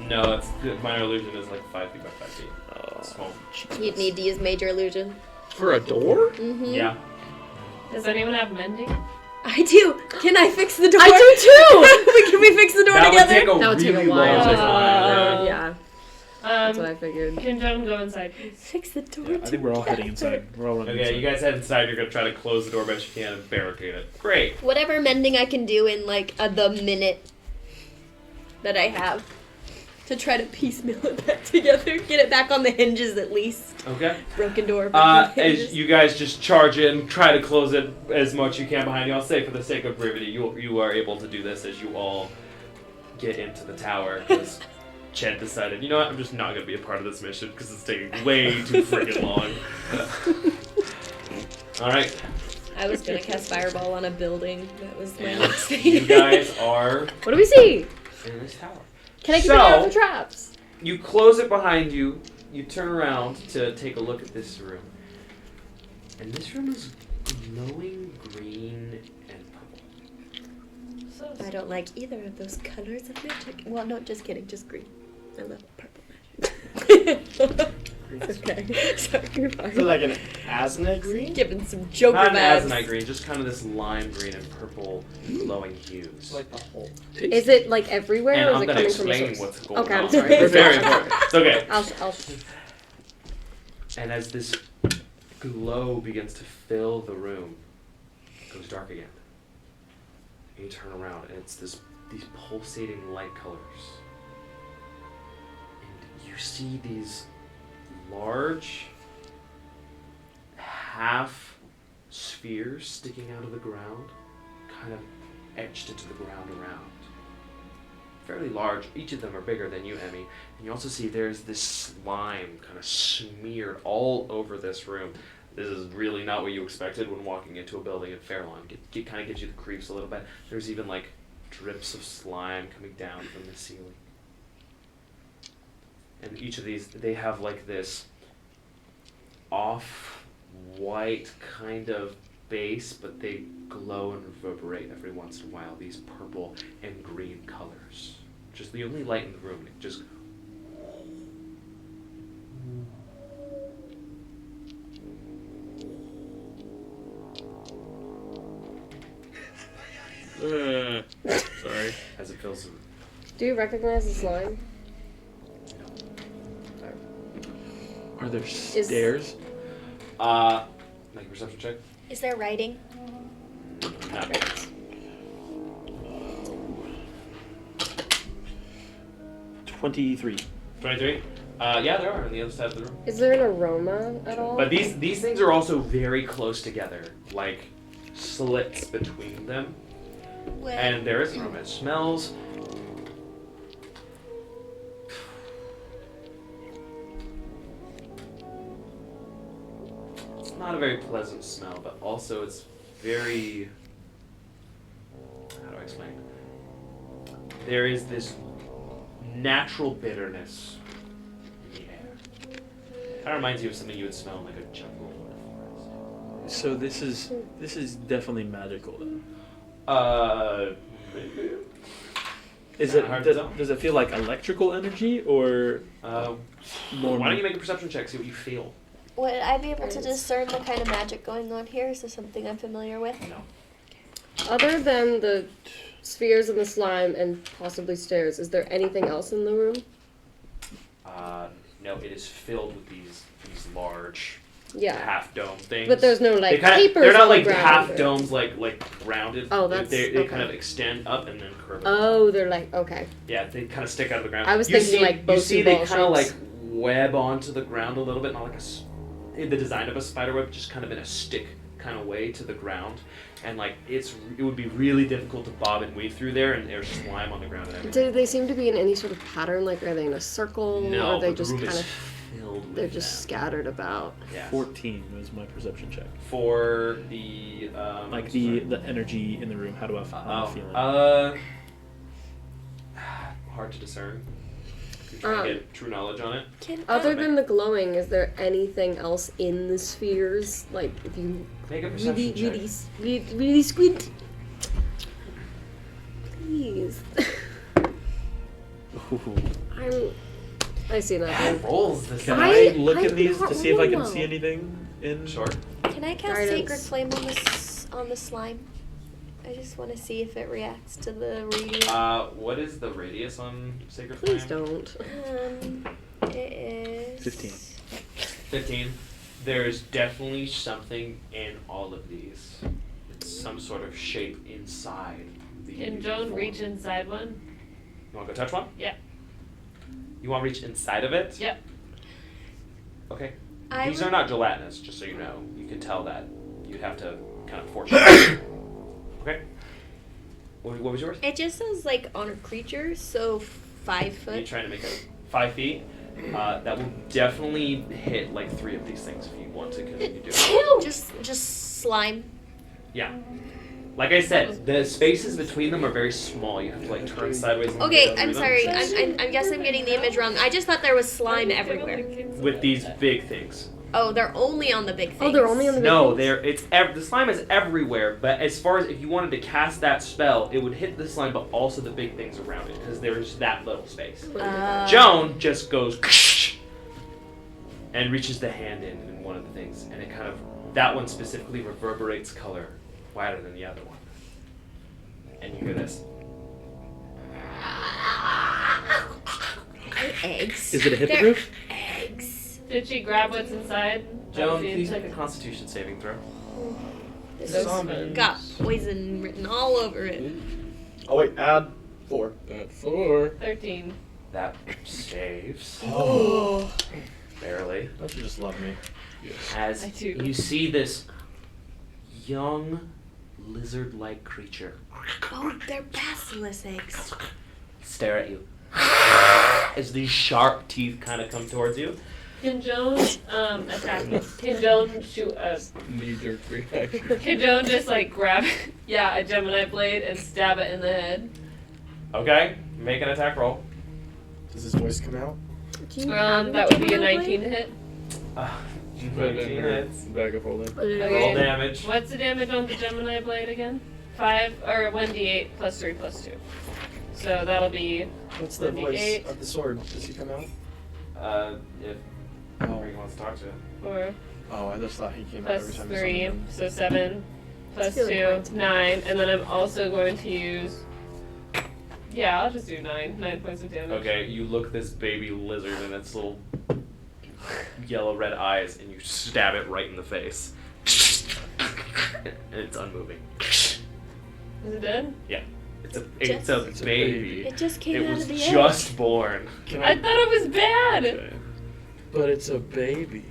No, it's minor illusion is like 5 feet by 5 feet. It's small. You'd need to use major illusion. For a door? Mm-hmm. Yeah. Does anyone have mending? I do. Can I fix the door? I do too! Can we fix the door That would together? take a That would take a really while. long Take a time. while, Yeah, that's what I figured. Can Joan go inside, please? Fix the door. Yeah, I think we're all heading inside. We're all running Okay, you inside. guys head inside. You're gonna try to close the door best you can and barricade it. Great. Whatever mending I can do in like the minute that I have to try to piecemeal it back together, get it back on the hinges at least. Okay. Broken door. Broken hinges. As you guys just charge in, try to close it as much you can behind you. I'll say for the sake of brevity, you are able to do this as you all get into the tower. Because Chet decided, you know what, I'm just not going to be a part of this mission because it's taking way too freaking long. Alright. I was gonna cast Fireball on a building. That was my And next thing. you guys are What do we see? in this tower. Can I keep an eye out for traps? You close it behind you, you turn around to take a look at this room. And this room is glowing green and purple. I don't like either of those colors of magic. Well, no, just kidding, just green. I love purple magic. It's okay. Sorry, you're fine. So like an Asna green? Giving some Joker Not an vibes. azanite green, just kind of this lime green and purple glowing hues. Like the whole. Is it like everywhere, And or is I'm it gonna coming from a explain source? what's going Okay, on. I'm sorry. It's very important. It's okay. I'll And as this glow begins to fill the room, it goes dark again. And you turn around, and it's these pulsating light colors. And you see these large half spheres sticking out of the ground, kind of etched into the ground around. Fairly large. Each of them are bigger than you, Emmy. And you also see there's this slime kind of smeared all over this room. This is really not what you expected when walking into a building in Fairlawn. It kind of gives you the creeps a little bit. There's even like drips of slime coming down from the ceiling. And each of these, they have like this off-white kind of base, but they glow and reverberate every once in a while, these purple and green colors. Just the only light in the room. It just... Sorry. as it fills the room. Do you recognize the slime? Are there stairs? Make a perception check. Is there writing? No. 23. 23? Yeah, there are on the other side of the room. Is there an aroma at all? But these things are also very close together, like slits between them. Well, And there is an aroma. It smells. It's not a very pleasant smell, but also it's very. How do I explain? There is this natural bitterness in the air. Kind of reminds you of something you would smell in like a jungle or a forest. So this is definitely magical then. Maybe. Is Kinda it hard to tell. does it feel like electrical energy or more? Why don't you make a perception check, see what you feel? would I be able to discern the kind of magic going on here? Is this something I'm familiar with? No. Other than the spheres and the slime and possibly stairs, is there anything else in the room? No, it is filled with these large Yeah. half dome things. But there's no like papers they're not on the like ground half or- domes like rounded. Oh, that's- they okay. kind of extend up and then curve. Oh, they're like, okay. Yeah, they kind of stick out of the ground. I was You thinking see, like you boats see and they ball kind of like shapes. web onto the ground a little bit, not like in the design of a spider web, just kind of in a stick kind of way to the ground, and like it would be really difficult to bob and weave through there, and there's slime on the ground and everything. Do they seem to be in any sort of pattern? Like, are they in a circle? No, or are they but the just room kind is of filled with they're just them. scattered about? Yeah. 14 was my perception check. For the Like sorry. the energy in the room. How am I feeling? Hard to discern. If you're trying to get true knowledge on it. Other than the glowing, is there anything else in the spheres? Like, if you Make a perception check. really squint. Please. I see nothing. Rolls this Can time. I look I at these to don't see if I can know. see anything in? Sure. Can I cast Guidance. Sacred Flame on the slime? I just want to see if it reacts to the radiant. What is the radius on Sacred Please Flame? don't. It is 15. 15. There's definitely something in all of these. It's some sort of shape inside the Can Joan form. reach inside one? You want to go touch one? Yeah. You want to reach inside of it? Yep. Okay. I These would- are not gelatinous, just so you know. You can tell that. You'd have to kind of force it. Okay. What was yours? It just says like on a creature, so 5 You're foot. trying to make it 5 feet. That will definitely hit like 3 of these things if you want to continue doing it. Just slime. Yeah. Like I said, the spaces between them are very small. You have to like turn sideways. And Okay, go through I'm them. sorry. I guess I'm getting the image wrong. I just thought there was slime everywhere. With these big things. Oh, they're only on the big things. Oh, they're only on the big No, things? the slime is everywhere. But as far as if you wanted to cast that spell, it would hit the slime, but also the big things around it because there's that little space. Joan just goes and reaches the hand in one of the things, and it kind of that one specifically reverberates color wider than the other one. And you hear this. Eggs. Is it a hippogriff? Eggs. Did she grab what's inside? Joan, That's please the- make a Constitution saving throw. This Those has men. got poison written all over it. Oh wait, add 4. That 4. 13. That saves Oh. barely. Don't you just love me? As I do. you see this young lizard-like creature Oh, they're basilisk eggs. stare at you as these sharp teeth kind of come towards you. Can Joan attack me? Can Joan shoot a... Knee-jerk reaction. Can Joan just like grab, a Gemini blade and stab it in the head? Okay, make an attack roll. Does his voice come out? That would be a 19 to hit. 19 hits. Bag of holding. Okay. Roll damage. What's the damage on the Gemini blade again? 5 or 1d8 plus 3 plus 2. So that'll be What's the voice 1d8 of the sword? Does he come out? If Oh. Rick wants to talk to him. 4 Oh, I just thought he came out every plus time. 3, so 7 plus It's feeling 2, 9, and then I'm also going to use. Yeah, I'll just do 9 points of damage. Okay, you look this baby lizard in its little yellow red eyes, and you stab it right in the face, and it's unmoving. Is it dead? It's a baby. It just came It out was of the egg. just born. Can I thought it was bad. Okay. But it's a baby.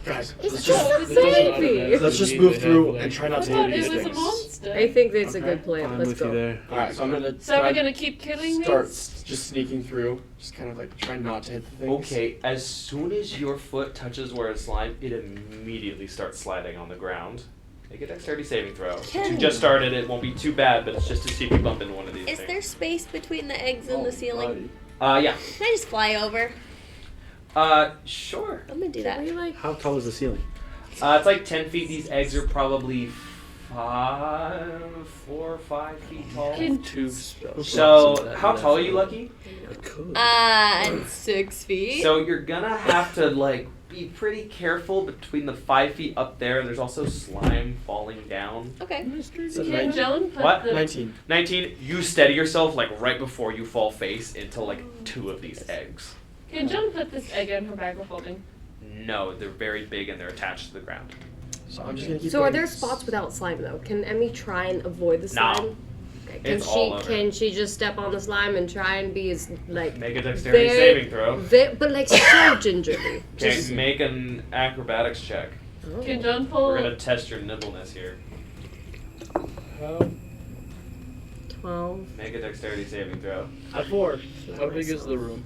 Guys, It's let's just just, a baby. let's just move through and try not I to thought hit it these was a things. monster. I think that's a Okay. good plan. I'm Let's with you go. there. Alright, so I'm gonna So are we try- gonna keep killing start these? just sneaking through, just kind of like try not to hit the things. Okay, as soon as your foot touches where it's slime, it immediately starts sliding on the ground. Make a dexterity saving throw. Since you just started, it won't be too bad, but it's just to see if you bump into one of these Is things. there space between the eggs and the ceiling? Yeah. Can I just fly over? Sure. I'm gonna do that. Can we, like, How tall is the ceiling? It's like 10 feet. These eggs are probably 4 or 5 feet tall. Can- 2 spells. So, how tall are you, Lucky? I could. 6 feet. So you're gonna have to like be pretty careful between the 5 feet up there. There's also slime falling down. Okay. So Can 19. Joan put What? the 19. 19. You steady yourself like right before you fall face into like 2 of these eggs. Can Joan put this egg in her bag of holding? No, they're very big and they're attached to the ground. So I'm just gonna keep So are going. there spots without slime though? Can Emmy try and avoid the No. slime? Okay. Can It's all over. Can she just step on the slime and try and be as like Make a dexterity Very- saving throw. but like so gingerly? Okay, make an acrobatics check. Oh. Can Joan pull? We're gonna test your nimbleness here. How? 12. Make a dexterity saving throw. At 4. How big is the room?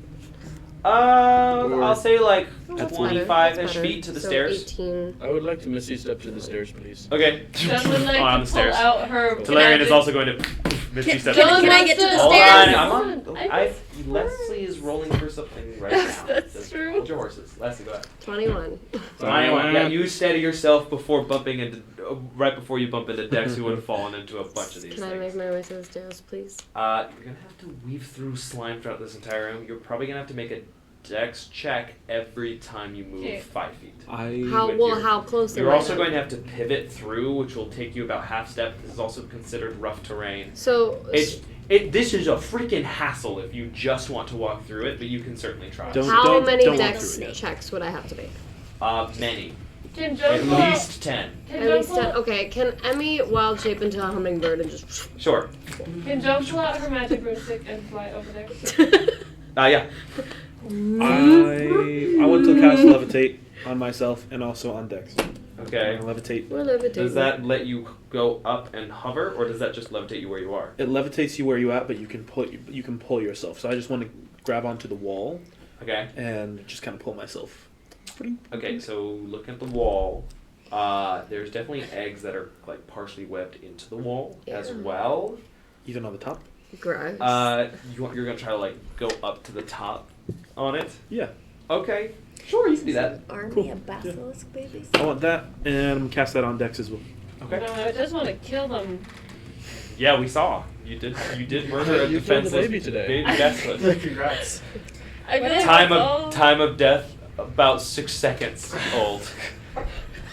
I'll say like Oh, that's 25-ish better. feet to the So stairs. 18. I would like to Misty step to the stairs, please. Okay. Joan would like on to the pull stairs. out her. Talarian is also going to Misty step. Can I get to the Hold stairs? on, I'm on. I Leslie is rolling for something right now. That's Just true. Hold your horses. Leslie, go ahead. 21. Yeah, you steady yourself before bumping into, right before you bump into Dex, who would have fallen into a bunch of these Can I make things. my way to the stairs, please? You're gonna have to weave through slime throughout this entire room. You're probably gonna have to make a Dex check every time you move Okay. 5 feet. How close am You're I also now? going to have to pivot through, which will take you about half step. This is also considered rough terrain. So This is a freaking hassle if you just want to walk through it, but you can certainly try. how many don't walk dex through it yet. checks would I have to make? Many. Can Joan At pull out? least 10. Can At Joan least pull 10. out? Okay, can Emmy wild shape into a hummingbird and just Sure. Can Joan pull out her magic broomstick and fly over there? Yeah. I want to cast levitate on myself and also on Dex. Okay. Levitate. We're levitating. Does that let you go up and hover, or does that just levitate you where you are? It levitates you where you at, but you can pull yourself. So I just want to grab onto the wall. Okay. And just kind of pull myself. Okay, so looking at the wall, there's definitely eggs that are like partially webbed into the wall as well. Even on the top? Gross. You're gonna try to like go up to the top on it? Yeah. Okay. Sure, you can do that. Army of basilisk babies. I want that, and I'm gonna cast that on Dex as well. Okay. No, I just want to kill them. Yeah, we saw. You did murder a You killed the defenseless baby today. baby basilisk. Congrats. I really Time of death about 6 seconds old. Well,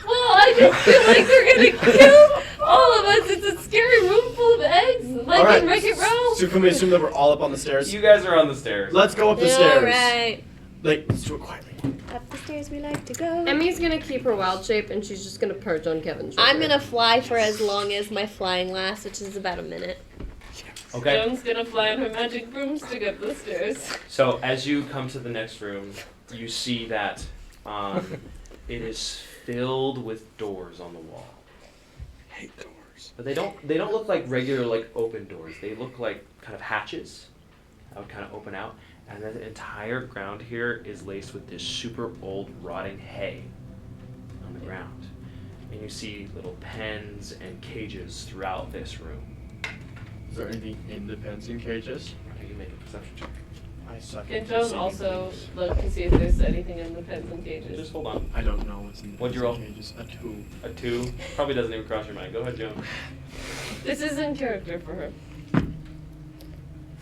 I just feel like they're gonna kill all of us. It's a scary room full of eggs, like All right. in Wreck-It Ralph. So can we assume that we're all up on the stairs? You guys are on the stairs. Let's go up the stairs. Alright. Like, let's do it quietly. Up the stairs we like to go. Emmy's gonna keep her wild shape, and she's just gonna perch on Kevin's shoulder. I'm gonna fly for as long as my flying lasts, which is about a minute. Okay. Joan's gonna fly on her magic brooms to get the stairs. So as you come to the next room, you see that it is filled with doors on the wall. I hate doors. But they don't look like regular like open doors. They look like kind of hatches that would kind of open out. And then the entire ground here is laced with this super old rotting hay on the ground. And you see little pens and cages throughout this room. Is there anything in the pens and cages? You can make a perception check. I suck Can at Joan perceiving also things. look to see if there's anything in the pens and cages? Just hold on. I don't know what's in the What'd pens you and roll? cages. A 2. A 2 probably doesn't even cross your mind. Go ahead, Joan. This is in character for her.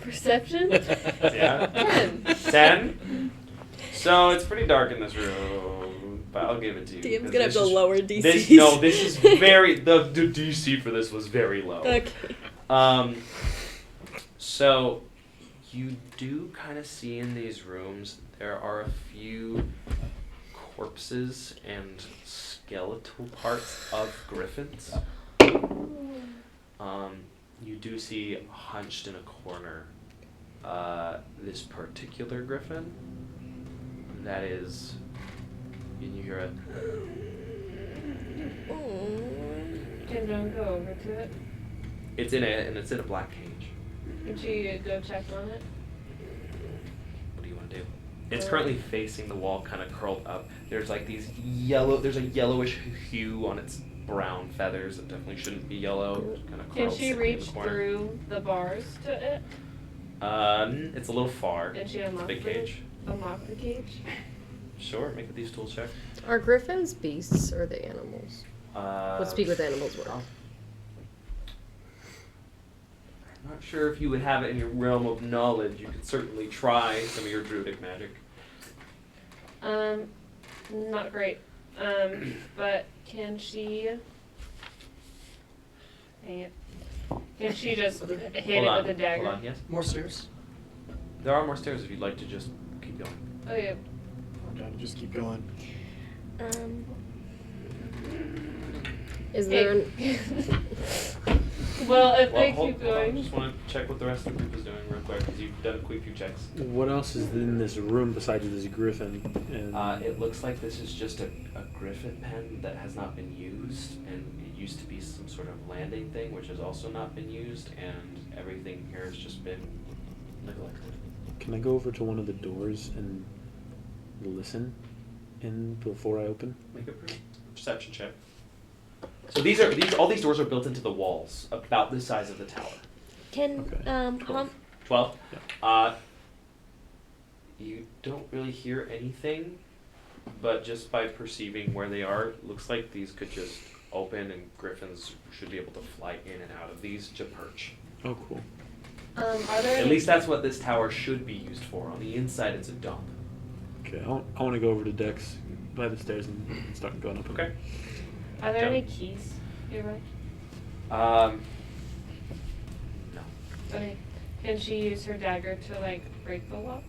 Perception? Yeah. 10. 10? So it's pretty dark in this room, but I'll give it to you. DM's because gonna have this to is- lower DCs. This is very the DC for this was very low. Okay. So you do kind of see in these rooms there are a few corpses and skeletal parts of griffins. You do see hunched in a corner this particular griffin that is, and you hear it. Can Joan go over to it? It's in a black cage. Can she go check on it? What do you want to do? It's currently facing the wall, kind of curled up. There's like there's a yellowish hue on its brown feathers. It definitely shouldn't be yellow. Kind of Can she reach through the bars to it? It's a little far. Can she It's a unlock big cage. the cage? Sure, make a thieves' tool check. Are griffins beasts or are they animals? Let's speak with animals work. I'm not sure if you would have it in your realm of knowledge. You could certainly try some of your druidic magic. Not great. But can she? Dang it. Can she just hit it with a dagger? Hold on, yes? More stairs? There are more stairs if you'd like to just keep going. Oh yeah. I'm down to just keep going. Is there an... Well, if they hold keep on, going. just want to check what the rest of the group is doing real quick because you've done a quick few checks. What else is in this room besides this griffin? And It looks like this is just a griffin pen that has not been used, and it used to be some sort of landing thing which has also not been used, and everything here has just been neglected. Can I go over to one of the doors and listen in before I open? Make a perception check. So all these doors are built into the walls, about the size of the tower. Can Okay. 12. Yeah. You don't really hear anything, but just by perceiving where they are, it looks like these could just open and griffins should be able to fly in and out of these to perch. Oh, cool. Are there At any, least that's what this tower should be used for. On the inside, it's a dump. Okay, I want to go over to Dex by the stairs and start going up. Okay. are there Joan? any keys nearby? No. Okay. Can she use her dagger to like break the lock?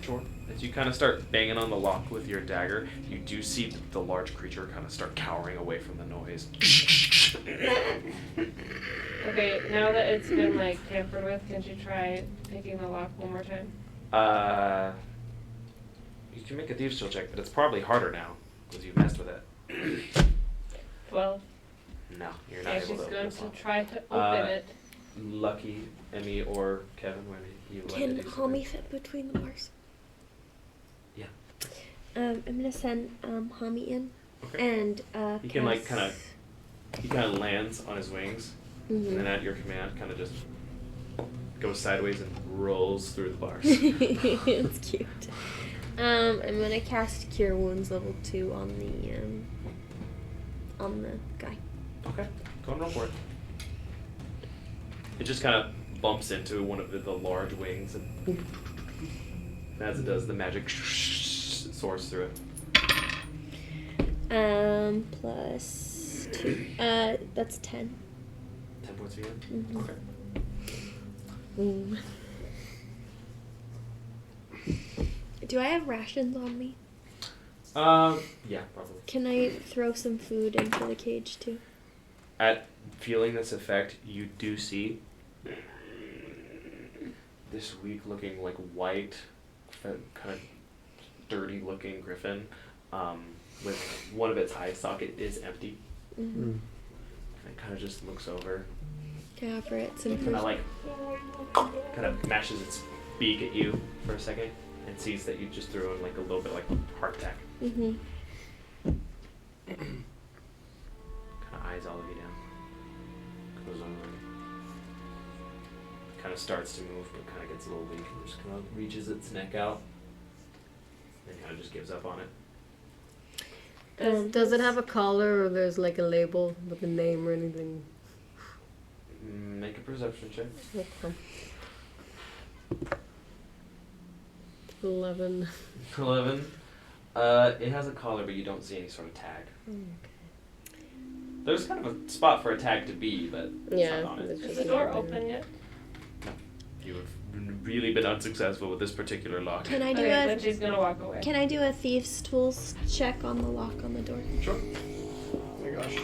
Sure. As you kind of start banging on the lock with your dagger, you do see the large creature kind of start cowering away from the noise. Okay, now that it's been like tampered with, can you try picking the lock one more time? You can make a thieves' skill check, but it's probably harder now because you messed with it. 12. No, you're not Yeah, able she's to open going this to lock. try to open it. Lucky, Emmy, or Kevin, when you like to Can do Homie something. fit between the bars? Yeah. I'm gonna send Homie in, Okay. and He can like kind of, he kind of lands on his wings, and then at your command, kind of just goes sideways and rolls through the bars. It's cute. I'm gonna cast Cure Wounds level 2 on the guy. Okay, go and roll for it. It just kind of bumps into one of the large wings, and as it does, the magic soars through it. Plus 2. That's 10. 10 points again? Mhm. Okay. Do I have rations on me? Yeah, probably. Can I throw some food into the cage too? At feeling this effect, you do see this weak-looking, like white, kind of dirty-looking griffin, with one of its eye socket is empty. Mm-hmm. And it kind of just looks over, Can I offer it some kind food? of like, kind of mashes its beak at you for a second, and sees that you just threw in like a little bit like heart attack. Mm-hmm. Kind of eyes all of you down. Goes over. Kind of starts to move, but kind of gets a little weak and just kind of reaches its neck out. And kind of just gives up on it. Does it have a collar or there's like a label with a name or anything? Make a perception check. Okay. 11. 11. It has a collar, but you don't see any sort of tag. There's kind of a spot for a tag to be, but it's Yeah. not on it. it's Is just the door not there. open yet? You have really been unsuccessful with this particular lock. Can I do Okay, a then she's gonna walk away. Can I do a thief's tools check on the lock on the door? Sure. Oh my gosh.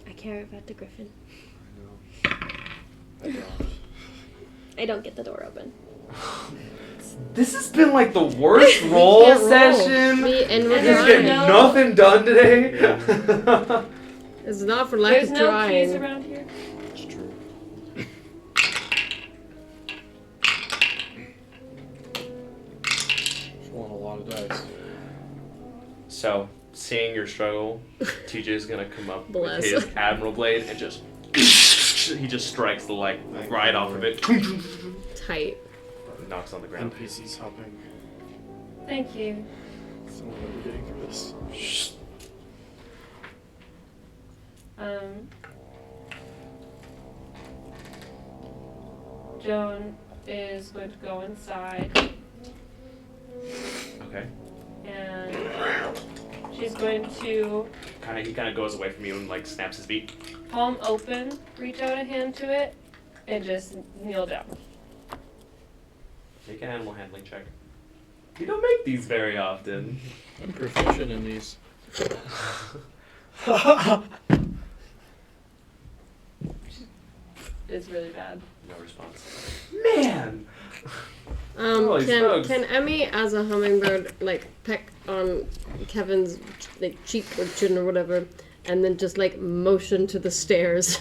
I care about the griffin. I don't. I don't get the door open. This has been like the worst roll can't roll. session. And we're And Just getting trying. no- nothing done today. It's not for lack There's of no trying. keys around here. It's true. Just want a lot of dice. So, seeing your struggle, TJ is gonna come up Bless. with his Admiral Blade and just he just strikes the leg right off of it. Tight. Knocks on the ground. NPCs helping. Thank you. Someone that we're getting through this. Joan is going to go inside Okay. and she's going to He kind of goes away from you and like snaps his beak. palm open, reach out a hand to it, and just kneel down. Make an animal handling check. You don't make these very often. I'm proficient in these. It's really bad. No response. Man. Holy smokes. Can Emmy, as a hummingbird, like peck on Kevin's like cheek or chin or whatever, and then just like motion to the stairs,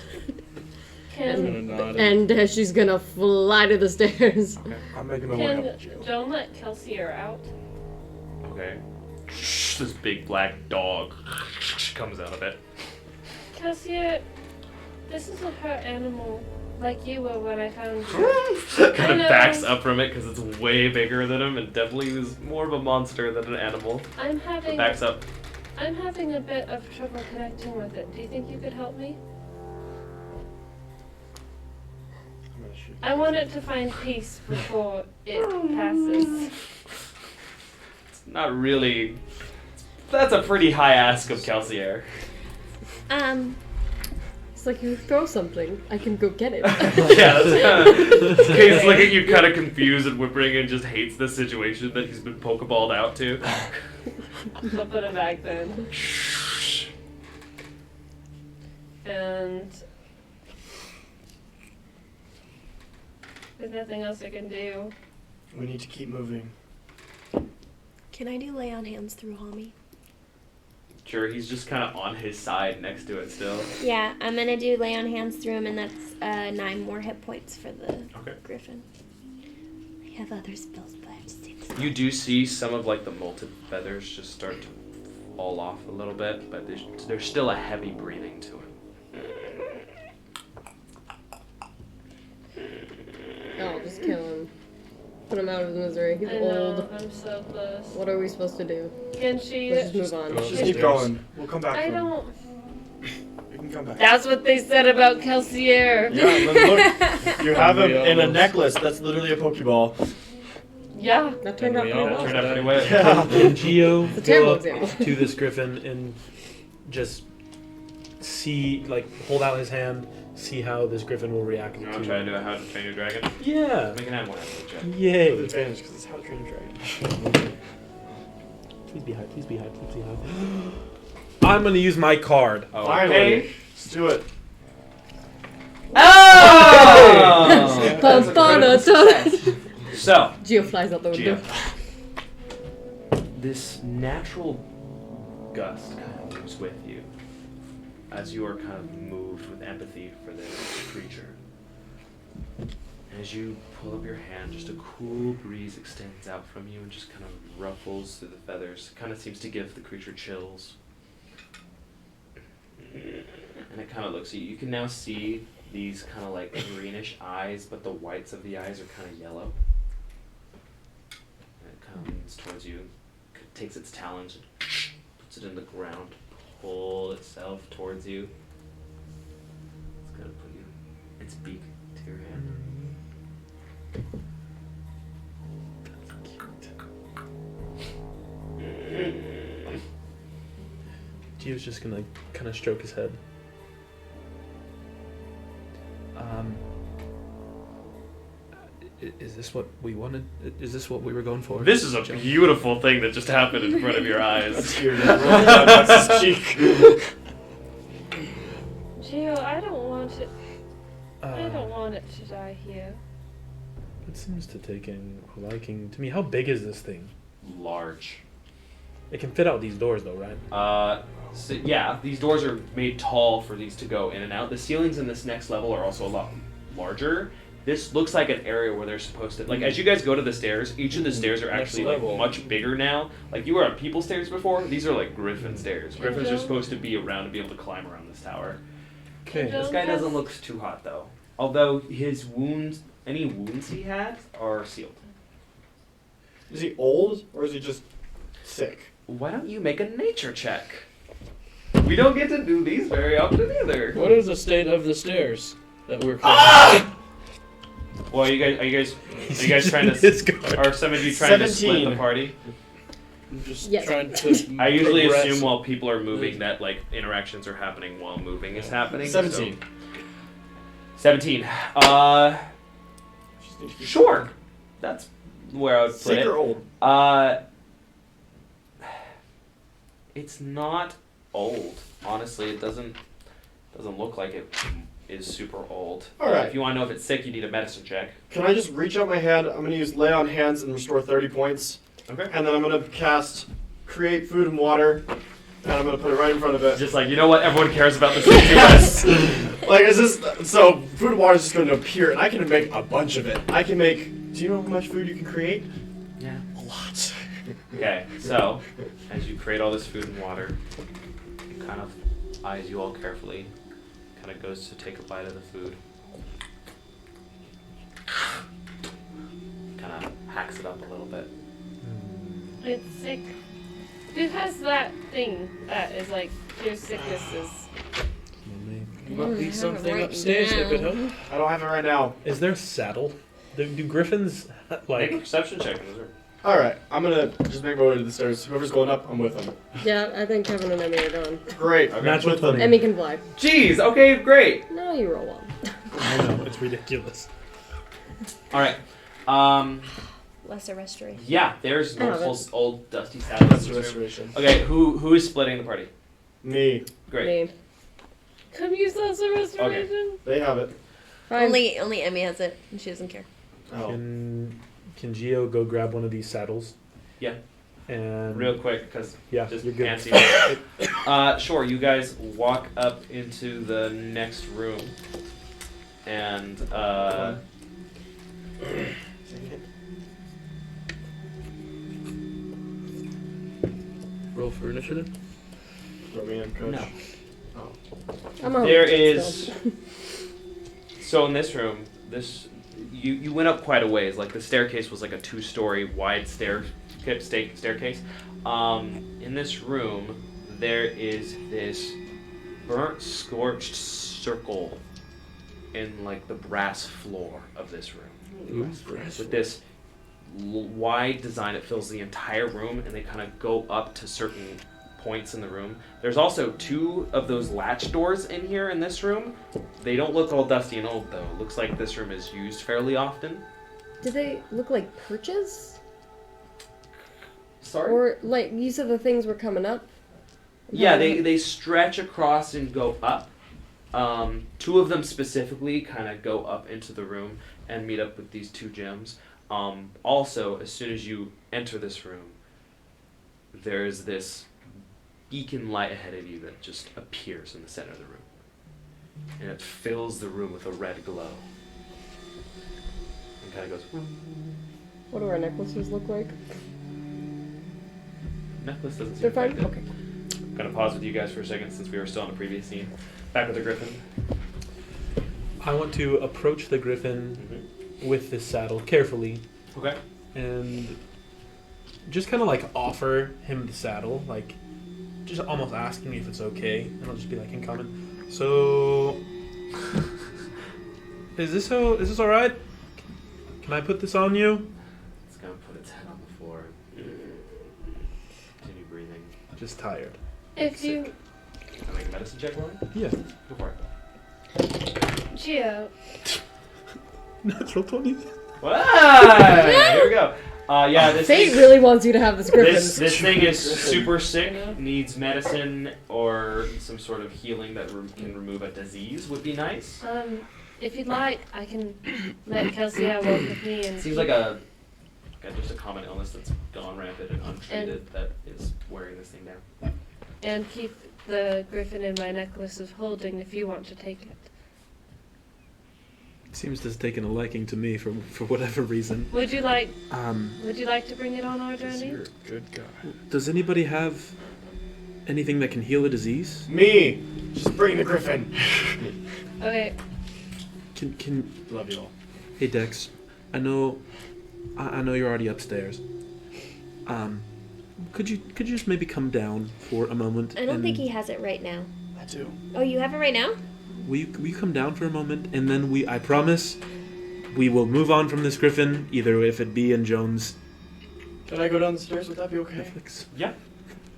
Can I'm gonna nod. and she's gonna fly to the stairs. I'm making my way can up. Jill. Joan let Kelsier out? Okay. This big black dog comes out of it. Kelsier, this is a hurt animal, like you were when I found you. Kind I of know. backs up from it because it's way bigger than him and definitely is more of a monster than an animal. I'm It having backs up. a bit of trouble connecting with it. Do you think you could help me? I'm gonna shoot. I want it to find peace before it passes. It's not really. That's a pretty high ask of Kelsier. It's like you throw something, I can go get it. Yeah, that's he's looking at you kind of confused and whimpering and just hates the situation that he's been pokeballed out to. I'll put it back then. And There's nothing else I can do. We need to keep moving. Can I do lay on hands through Homie? Sure, he's just kind of on his side next to it still. Yeah, I'm gonna do lay on hands through him, and that's 9 more hit points for the Okay. griffin. I have other spells, but I have 6. You do see some of like the molted feathers just start to fall off a little bit, but there's still a heavy breathing to it. Oh, just kill him. Put him out of his misery. He's I old. know, I'm so close. What are we supposed to do? Can she? Let's just move on. go Just keep going. We'll come back. I to him. don't. We can come back. That's what they said about Kelsier. Yeah, but look, you have him we in a almost- necklace. That's literally a Pokeball. Yeah. That turned out we pretty all well. Turned out pretty well. Yeah. Can Geo It's a terrible go up example. to this griffin and just see, like, hold out his hand, see how this griffin will react You to? want to try to do a How to Train Your Dragon? Yeah. Make an animal attack check. With Yay. advantage because it's how to train a dragon. Please be high. Please be high. Please be high. I'm gonna use my card. Oh, Finally. okay. Let's do it. Oh! Ba-ba-da-da. So, Geo flies out the window. Geo. This natural gust kind of moves with you as you are kind of moved with empathy for this creature. And as you pull up your hand, just a cool breeze extends out from you and just kind of ruffles through the feathers. Kind of seems to give the creature chills. And it kind of looks at you. You can now see these kind of like greenish eyes, but the whites of the eyes are kind of yellow. And it kind of leans towards you, takes its talons and puts it in the ground, pull itself towards you. It's gonna put you, its beak to your hand. Geo's just gonna kind of stroke his head. Is this what we wanted? Is this what we were going for? This is a beautiful thing that just happened in front of your eyes. That's weird. That's his cheek. Geo, I don't want it. I Uh, don't want it to die here. It seems to take a liking to me. How big is this thing? Large. It can fit out these doors, though, right? So yeah, these doors are made tall for these to go in and out. The ceilings in this next level are also a lot larger. This looks like an area where they're supposed to, like, as you guys go to the stairs, each of the stairs are Next actually like level. much bigger now. Like you were on people stairs before, these are like griffin stairs. Griffins are supposed to be around to be able to climb around this tower. Okay. This guy doesn't look too hot though. Although his wounds, any wounds he had, are sealed. Is he old or is he just sick? Why don't you make a nature check? We don't get to do these very often either. What is the state of the stairs that we're Well, are you guys trying to? His card. Are some of you trying to split 17. the party? I'm just Yes. trying to I usually progress. assume while people are moving that like interactions are happening while moving is happening. 17. So. 17. Sure. That's where I would put Sick it. or old? It's not old. Honestly, it doesn't look like it is super old. Alright. If you want to know if it's sick, you need a medicine check. Can I just reach out my hand? I'm going to use Lay on Hands and restore 30 points. Okay. And then I'm going to cast Create Food and Water. And I'm going to put it right in front of it. Just like, you know what? Everyone cares about this thing too much. Like, is this... So, food and water is just going to appear, and I can make a bunch of it. I can make... Do you know how much food you can create? Yeah. A lot. Okay, so as you create all this food and water, it kind of eyes you all carefully, kind of goes to take a bite of the food, kind of hacks it up a little bit. It's sick. Who has that thing that is like cures sicknesses? Might be something right upstairs that could help. I don't have it right now. Is there a saddle? Do griffins Make a like? perception check. Alright, I'm going to just make my way to the stairs. Whoever's going up, I'm with them. Yeah, I think Kevin and Emmy are done. Great. Natural 20. Emmy can fly. Jeez. Okay. Great. No, you roll one. I know it's ridiculous. All right. Lesser restoration. Yeah. There's I have multiple it. old dusty saddles. That's in the this room. restoration. Okay. Who is splitting the party? Me. Great. Me. Come use those restoration. They have it. Fine. Only Emmy has it, and she doesn't care. Oh. Can Gio go grab one of these saddles? Yeah. And Real quick, because yeah, just you're good. fancy. Sure, you guys walk up into the next room, and Roll for initiative. Throw me in, coach. no. I'm on. There is. So in this room, you went up quite a ways. Like the staircase was like a 2-story wide staircase. In this room, there is this burnt, scorched circle in like the brass floor of this room. With this wide design, it fills the entire room, and they kind of go up to certain points in the room. There's also 2 of those latch doors in here in this room. They don't look all dusty and old though. It looks like this room is used fairly often. Do they look like perches? Sorry? Or like you said the things were coming up? Yeah, they stretch across and go up. 2 of them specifically kind of go up into the room and meet up with these 2 gems. Also, as soon as you enter this room, there's this beacon light ahead of you that just appears in the center of the room. And it fills the room with a red glow. And kind of goes... What do our necklaces look like? Necklace doesn't seem They're fine? affected. Okay. I'm going to pause with you guys for a second since we were still on the previous scene. Back with the griffin. I want to approach the griffin with this saddle carefully. Okay. And just kind of like offer him the saddle, like just almost asking me if it's okay, and I'll just be like in common. So, is this all right? Can I put this on you? It's gonna put its head on the floor. Continue breathing. Just tired. If you... Can I make a medicine check for it? Yeah. Go for it. Gio. Natural 20. Wow! Here we go. Yeah, this Fate thing, really wants you to have this griffin. this thing is super sick. Needs medicine or some sort of healing that can remove a disease would be nice. If you'd like, I can let Kelsey walk with me and. Seems like just a common illness that's gone rampant and untreated that is wearing this thing down. And keep the griffin in my necklace of holding if you want to take it. Seems to have taken a liking to me for whatever reason. Would you like to bring it on our journey? You're a good guy. Does anybody have anything that can heal a disease? Me! Just bring the griffin. Okay. Can Love you all. Hey Dex, I know you're already upstairs. Could you just maybe come down for a moment? I don't think he has it right now. I do. Oh, you have it right now? Will you come down for a moment, and then I promise, we will move on from this griffin, either if it be in Jones' Can I go down the stairs? Would that be okay? Netflix. Yeah.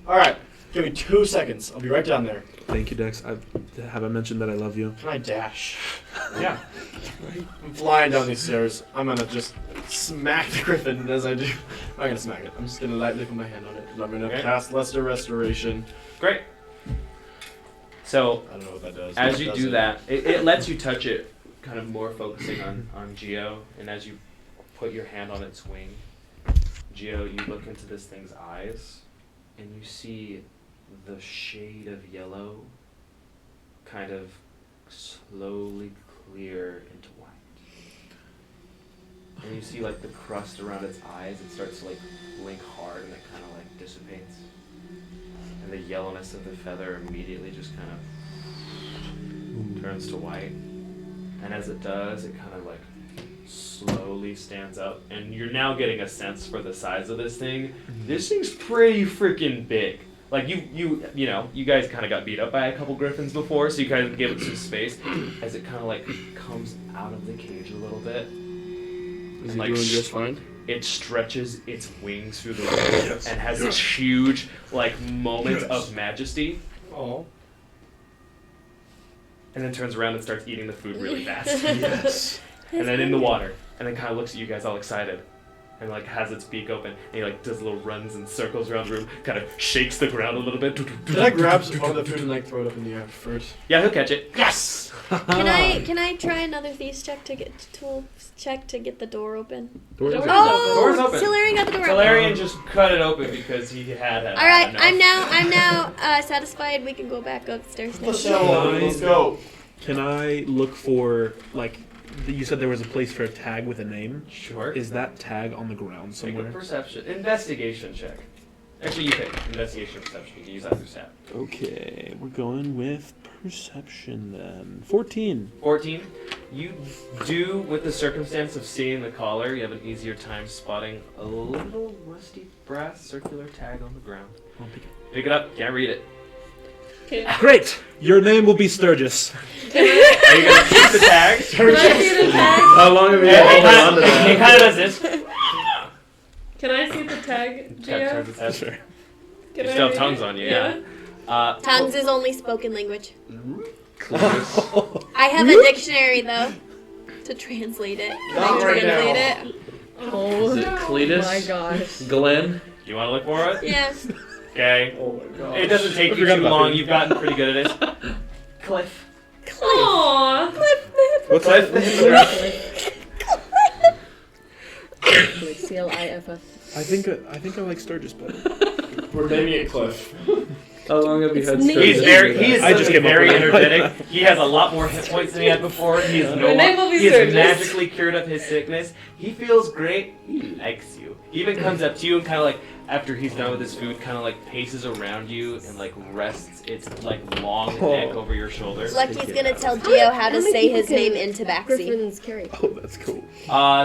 Alright, give me 2 seconds. I'll be right down there. Thank you, Dex. Have I mentioned that I love you? Can I dash? Yeah. I'm flying down these stairs. I'm gonna just smack the griffin as I do. I'm not gonna smack it. I'm just gonna lightly put my hand on it. And I'm gonna cast Lesser Restoration. Great. So, I don't know what that does. as but you it do does that, it lets you touch it, kind of more focusing on Gio, and as you put your hand on its wing, Gio, you look into this thing's eyes, and you see the shade of yellow kind of slowly clear into white. And you see like the crust around its eyes, it starts to like blink hard and it kind of like dissipates. And the yellowness of the feather immediately just kind of turns to white. And as it does, it kind of like slowly stands up. And you're now getting a sense for the size of this thing. This thing's pretty freaking big. Like you know, you guys kind of got beat up by a couple griffins before, so you kind of give it some space as it kind of like comes out of the cage a little bit. Is he like doing just fine? It stretches its wings through the room and has this huge like moment of majesty. Oh. And then turns around and starts eating the food really fast. Yes. And then in the water. And then kind of looks at you guys all excited. and like has its beak open, and he like does little runs and circles around the room, kind of shakes the ground a little bit. Can I grab all the food and like throw it up in the air first? Yeah, he'll catch it. Yes. Can I try another thieves check to get the door open? Doors open. Oh, Door's open. Solarian got the door open. Solarian just cut it open because he had. All right, I'm now satisfied. We can go back upstairs now. Let's go. Can I look for, like, you said there was a place for a tag with a name? Sure. Is that tag on the ground Make somewhere? a perception, investigation check. Actually, you pick investigation or perception. You can use either stat. Okay, we're going with perception then. 14. 14. You do, with the circumstance of seeing the collar, you have an easier time spotting a little rusty brass circular tag on the ground. I'll pick it. Pick it up. Can't read it. Great! Your name will be Sturgis. Are you gonna keep the tag? Can I see the tag? How long have you Yeah, been holding on to that? it kind of does this. Can I see the tag, Gio? Turns its head. Sure. Can You I still have read tongues it? on you, yeah. Tongues is only spoken language. Cletus. I have a dictionary though to translate it. Can Not I right translate now. it? Oh Is it Cletus? my gosh. Glenn? You want to look for it? Yes. Okay. Oh my god. It doesn't take I you forgot too about long. that. You've gotten pretty good at it. Cliff. Aww. What's Cliff. Like CLIFF. I think I like Sturgis better. We're naming it Cliff. How long have you had It's He is I just suddenly came up very with that. energetic. He has a lot more hit points than he had before. He is My name will be he has Sturgis. magically cured up his sickness. He feels great. He likes you. He even comes up to you and kind of like, after he's done with his food, kind of like paces around you and like rests its like long neck over your shoulder. Lucky's gonna tell Gio how to many say people his can name in Tabaxi. Griffins carry. Oh, that's cool.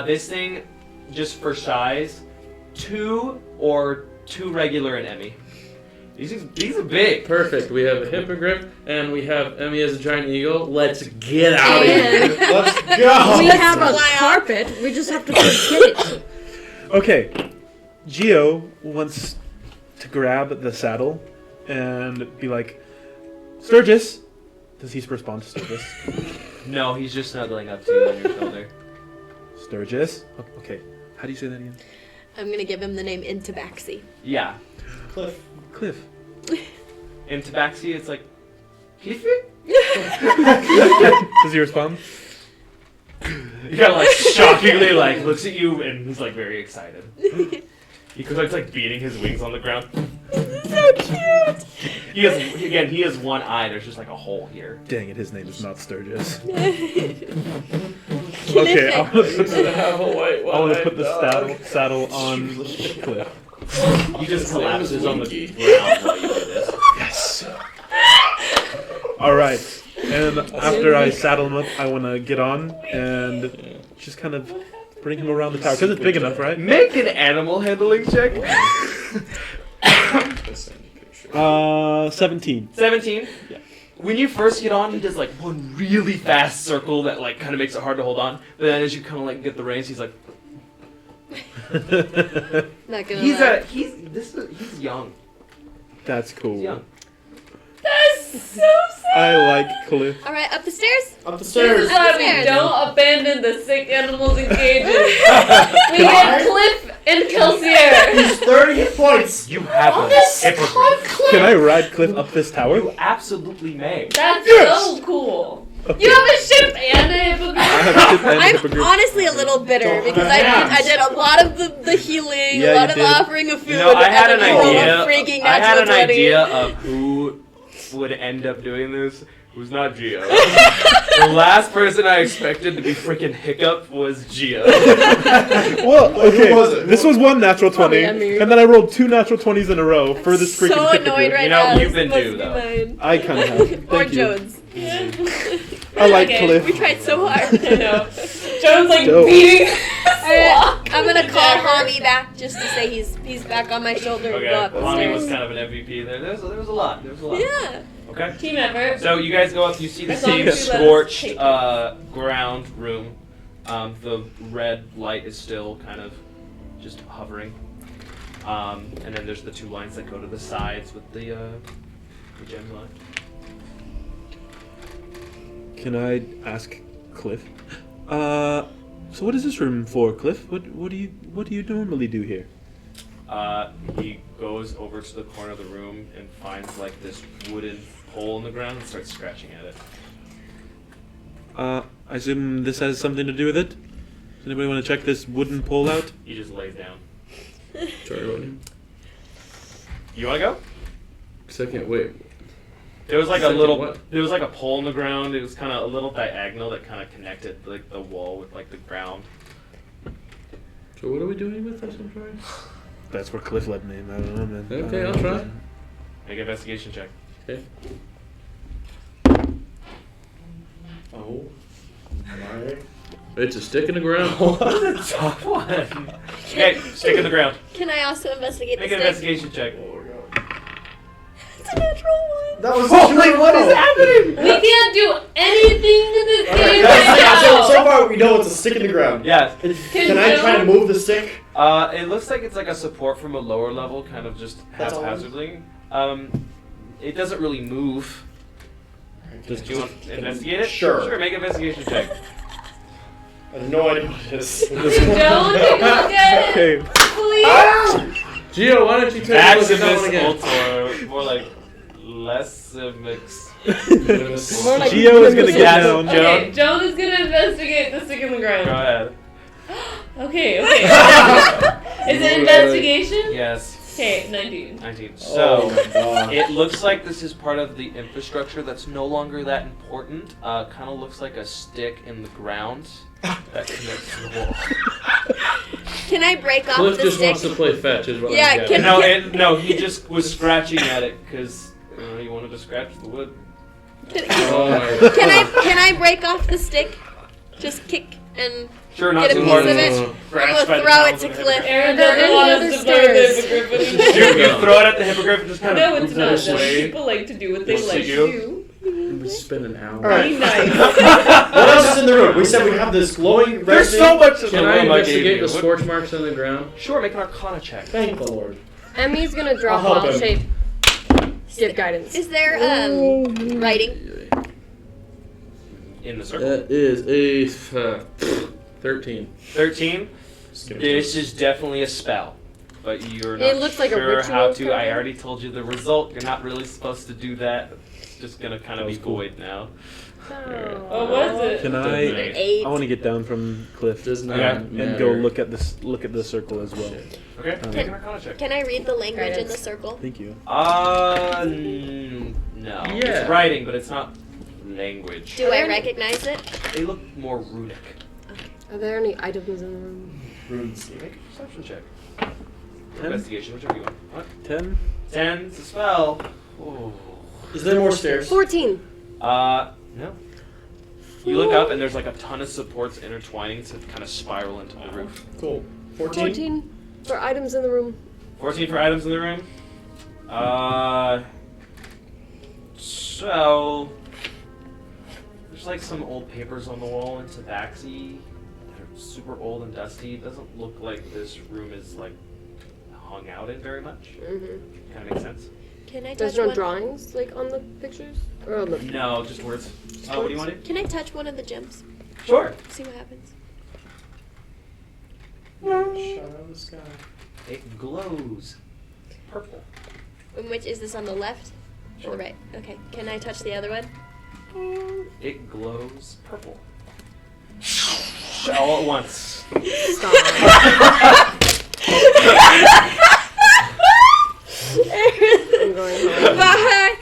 This thing, just for size, 2 or 2 regular and Emmy. These are big. Perfect. We have a hippogriff and we have Emmy as a giant eagle. Let's get out of here. And Let's go. we have a fly out. carpet. We just have to get it. Okay, Gio wants to grab the saddle and be like, Sturgis. Does he respond to Sturgis? No, he's just snuggling up to you on your shoulder. Sturgis? Okay, how do you say that again? I'm gonna give him the name in Tabaxi. Yeah. Cliff. Cliff. In Tabaxi, it's like, Cliff? Does he respond? He kind of like shockingly like looks at you and he's like very excited. He starts like beating his wings on the ground. So cute. He has one eye. There's just like a hole here. Dang it, his name is not Sturgis. Okay, Okay, I Have a white want to put the saddle on Cliff. He just collapses on the ground while you do this. Yes! Alright, and after I saddle him up, I want to get on and just kind of bring him around the tower. Because it's big enough, right? Make an animal handling check. 17. 17. Yeah. When you first get on, he does like one really fast circle that like kind of makes it hard to hold on. But then as you kind of like get the reins, he's like, Not gonna he's young. That's cool. He's young. That's so sad. I like Cliff. All right, up the stairs. Up the This stairs. is why we Stairs. don't abandon the sick animals in cages. We get Cliff and Kelsier. He's 30 hit points. You have a hypocrite. Can I ride Cliff up this tower? You absolutely may. That's Yes! so cool. Okay. You have a ship and a hippogriff. I have a ship and a I'm hippogriff. honestly a little bitter because I did a lot of the healing, Yeah, a lot you of the did. offering of food. You know, I had an and then we roll a idea. freaking I had an natural 20. idea of who would end up doing this. It was not Gio. The last person I expected to be freaking Hiccup was Gio. Well, okay, Who was it? this was one natural 20, Probably Emmy. and then I rolled 2 natural 20s in a row for this freaking So annoyed hippogriff. right You know, now. you've This been must due, be though. mine. I kind of have. Or Thank you. Jones. I like Okay, Cliff. We tried so hard. I know. Jones like Dope. beating. I'm gonna call Hami back just to say he's back on my shoulder and go Okay, up Lonnie the was stairs. kind of an MVP there. There was a lot. Yeah. Okay. Team effort. So you guys go up. You see the As long same as you let us scorched take it. ground room. The red light is still kind of just hovering. And then there's the 2 lines that go to the sides with the gems on it. Can I ask Cliff? So what is this room for, Cliff? What do you normally do here? He goes over to the corner of the room and finds like this wooden hole in the ground and starts scratching at it. I assume this has something to do with it? Does anybody want to check this wooden pole out? He just lays down. Sorry, what? You want to go? Second, wait. There was like Second a little. what? There was like a pole in the ground. It was kind of a little diagonal that kind of connected like the wall with like the ground. So what are we doing with this? I'm sorry. That's where Cliff led me. I don't know, man. Okay, I'll try. Make an investigation check. Okay. Oh my! It's a stick in the ground. Tough one. Okay, stick in the ground. Can I also investigate Make the an stick? investigation check. It's a natural one. That was Wait, what is happening? We can't do anything to this game Guys, right now. so far we know it's a stick in the ground. Yes. Can I try to move the stick? It looks like it's like a support from a lower level, kind of just That's all. haphazardly. It doesn't really move. Do you want to investigate it? Sure. Sure, make an investigation check. I have no idea what it is. Don't take a look at it, please. Gio, why don't you take a look at that one Maximus again? Ultor. More like Lessimix. More like Gio is gonna get Yes, down. Okay, Joan is gonna investigate the stick in the Go ground. ahead. Okay. Is it investigation? Yes. Okay, 19. 19. Oh So, my god. it looks like this is part of the infrastructure that's no longer that important. Kind of looks like a stick in the ground that connects to the wall. Can I break off Cliff the just stick? wants to play fetch, is what Yeah, I'm getting. can- No, he just was scratching at it because you wanted to scratch the wood. Oh my Can I break off the stick? Just kick and Sure, not get a too piece hard. of it. Oh. I'm Scratched by gonna the throw it talons to of the Cliff. Aaron Are there doesn't any want other us to burn the stairs? hippogriff. You throw it at the hippogriff and just kind of No, it's moves not. it Just away. people like to do what they We'll like see to you. do. We spend an hour. Alright. Be nice. What else is in the room? We said we have this glowing There's resin. so much in Can the I room I gave investigate you. the scorch marks on the ground? Sure, make an Arcana check. Thank the Lord. Emmy's gonna draw I'll help ball him. shape. Give guidance. Is there writing? In the circle. That is a 13. 13. This is definitely a spell, but you're not It looks like a sure ritual how to. kind I of. already told you the result. You're not really supposed to do that. It's just gonna kind That of be was cool. void now. What was it? Can An I? 8. I want to get down from Cliff Does not Okay. and matter. go look at this. Look at the circle as well. Okay. Um, Make an Arcana check. Can I read the language in Guidance. the circle? Thank you. No. Yeah. It's writing, but it's not language. Do I recognize it? They look more runic. Are there any items in the room? Runes. Make a perception check. 10? Investigation, whichever you want. What? 10? 10. It's a spell. Ooh. Is there more stairs? 14. No. You look up and there's like a ton of supports intertwining to kind of spiral into the roof. Cool. 14? 14 for items in the room. 14 for items in the room. So there's like some old papers on the wall in Tabaxi. They're super old and dusty. It doesn't look like this room is like hung out in very much. Mm-hmm. Kind of makes sense. Can I There's touch no one? drawings like on the pictures or on the. No, just words. What do you want to do? Can I touch one of the gems? Sure. See what happens. Shut out the sky. It glows purple. And which is this on the left or Sure. the right? Okay. Can I touch the other one? It glows purple. All at once. Stop. I'm going home. Bye.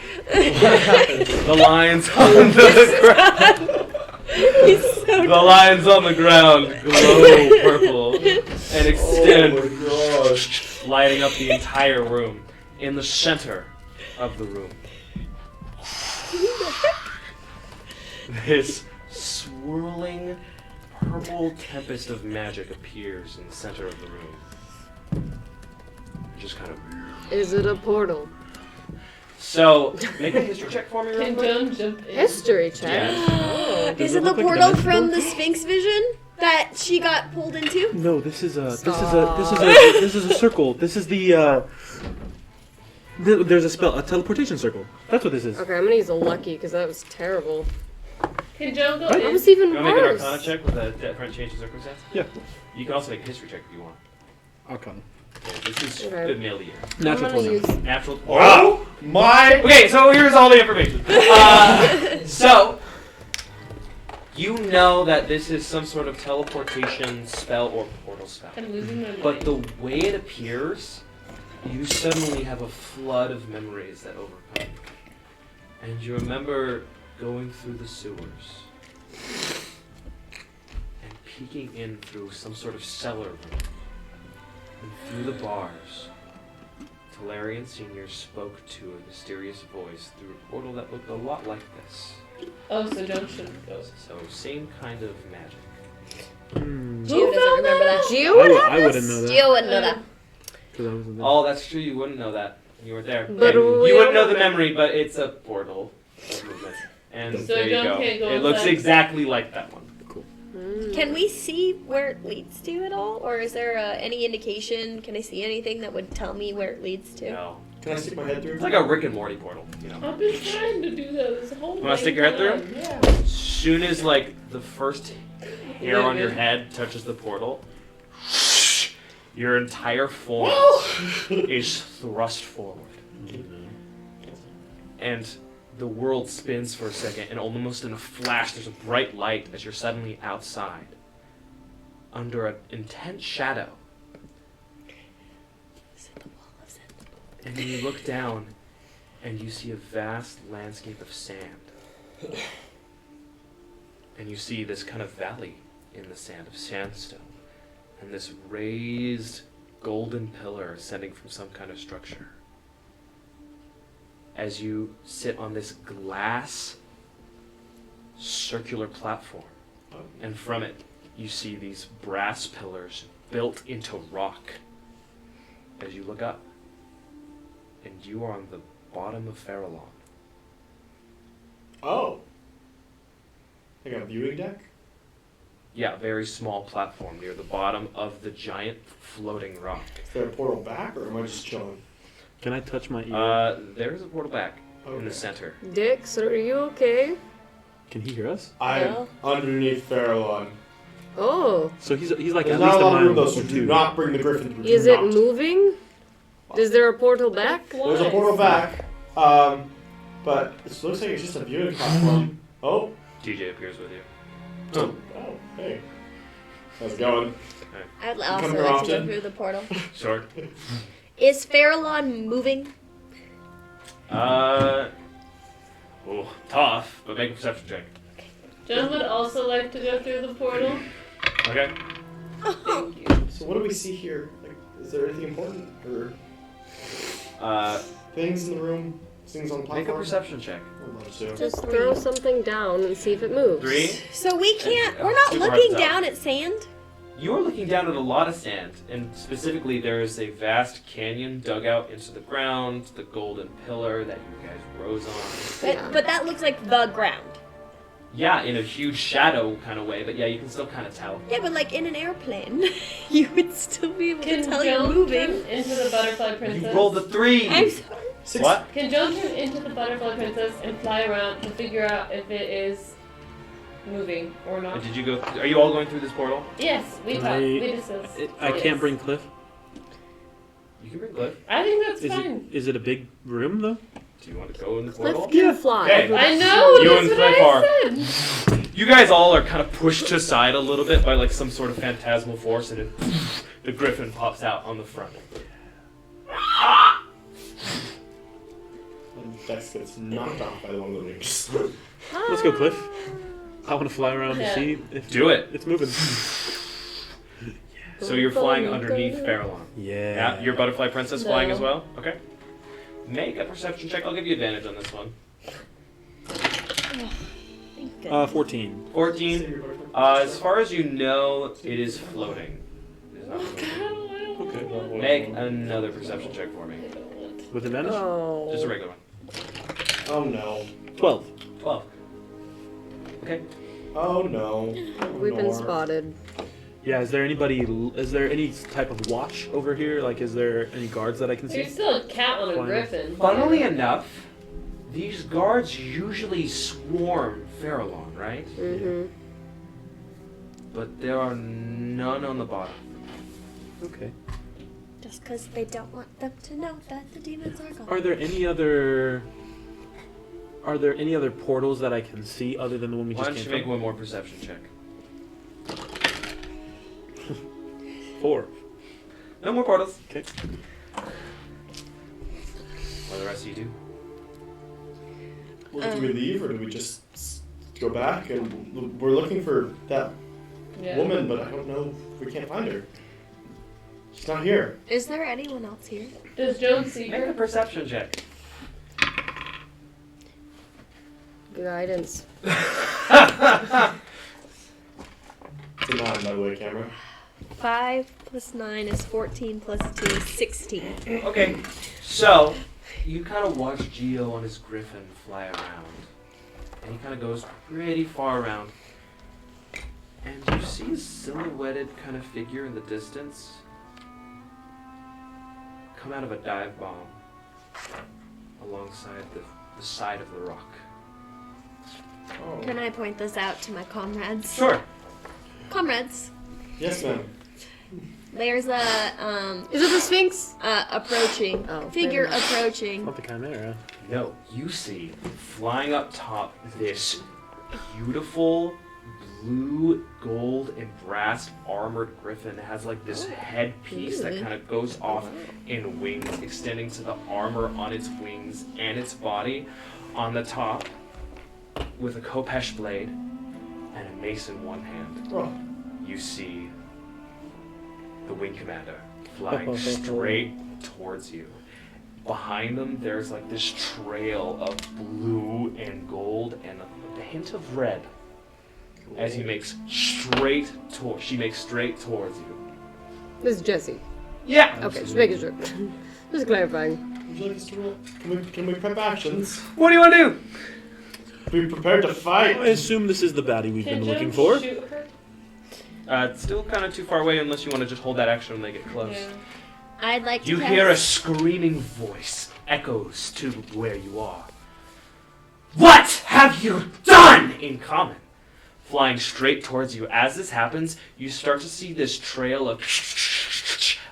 The lines on the ground. He's so The lines on the ground glow purple and extend, Oh my gosh. lighting up the entire room. In the center of the room, this swirling purple tempest of magic appears in the center of the room. Just kind of. Is it a portal? So, make a history check for me, real Can quick. Joan jump in? History check. Yeah. Is Does it it the look like a portal dimension from door? the Sphinx vision that she got pulled into? No, this is a Stop. this is a circle. This is the there's a spell, a teleportation circle. That's what this is. Okay, I'm gonna use a lucky because that was terrible. Can Joan go That in? was even You want to make an worse. Arcana check with a different change in circumstance? Yeah. You can also make a history check if you want. Arcana. Okay, this is Okay. familiar. I'm Natural gonna 20. use. Natural. Oh my! Okay, so here's all the information. So, you know that this is some sort of teleportation spell or portal spell. I'm losing my mind. But the way it appears, you suddenly have a flood of memories that overcome. And you remember going through the sewers and peeking in through some sort of cellar room and through the bars. Talarian Sr. spoke to a mysterious voice through a portal that looked a lot like this. Oh, so Joan shouldn't go. So same kind of magic. Gio doesn't remember that. Gio would have I wouldn't this? know that. Gio wouldn't know that. 'Cause I wasn't there. Oh, that's true. You wouldn't know that. You weren't there. But And we you wouldn't all know the remember. memory, but it's a portal of movement. And So there you Joan go. can't go It looks inside? exactly like that one. Can we see where it leads to at all? Or is there any indication? Can I see anything that would tell me where it leads to? No. Can I stick my head through? It's like a Rick and Morty portal, you know. I've been trying to do that this whole You wanna stick your head through? time. Yeah. As soon as like the first hair on your head touches the portal, your entire form is thrust forward. And the world spins for a second, and almost in a flash, there's a bright light as you're suddenly outside, under an intense shadow. And then you look down, and you see a vast landscape of sand. And you see this kind of valley in the sand of sandstone, and this raised golden pillar ascending from some kind of structure. As you sit on this glass circular platform, and from it you see these brass pillars built into rock. As you look up, and you are on the bottom of Farallon. Oh. Like a viewing deck? Yeah, very small platform near the bottom of the giant floating rock. Is there a portal back, or am I just chilling? Can I touch my ear? There's a portal back in Okay. the center. Dix, are you okay? Can he hear us? I'm No. underneath Farallon. Oh, So he's like There's at not least a a lot of room mile though, or so do two. not bring the griffin through. is Do it not. moving? Is there a portal back? There's a portal back, but it looks like it's just a viewing platform. Oh. TJ appears with you. Oh, hey. How's it going? I'd come also here like to often? go through the portal. Short. Is Farallon moving? Tough, but make a perception check. Joan would also like to go through the portal. Okay. Oh. So what do we see here? Like, is there anything important, or things in the room? Things on the platform? Make a perception check. I'd love to. Just throw something down and see if it moves. 3. So we can't. Yeah, We're not super hard looking to tell. down at sand. You are looking down at a lot of sand, and specifically there is a vast canyon dug out into the ground, the golden pillar that you guys rose on. But that looks like the ground. Yeah, in a huge shadow kind of way, but yeah, you can still kind of tell. Yeah, but like in an airplane, you would still be able Can to tell you're Joan moving. turn into the butterfly princess? You rolled a 3! I'm sorry. What? Can Joan turn into the butterfly princess and fly around to figure out if it is moving or not? Did you go? Are you all going through this portal? Yes, we Can talked. I- We discussed. I can't bring Cliff. You can bring Cliff. I think that's Is fine. it a big room though? Do you want to go in the Cliff portal? can fly. Okay. I know. You That's and what Cliff I said. You guys all are kind of pushed aside a little bit by like some sort of phantasmal force, and then the griffin pops out on the front. And Dex gets knocked off by one of the wings. Let's go, Cliff. I want to fly around Yeah. and see if Do it. it's moving. So you're flying underneath Farallon. Yeah. Yeah, your butterfly princess No. flying as well? Okay. Make a perception check. I'll give you advantage on this one. Thank goodness. 14. 14. As far as you know, it is floating. It is not moving. Okay. Make another perception check for me. With advantage? Oh. Just a regular one. Oh no. 12. 12. Okay. Oh no. We've been Nor. spotted. Yeah, is there any type of watch over here? Like, is there any guards that I can see? There's still a cat on a Flying. griffin. Funnily enough, these guards usually swarm Farallon, right? Mm-hmm. But there are none on the bottom. Okay. Just because they don't want them to know that the demons are gone. Are there any other portals that I can see other than the one we Why just don't you came make from? one more perception check? 4. No more portals. Okay. What do the rest of you do? Well, do we leave or do we just go back? And we're looking for that woman, but I don't know if we can't find her. She's not here. Is there anyone else here? Does Joan see Make a her? perception check. Guidance. It's a 9, by the way, camera. 5 plus 9 is 14 plus 2 is 16. Okay, so you kind of watch Geo on his griffin fly around, and he kind of goes pretty far around, and you see a silhouetted kind of figure in the distance come out of a dive bomb alongside the side of the rock. Oh. Can I point this out to my comrades? Sure. Comrades, Yes, ma'am. there's a Is it the Sphinx? approaching Oh, figure fair enough. approaching. Not the Chimera. No, you see flying up top this beautiful blue, gold, and brass armored griffin. It has like this headpiece that kind of goes off in wings, extending to the armor on its wings and its body. On the top, with a Kopesh blade and a mace in one hand, Oh. you see the wing commander flying straight towards you. Behind them, there's like this trail of blue and gold and a hint of red as he makes she makes straight towards you. This is Jesse. Yeah. Okay, just making sure. Just clarifying. Would you like us to roll? Can we prep actions? What do you want to do? Be prepared to fight. I assume this is the baddie we've Can been Joan looking for. shoot her? It's still kind of too far away unless you want to just hold that action when they get close. Yeah. I'd like to You cast- hear a screaming voice echoes to where you are. What have you done? In common. Flying straight towards you. As this happens, you start to see this trail of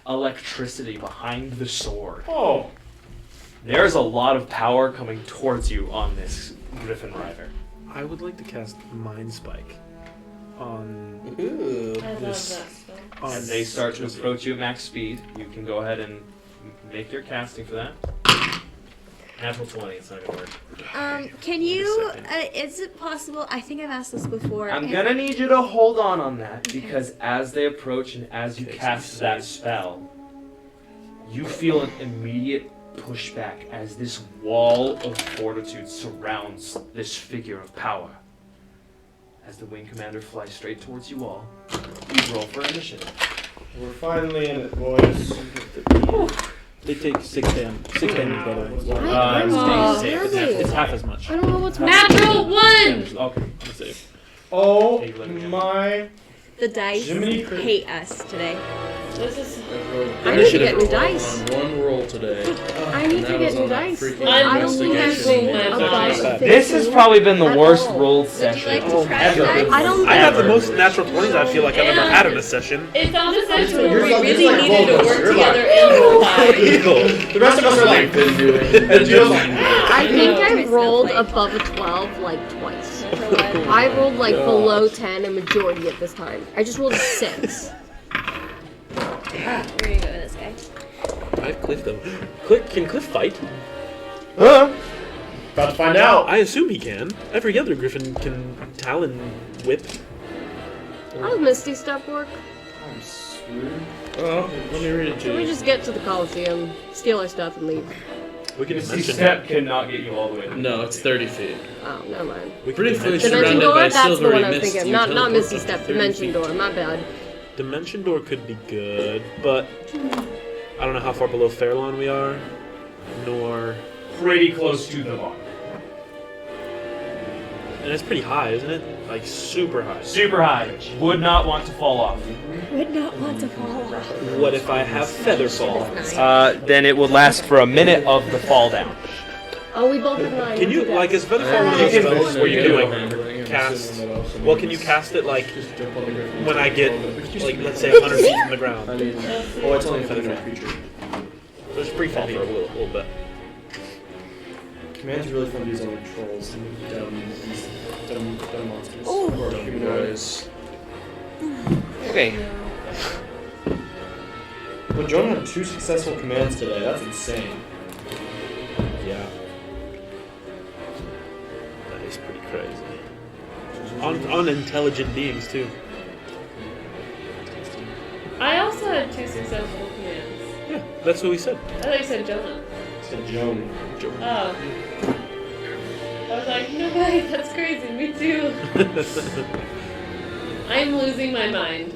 electricity behind the sword. Oh. There's a lot of power coming towards you on this Griffin Rider. I would like to cast Mind Spike on Ooh. I love that this. spell. On As they start to approach you at max speed, you can go ahead and make your casting for that. Natural 20, it's not gonna work. Can you, is it possible, I think I've asked this before. I'm gonna need you to hold on that because as they approach and as you Okay, so cast you that say- spell, you feel an immediate pushback as this wall of fortitude surrounds this figure of power. As the wing commander flies straight towards you all, you roll for initiative. We're finally in it, boys. They take 6 damage, by the way. Oh, stay safe. really? It's half as much. I don't know what's Natural 1! Okay. I'm safe. Oh Hey, let me go. my. The dice Jiminy hate us today. This is. I need to get new dice. On one roll today. I need And to that get was new on that dice. freaking I don't think I've investigation. rolled above Bad. 15. This has probably been the At worst all. rolled Would you session like to try ever. dice? I don't I have the Ever. most natural 20s I feel like I've ever had in a session. It's on the session where You're we like- really you're like needed to Volvo. work You're together like- and roll high. The rest of us are like. And Jill's like. I think Chris I've rolled Snowflake. above a 12 like twice. For what? I rolled like below 10 a majority of this time. I just rolled a 6. We're gonna go with this guy. I have Cliff though. Can Cliff fight? About to find out. I assume he can. Every other griffin can talon whip. How does Misty Step work? I'm screwed. Well, let me read it to Can we you. just get to the Coliseum, steal our stuff, and leave? We can This mention step cannot get you all the way. To No, it's 30 feet. Oh, never mind. We can Briefly dimension, Dimension surrounded Door? by That's the one silvery I was mist. thinking. You Not teleport Misty up to Step, 30 Dimension feet. Door. My bad. Dimension Door could be good, but I don't know how far below Fairlawn we are, nor Pretty close to the bottom. and it's pretty high, isn't it? Like super high. Super high. Would not want to fall off. Would not want to fall off. What if I have feather fall? Then it will last for a minute of the fall down. Oh, we both have mine. Can you, like, is Venom one of You those can- spells where you can, like, I'm cast? assuming that also Well, means can you cast it, like, just jump on the griffin. when I get, like, let's say 100 feet from the ground? I mean, Oh, it's only a feather creature. So just free fall for a little bit. Command's really fun to use on like trolls and dumb monsters. Ooh. Or you humanoid. guys. Okay. Well, Jonah had 2 successful commands today. That's insane. Yeah. That is pretty crazy. On intelligent beings, too. I also had 2 successful commands. Yeah, that's what we said. I thought you said Jonah. Said Joan. Oh. I was like, no way, that's crazy. Me too. I'm losing my mind.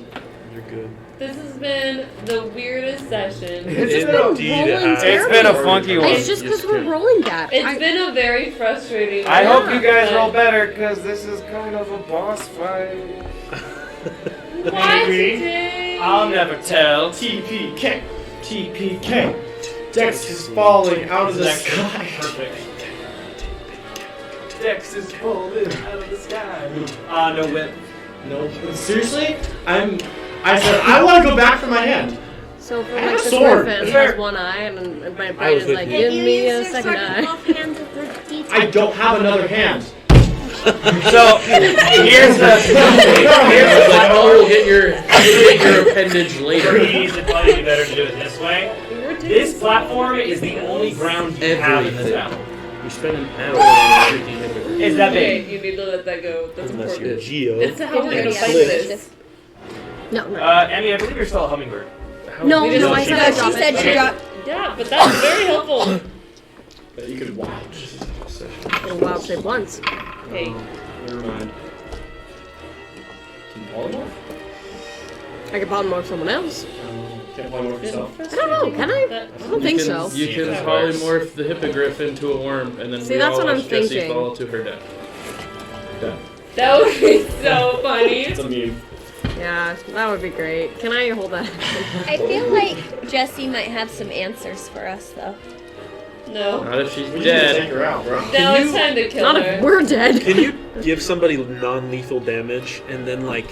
You're good. This has been the weirdest session. Indeed, it has. It's been a funky one. It's just because we're rolling bad. It's been a very frustrating I one. hope you guys roll better, because this is kind of a boss fight. Why today? I'll never tell. TPK. TPK. Dex is falling out of the sky. Perfect. Dex is falling out of the sky. No whip. No, seriously? I said I want to go back for my hand. So for I have like a the sword. griffin Fair. has one eye, and my I brain was is with like, you. give You me use a your second sword eye. offhand with the detail. I don't have another hand. So here's the Like, oh, we'll get your appendage later. He's probably be better to do it this way. This platform is the only ground you have in this battle. We spent an hour on a freaking hypocrite. Is that Okay, big? you need to let that go. That's Unless you're important. Geo. It's how we're gonna Yeah. fight this. No, no. Emmy, I believe you're still a hummingbird. No, We just- no, I said I No, she dropped said it. she dropped. Yeah, but that's very helpful. That you could watch. In wild shape once. Hey, Never mind. Can you polymorph? I could polymorph someone else. Can't polymorph yourself. I don't know, can I? I don't think so. You can That works. polymorph the hippogriff into a worm, and then See, we that's all what I'm watch Jessie thinking. fall to her death. Done. that would be so funny. It's a meme. Yeah, that would be great. Can I hold that? I feel like Jessie might have some answers for us, though. No. Not if she's We just take dead. her out, bro. Now you- it's time to kill Not her. if we're dead. Can you give somebody non-lethal damage and then, like,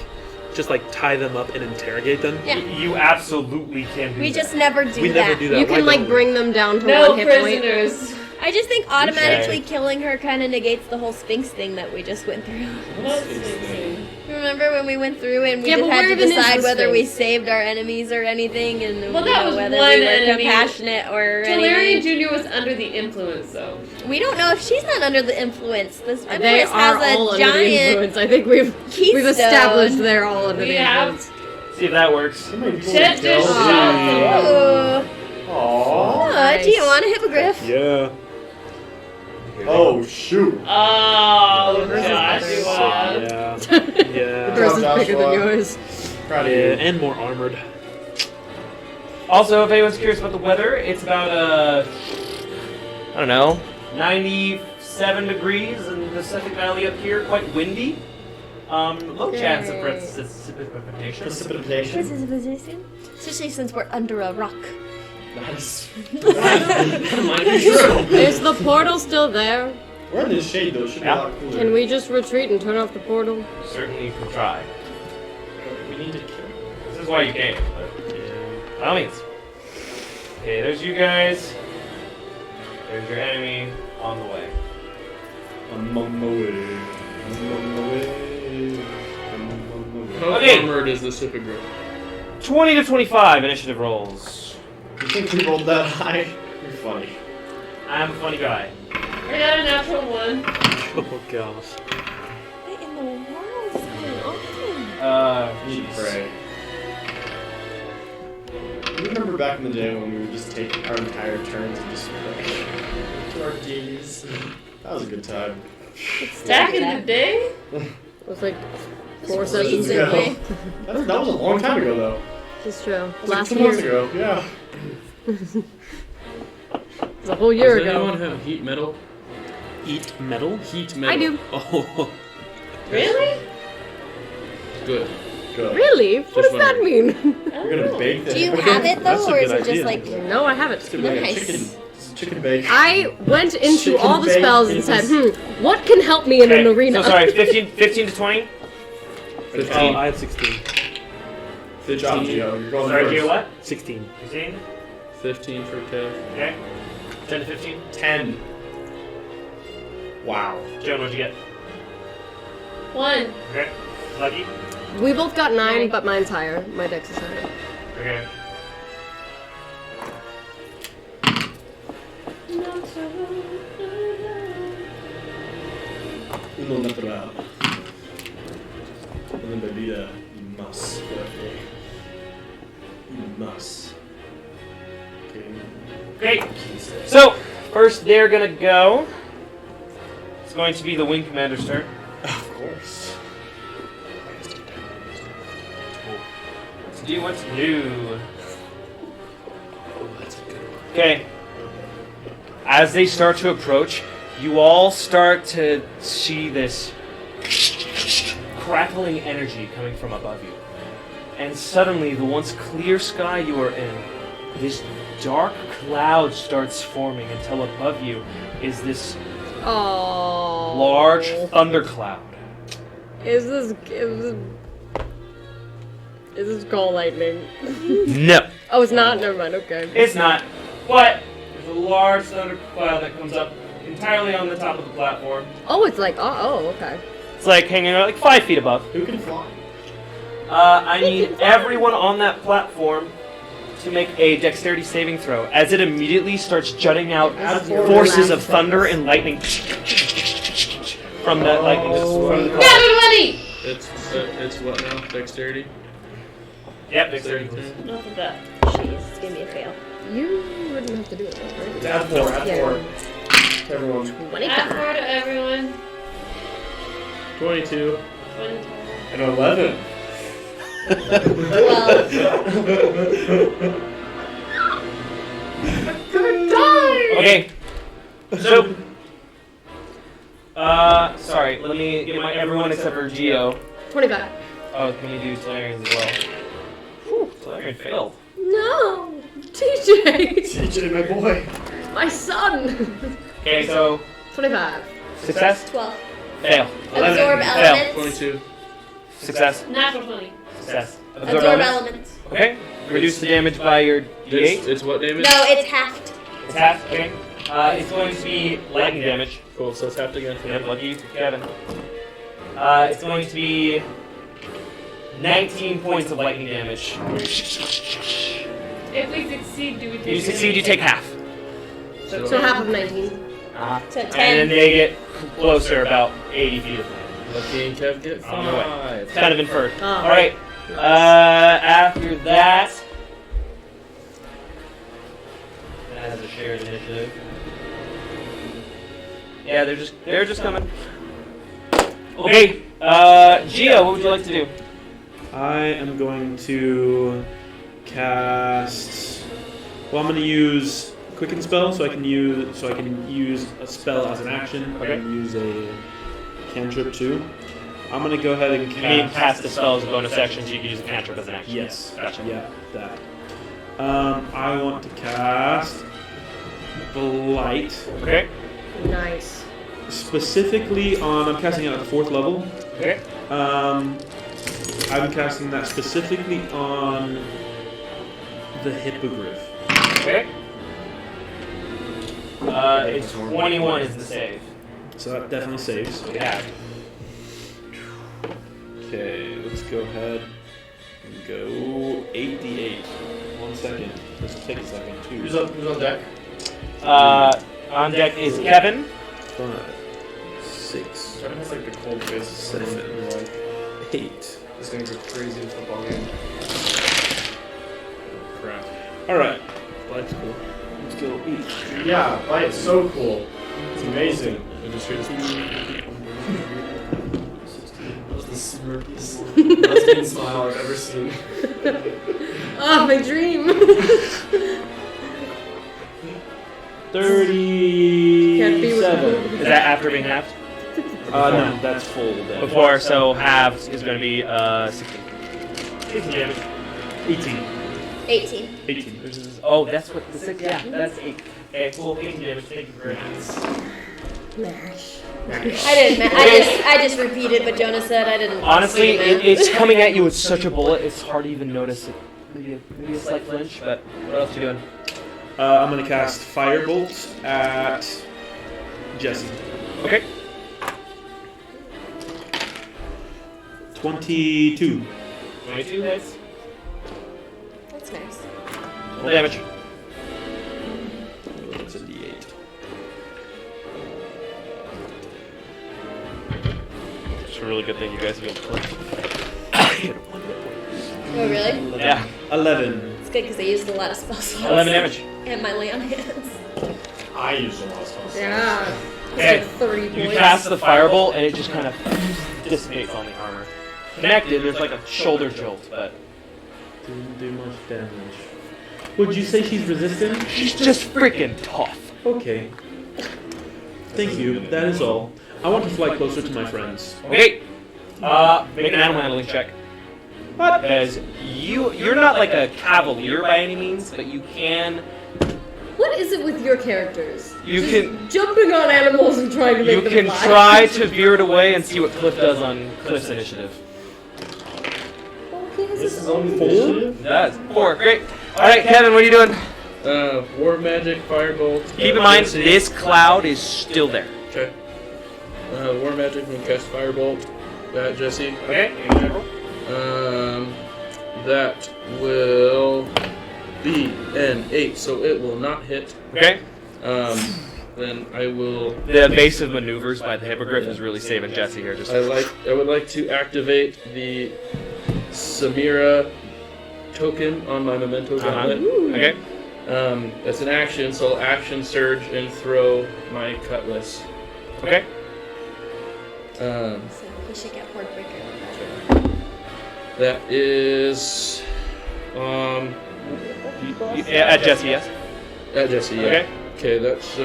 just, like, tie them up and interrogate them? Yeah. You absolutely can do We that. just never do We that. never do that. You Why can like don't we? bring them down to No one hit point. prisoners. I just think automatically killing her kind of negates the whole Sphinx thing that we just went through. What's this? Remember when we went through and we Yeah, just but had where to even is decide the whether we Sphinx? saved our enemies or anything, and Well, you that know, was whether one we were enemy. compassionate or Talarian anything. Jr. was under the influence, though. We don't know if she's not under the influence. This They Empress are has all a under the giant influence. I think we've keystone. established they're all under We the have- influence. See if that works. Chet just shot Oh, Aww. oh, do you want a hippogriff? Yeah. Oh, shoot. Oh, Hers is Joshua. Yeah. Yeah. Hers is Joshua. bigger than yours. Proud of Yeah, you. and more armored. Also, if anyone's curious about the weather, it's about I don't know. 97 degrees in the Pacific Valley up here, quite windy. Low chance of precipitation. Precipitation. Especially since we're under a rock. Nice. Might be true. Is the portal still there? We're in this shade though. It should be Yeah. a lot cooler. Can we just retreat and turn off the portal? Certainly you can try. We need to kill. This is why you came. But by all means. Okay, there's you guys. There's your enemy on the way. I'm on my way. I'm on my way. I'm on my way. How Okay. armored is this hippogriff? 20 to 25 initiative rolls. You think we rolled that high? You're funny. I'm a funny guy. I got a natural one. Oh gosh. What in the world is going on? Need Jeez. pray. You remember back in the day when we would just take our entire turns and just pray to our deities? That was a good time. Back in the day? It was like 4 Just sessions recently. ago. That was a long time ago though. It's true. That was Last like 2 months year. ago. Yeah. It was a whole year Does ago. anyone have heat metal? Eat metal? Heat metal. I do. Oh. Really? Good. Good. Really? What does that wondering. mean? I We're don't gonna know. bake that. Do you have it That's though, a or is good it just idea. like No, I have it. It's gonna be like a Nice. chicken Chicken bake. I went into Chicken all the bake spells and is- said, what can help me in an arena? So sorry, 15 to 20? 15. I had 16. Good job, Gio. You're going Sorry, first. Gio, what? 16. 16? 15 for Kev. Okay. 10 to 15? 10. Wow. Joan, what'd you get? 1. Okay. Lucky? We both got 9, but mine's higher. My dex is higher. Okay. Uno natural. And then bebida, you must. You must. Okay. Okay. So, first they're gonna go. It's going to be the Wing Commander's turn. Of course. Let's do what's new. Oh, that's a good one. Okay. As they start to approach, you all start to see this crackling energy coming from above you. And suddenly, the once clear sky you are in, this dark cloud starts forming until above you is this Oh. large thundercloud. Is this called lightning? No, Oh, it's not? Never mind, okay. it's not. But there's a large thundercloud that comes up entirely on the top of the platform. Oh, it's like, oh, okay. It's like hanging out like 5 feet above. Who can fly? I need everyone on that platform to make a dexterity saving throw as it immediately starts jutting out forces of thunder and lightning from that lightning. It's what now? Dexterity? Yep, dexterity. Not of that. Jeez, give me a fail. You wouldn't have to do it, right? It's add 4, add 4. Everyone. 25. Add 4 to everyone. 22. 20. And 11. 12. Okay. So, sorry. Let me get my everyone except for Geo. 25. Oh, can we do Solarians as well? Whew, Solarian failed. No! TJ! TJ, my boy. My son! Okay, so 25. success, 12. fail. Absorb fail. elements. 22. Success, Natural 20. success. Absorb elements. Okay. Reduce the damage by your D8. It's what damage? No, it's halved. It's half. Okay. It's going to be lightning damage. Cool, so it's half again for Yep, me. lucky for Kevin. It's going to be 19 points of lightning damage. If we succeed, do we take If you succeed, you take half. So half of 19. So And 10. then they get closer, about 80 feet of land. Lucky and Kev get On their way. 5. It's kind of inferred. Oh. Alright. After that. That has a shared initiative. Yeah, they're just coming. Okay, Gio, what would you like to do? I am going to cast. Well, I'm going to use Quicken Spell, so I can use a spell as an action. I can use a cantrip too. I'm going to go ahead and You mean cast the spell as a bonus action, so you can use a cantrip as an action. Yes. Gotcha. Yeah, that. I want to cast Blight. Okay. Nice. Specifically on, I'm casting it at the 4th level. Okay. I'm casting that specifically on the Hippogriff. Okay. It's 21 is the save. So that definitely saves. Yeah. Okay, let's go ahead and go 8d8. 1 second. This will take a second too. Who's on deck? On deck is Kevin. 5, 6, Kevin has like the cold face. 7, Like, 8. he's gonna go crazy in the football game. Oh, crap. Alright. Blight's cool. Let's go 8. Yeah, Light's so cool. It's amazing. I just heard That was the smirkiest, lesbian smile I've ever seen. Oh, my dream! 37. Is that after being halved? No, that's full damage. Before, so halved is going to be 16. 16 damage. 18. 18. 18. Oh, that's what the 6. Yeah, that's 8. Okay, cool. 18 damage. Thank you very much. Mash. I didn't. I just repeated what Jonah said. I didn't. Honestly, say that. it's coming at you with such a bullet, it's hard to even notice it. Maybe a slight flinch, but what else are you doing? I'm going to cast Firebolt at Jesse. Okay. 22. 22 hits. That's nice. Roll damage. That's a D8. It's a really good thing you guys have been playing. Oh, really? Yeah. 11. It's good because I used a lot of spell slots. 11 damage. And my lay on hands. I used a lot of spells. Yeah. Okay. It's like 30 You points. cast the firebolt and it just kind of dissipates on the armor. Connected, there's like a shoulder jolt, but Didn't do much damage. Would you say she's resistant? she's just freaking tough. Okay. Thank you. That is all. I want to fly closer to my friends. Okay. Make an animal handling check. What? Because you're not like a cavalier by any means, but you can. What is it with your characters? You Just can- jumping on animals and trying to make You them can fly. try to veer it away and see what Cliff does on Cliff's initiative. Okay, This is only only initiative? That's 4. Great. All right, Kevin, what are you doing? War magic, firebolt. Keep in mind, this cloud is still there. Okay. War magic, we can cast firebolt. That Jesse. Okay. That will be an 8, so it will not hit. Okay. Then I will. The evasive maneuvers by the hippogriff is really saving Jesse here. Just I would like to activate the Samira token on my memento gauntlet. Okay. That's an action, so I'll action surge and throw my cutlass. Okay. So he should get Horde Breaker. That is At Jesse, yes. at Jesse. Yeah. Okay. Okay, that's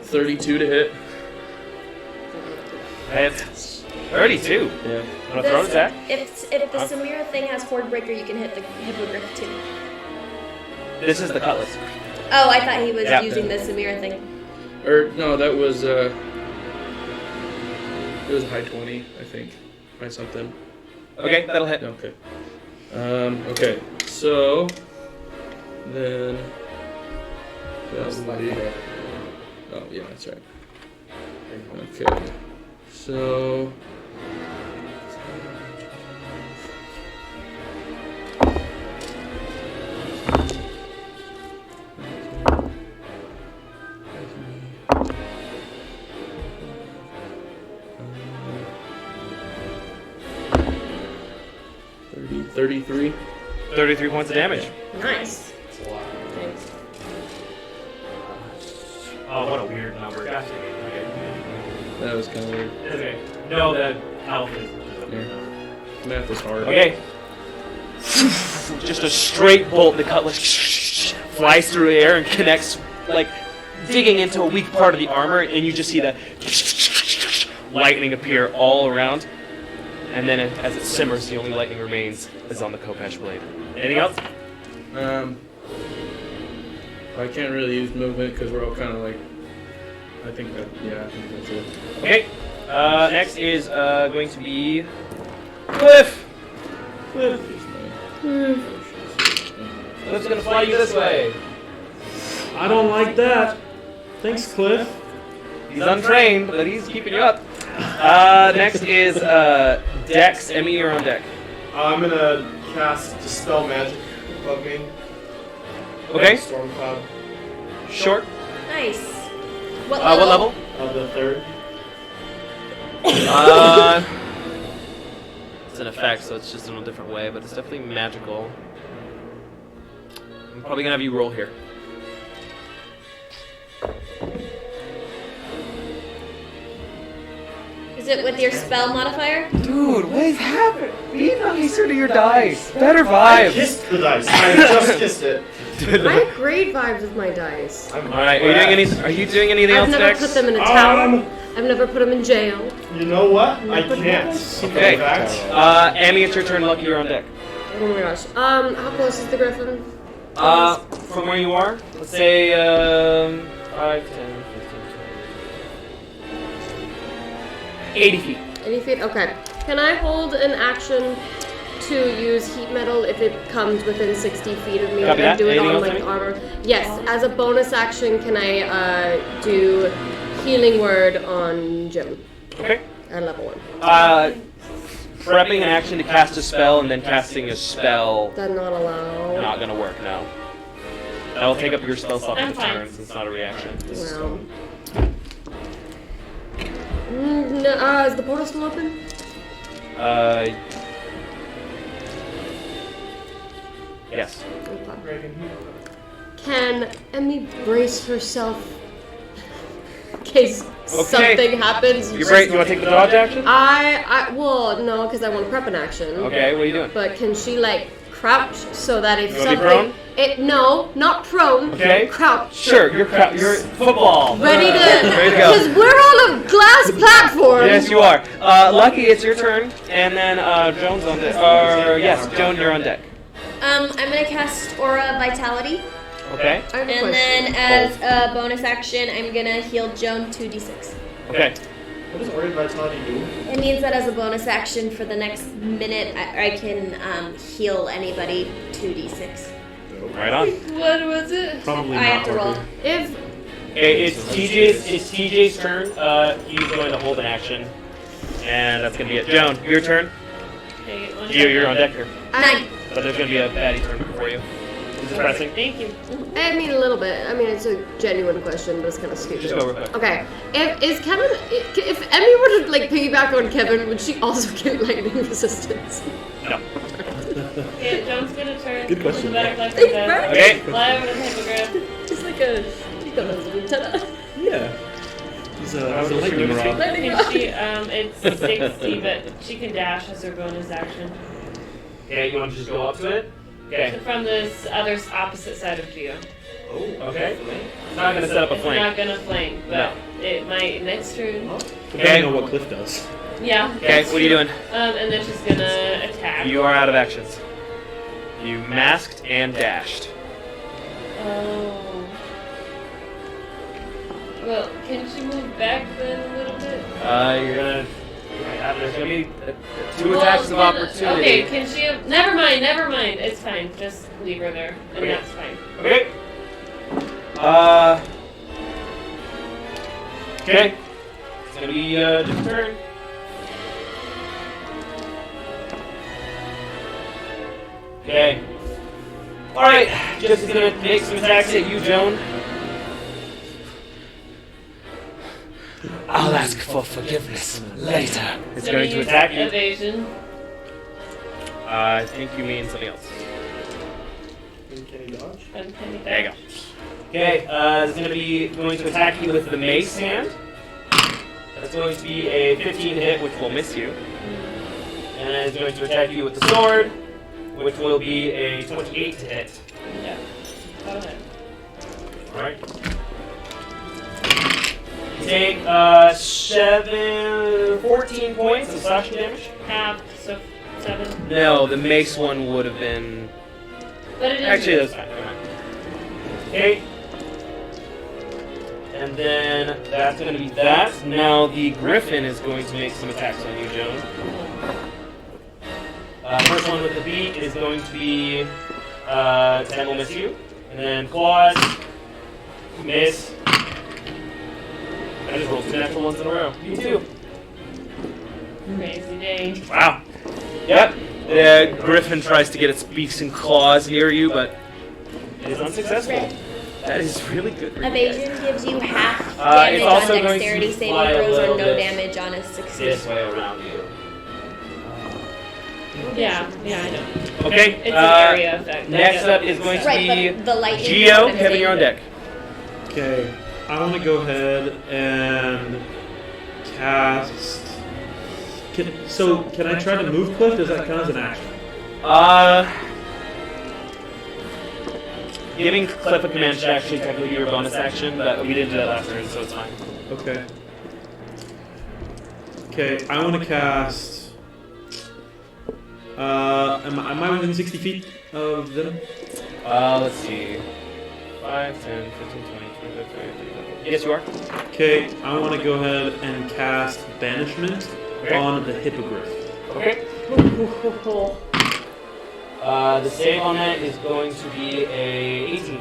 32 to hit. It's 32. Yeah. Want to throw an attack? If the Samira thing has Horde Breaker, you can hit the Hippogriff too. This is the cutlass. Oh, I thought he was Yeah. using the Samira thing. Or no, that was it was high 20, I think, by something. Okay, that'll hit. Okay. Okay. So then that would be. Oh yeah, that's right. Okay. So. Um, 33. 33 points of damage. Nice. Oh, what a weird number. Gotcha. Okay. That was kind of weird. Okay. No, the health is. Yeah. Math is hard. Okay. Just a straight bolt. The cutlass flies through the air and connects, like digging into a weak part of the armor, and you just see the lightning appear all around. And then, as it simmers, the only lightning remains is on the Kopesh blade. Anything else? I can't really use movement because we're all kind of like. I think that's it. Okay. Next is going to be Cliff. Cliff's gonna fly you this way. I don't like that. Thanks, Cliff. He's untrained, but he's keeping you up. Next is Dex. Emmy, you're on deck. I'm gonna cast Dispel Magic above me. Okay. Storm Cloud. Short. Nice. What level? What level? The third. It's an effect, so it's just in a different way, but it's definitely magical. I'm probably gonna have you roll here. Is it with your spell modifier? Dude, what is happening? Be nicer to your dice. Better I vibes. kissed the dice. I just kissed it. I have great vibes with my dice. All right. Are you doing anything I've else never next? put them in a tower. I've never put them in jail. You know what? I can't. Okay. In fact, Amy, it's your turn. Lucky, you're on deck. Oh my gosh. How close is the griffin? From where you are, let's say 5, 10, 15, 20. 80 feet. 80 feet? Okay. Can I hold an action to use heat metal if it comes within 60 feet of me? Copy and that. do it Anything on else, like Amy? armor? Yes. As a bonus action, can I do healing word on Jim Okay. at level 1? Prepping an action to cast a spell and then casting a spell That's not allowed. not gonna work now. That'll take up your spell slot for I'm the fine. turn, since it's not a reaction. Wow. No, is the portal still open? Yes. Okay. Can Emmy brace herself in case something happens? You want to take the dodge action? Well, no, because I want to prep an action. Okay, what are you doing? But can she like crouch so that if You wanna be something, prone? no, not prone. Okay. Crouch. Sure, you're football. Ready to, Ready to go. because we're on a glass platform. Yes, you are. Lucky, it's your turn, and then Joan's on deck. Yes, Joan, you're on deck. I'm gonna cast Aura Vitality. Okay. I have a And question. then as a bonus action, I'm gonna heal Joan 2d6. Okay. what does Orient Vitality do? It means that as a bonus action for the next minute, I can heal anybody 2d6. Right on. What was it? Probably I have to roll. If Okay, it's TJ's turn. He's going to hold an action, and that's gonna be it. Joan, your turn. Okay, one You're on second. deck here, 9. but there's gonna be a baddie turn before you. Is it pressing? Thank you. I mean a little bit. I mean it's a genuine question, but it's kind of stupid. Just go real quick. Okay, if Emmy were to like piggyback on Kevin, would she also get lightning resistance? No. Okay, Joan's gonna turn. Good question. The butterfly Thanks, princess. Brad. Okay. Fly over the hippogriff. Just like a ta-da. Yeah. He's a lightning rod. Lightning Can she, it's 60, but she can dash as her bonus action. Yeah, you want to just go up to it? Okay. From this other opposite side of Geo. Oh, okay. It's not gonna set up a It's flank. not gonna flank, but it might next turn. I don't know what Cliff does. Yeah. Okay, what are you doing? And then she's gonna attack. You are out of actions. You masked and dashed. Oh. Well, can she move back then a little bit? You're gonna. There's gonna be 2 attacks of opportunity. Okay, can she? Never mind. It's fine. Just leave her there, and Okay. that's fine. Okay. Okay. It's gonna be different turn. Okay. Alright, just gonna make some attacks at you, Joan. I'll ask for forgiveness later. It's Gonna going to use attack you. Evasion. I think you mean something else. Can he dodge? Uncanny There you go. dodge. Okay, it's going to attack you with the mace hand. That's going to be a 15 hit, which will miss you. And it's going to attack you with the sword, which will be a 28 to hit. Yeah. Go ahead. Alright. You take 14 points of slashing damage. Half, so 7. No, the mace one would have been. But it is. Actually, that's fine. Never mind. Okay. And then that's going to be that. Now the griffin is going to make some attacks on you, Joan. First one with the beak is going to be 10 will miss you. And then claws, miss. I just rolled 2 natural ones in a row. You too. Crazy day. Wow. Yep. The griffin tries to get its beaks and claws near you, but it is unsuccessful. That is really good. For you guys. Evasion gives you half It's damage also on going to dexterity saving fly a throws or little no bit damage on a succeed. This way around you. Yeah, I know. Okay. It's an area effect. Next up is going to Right, be but the lightning. Geo. is Kevin, you're on deck. Okay, I want to go ahead and cast Can I try to move Cliff? Does that count as an action? Giving Cliff a command should actually technically be your bonus action, but we didn't do that last turn, so it's fine. Okay. Okay, I want to cast. Am I within 60 feet of them? Let's see. 5, 10, 15, 20, 25, 30, 35. Yes, you are. Okay, I want to go ahead and cast Banishment on the Hippogriff. Okay. The save on that is going to be a 18.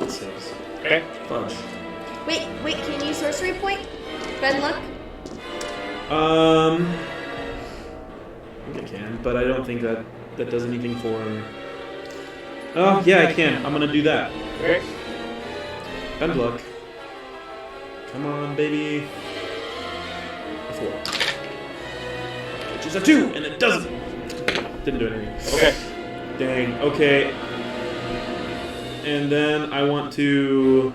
Saves. Okay. Fudge. Wait, can you sorcery point? Bad luck? I think I can, but I don't think that does anything for... Oh, yeah, I can. I'm going to do that. Okay. Bend luck. Come on, baby. A 4. Which is a 2, and it doesn't. Didn't do anything. Okay. Dang. Okay. And then I want to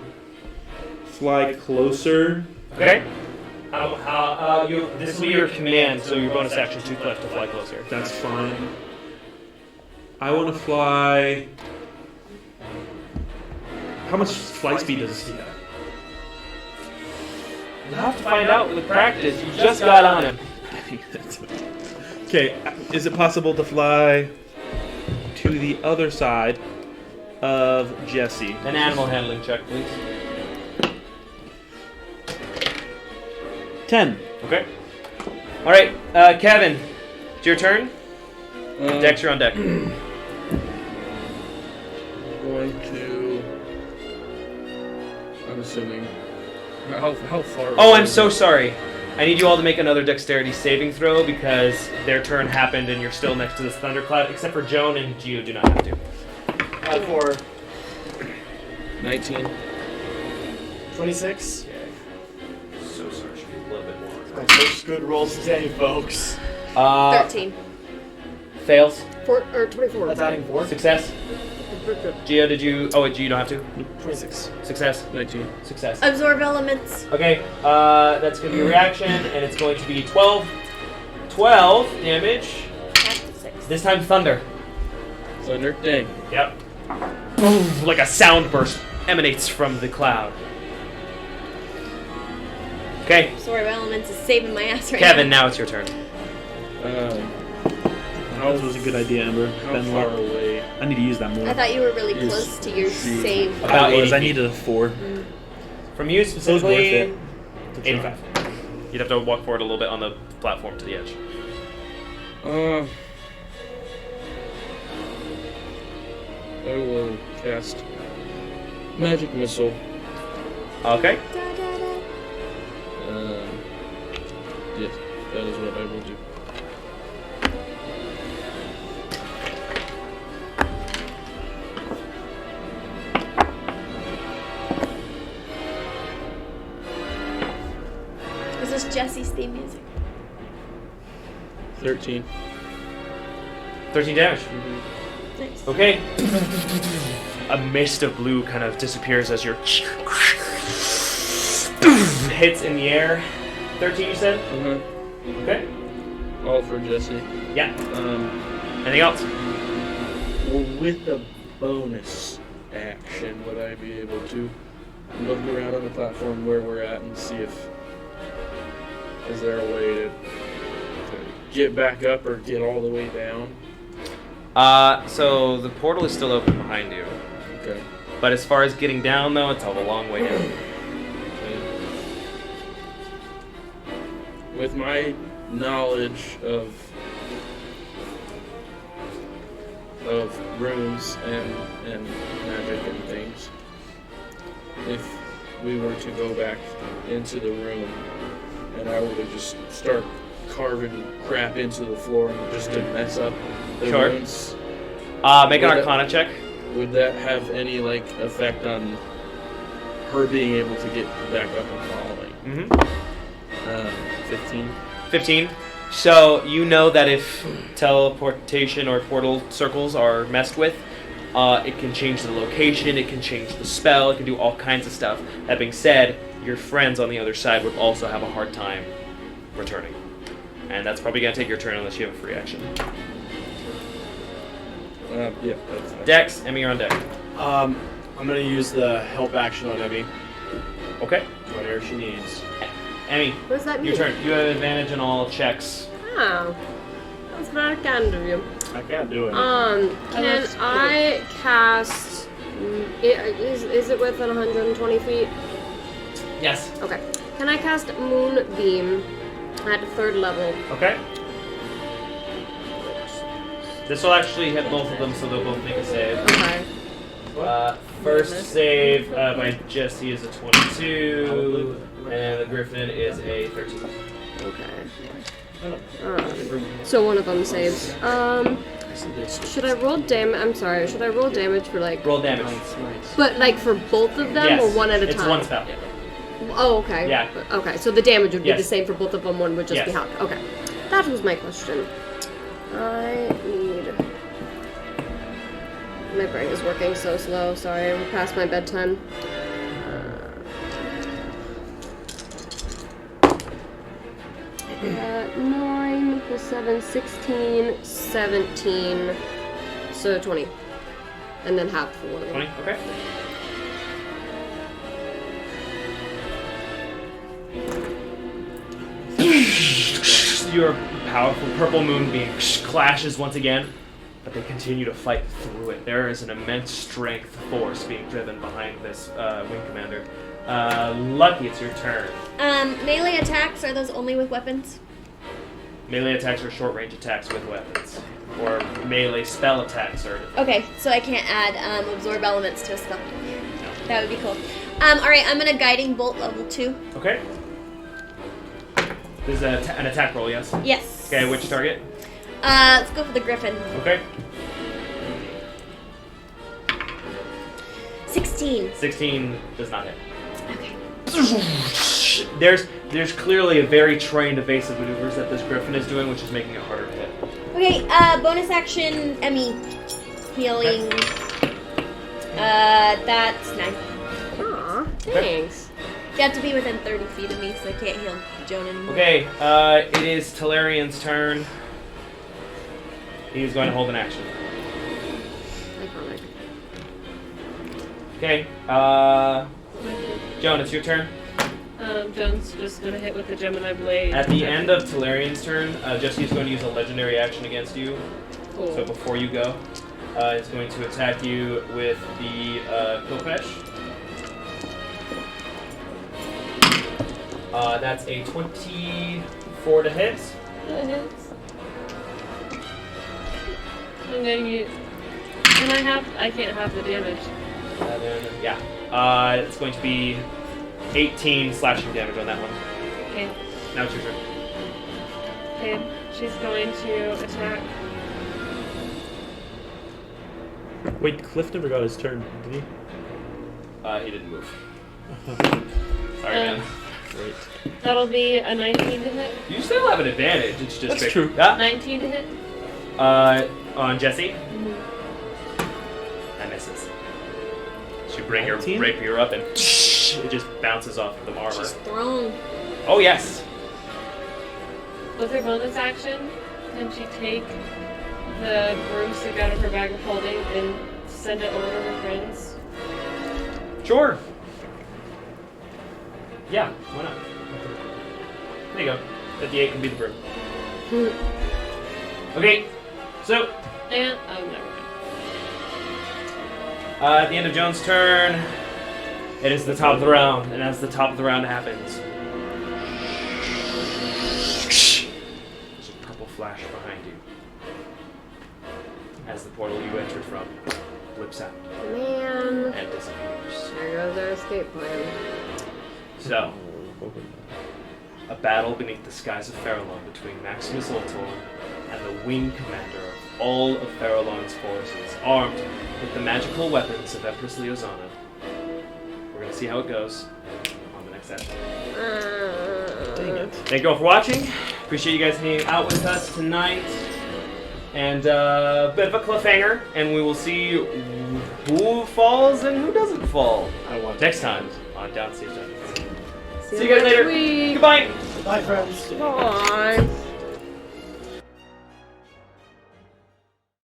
fly closer. Okay. This will be your command, so your bonus action is 2 Cliff to fly closer. That's fine. I want to fly... How much flight speed does he have? You'll have to find out with practice. You just got on him. Okay, is it possible to fly to the other side of Jesse? An animal handling check, please. 10. Okay. All right, Kevin, it's your turn. Dex, you're on deck. Going to. I'm assuming. How far? Oh, I'm so sorry. I need you all to make another dexterity saving throw because their turn happened and you're still next to this thundercloud, except for Joan and Gio do not have to. For 19. 26. So sorry, should be a little bit more. My first good roll today, folks. 13. Fails. 24. That's adding 4. Success. Gio, did you? Oh, wait, Gio, you don't have to. 26. Success. 19. Success. Absorb elements. Okay, that's going to be a reaction, and it's going to be 12 damage. This time thunder. Thunder. Dang. Yep. Boom, like a sound burst emanates from the cloud. Okay, Absorb elements is saving my ass right now. Kevin, now it's your turn. That was a good idea, Amber. How Ben far Locke. away? I need to use that more. I thought you were really Yes. close to your save. About 80 I feet. needed a 4. From you specifically, worth 85. You'd have to walk forward a little bit on the platform to the edge. I will cast Magic Missile. Okay. Yes, that is what I will do. Is this Jesse's theme music? 13. 13 damage. Nice. Okay. A mist of blue kind of disappears as your hits in the air. 13, you said? Okay. All for Jesse. Yeah. Anything else? Well, with the bonus action, would I be able to look around on the platform where we're at and see if is there a way to get back up or get all the way down? So the portal is still open behind you. Okay. But as far as getting down, though, it's a long way down. With my knowledge of runes and magic and things, if we were to go back into the room and I were to just start carving crap into the floor just to mess up the Sure. runes, Make an Arcana check. would that have any effect on her being able to get back up and following? 15. 15. So you know that if teleportation or portal circles are messed with, it can change the location, it can change the spell, it can do all kinds of stuff. That being said, your friends on the other side would also have a hard time returning. And that's probably gonna take your turn unless you have a free action. Yeah, that's fine. Dex, Emmy, you're on deck. I'm gonna use the help action on Emmy. Okay. Whatever she needs. Emmy, What does that mean? your turn. You have advantage in all checks. Oh, that's very kind of you. I can't do it. Can I cast? Is it within 120 feet? Yes. Okay. Can I cast Moonbeam at 3rd level? Okay. This will actually hit both of them, so they'll both make a save. Okay. First save by Jesse is a 22, and the Griffin is a 13. Okay. So one of them saves. Should I roll damage? I'm sorry. Should I roll damage for like? Roll damage. But like for both of them, Yes. or one at a time? It's one spell. Oh, okay. Yeah. Okay, so the damage would be Yes. the same for both of them. One would just be Yes. halved. Okay. That was my question. I need. My brain is working so slow. Sorry, we're past my bedtime. 9 plus 7, 16, 17, so 20. And then half for one of them. 20, okay. Your powerful purple moonbeam clashes once again, but they continue to fight through it. There is an immense strength force being driven behind this wing commander. Lucky, it's your turn. Melee attacks, are those only with weapons? Melee attacks are short-range attacks with weapons, or melee spell attacks are. Okay, so I can't add absorb elements to a spell. That would be cool. Alright, I'm gonna guiding bolt level 2. Okay. This is an attack roll, yes? Yes. Okay, which target? Let's go for the griffin. Okay. 16. 16 does not hit. Okay. There's clearly a very trained evasive maneuvers that this griffin is doing, which is making it harder to hit. Okay, bonus action, Emmy. Healing. That's 9. Aw, thanks. You have to be within 30 feet of me, so I can't heal Joan anymore. Okay, it is Talarian's turn. He's going to hold an action. Iconic. Okay, Joan, it's your turn. Joan's just gonna hit with the Gemini blade. At the end of Talarian's turn, Jesse's going to use a legendary action against you. Cool. So before you go, it's going to attack you with the Kopesh. That's a 24 to hit. That hits. I'm gonna use. I can't have the damage. Yeah. It's going to be 18 slashing damage on that one. Okay. Now it's your turn. Okay. She's going to attack. Wait, Cliff never got his turn, did he? He didn't move. Sorry, man. Great. That'll be a 19 to hit. You still have an advantage. It's just That's true. Yeah. 19 to hit. On Jesse. Mm-hmm. That misses. She bring her 19? rapier up and it just bounces off of the armor. She's thrown. Oh yes. With her bonus action, can she take the broomstick out of her bag of holding and send it over to her friends? Sure. Yeah, why not? There you go. 58 can be the broom. Okay, so And oh, never mind. at the end of Joan's turn, it is the top of the round, and as the top of the round happens, there's a purple flash behind you as the portal you entered from flips out Man. and disappears. There goes our escape plan. So, a battle beneath the skies of Farallon between Maximus Ultor and the wing commander of all of Farallon's forces, armed with the magical weapons of Empress Leozana. We're going to see how it goes on the next session. Dang it. Thank you all for watching. Appreciate you guys hanging out with us tonight. And a bit of a cliffhanger, and we will see who falls and who doesn't fall next time on Downstage. See you guys later. Week. Goodbye. Bye, friends. Bye.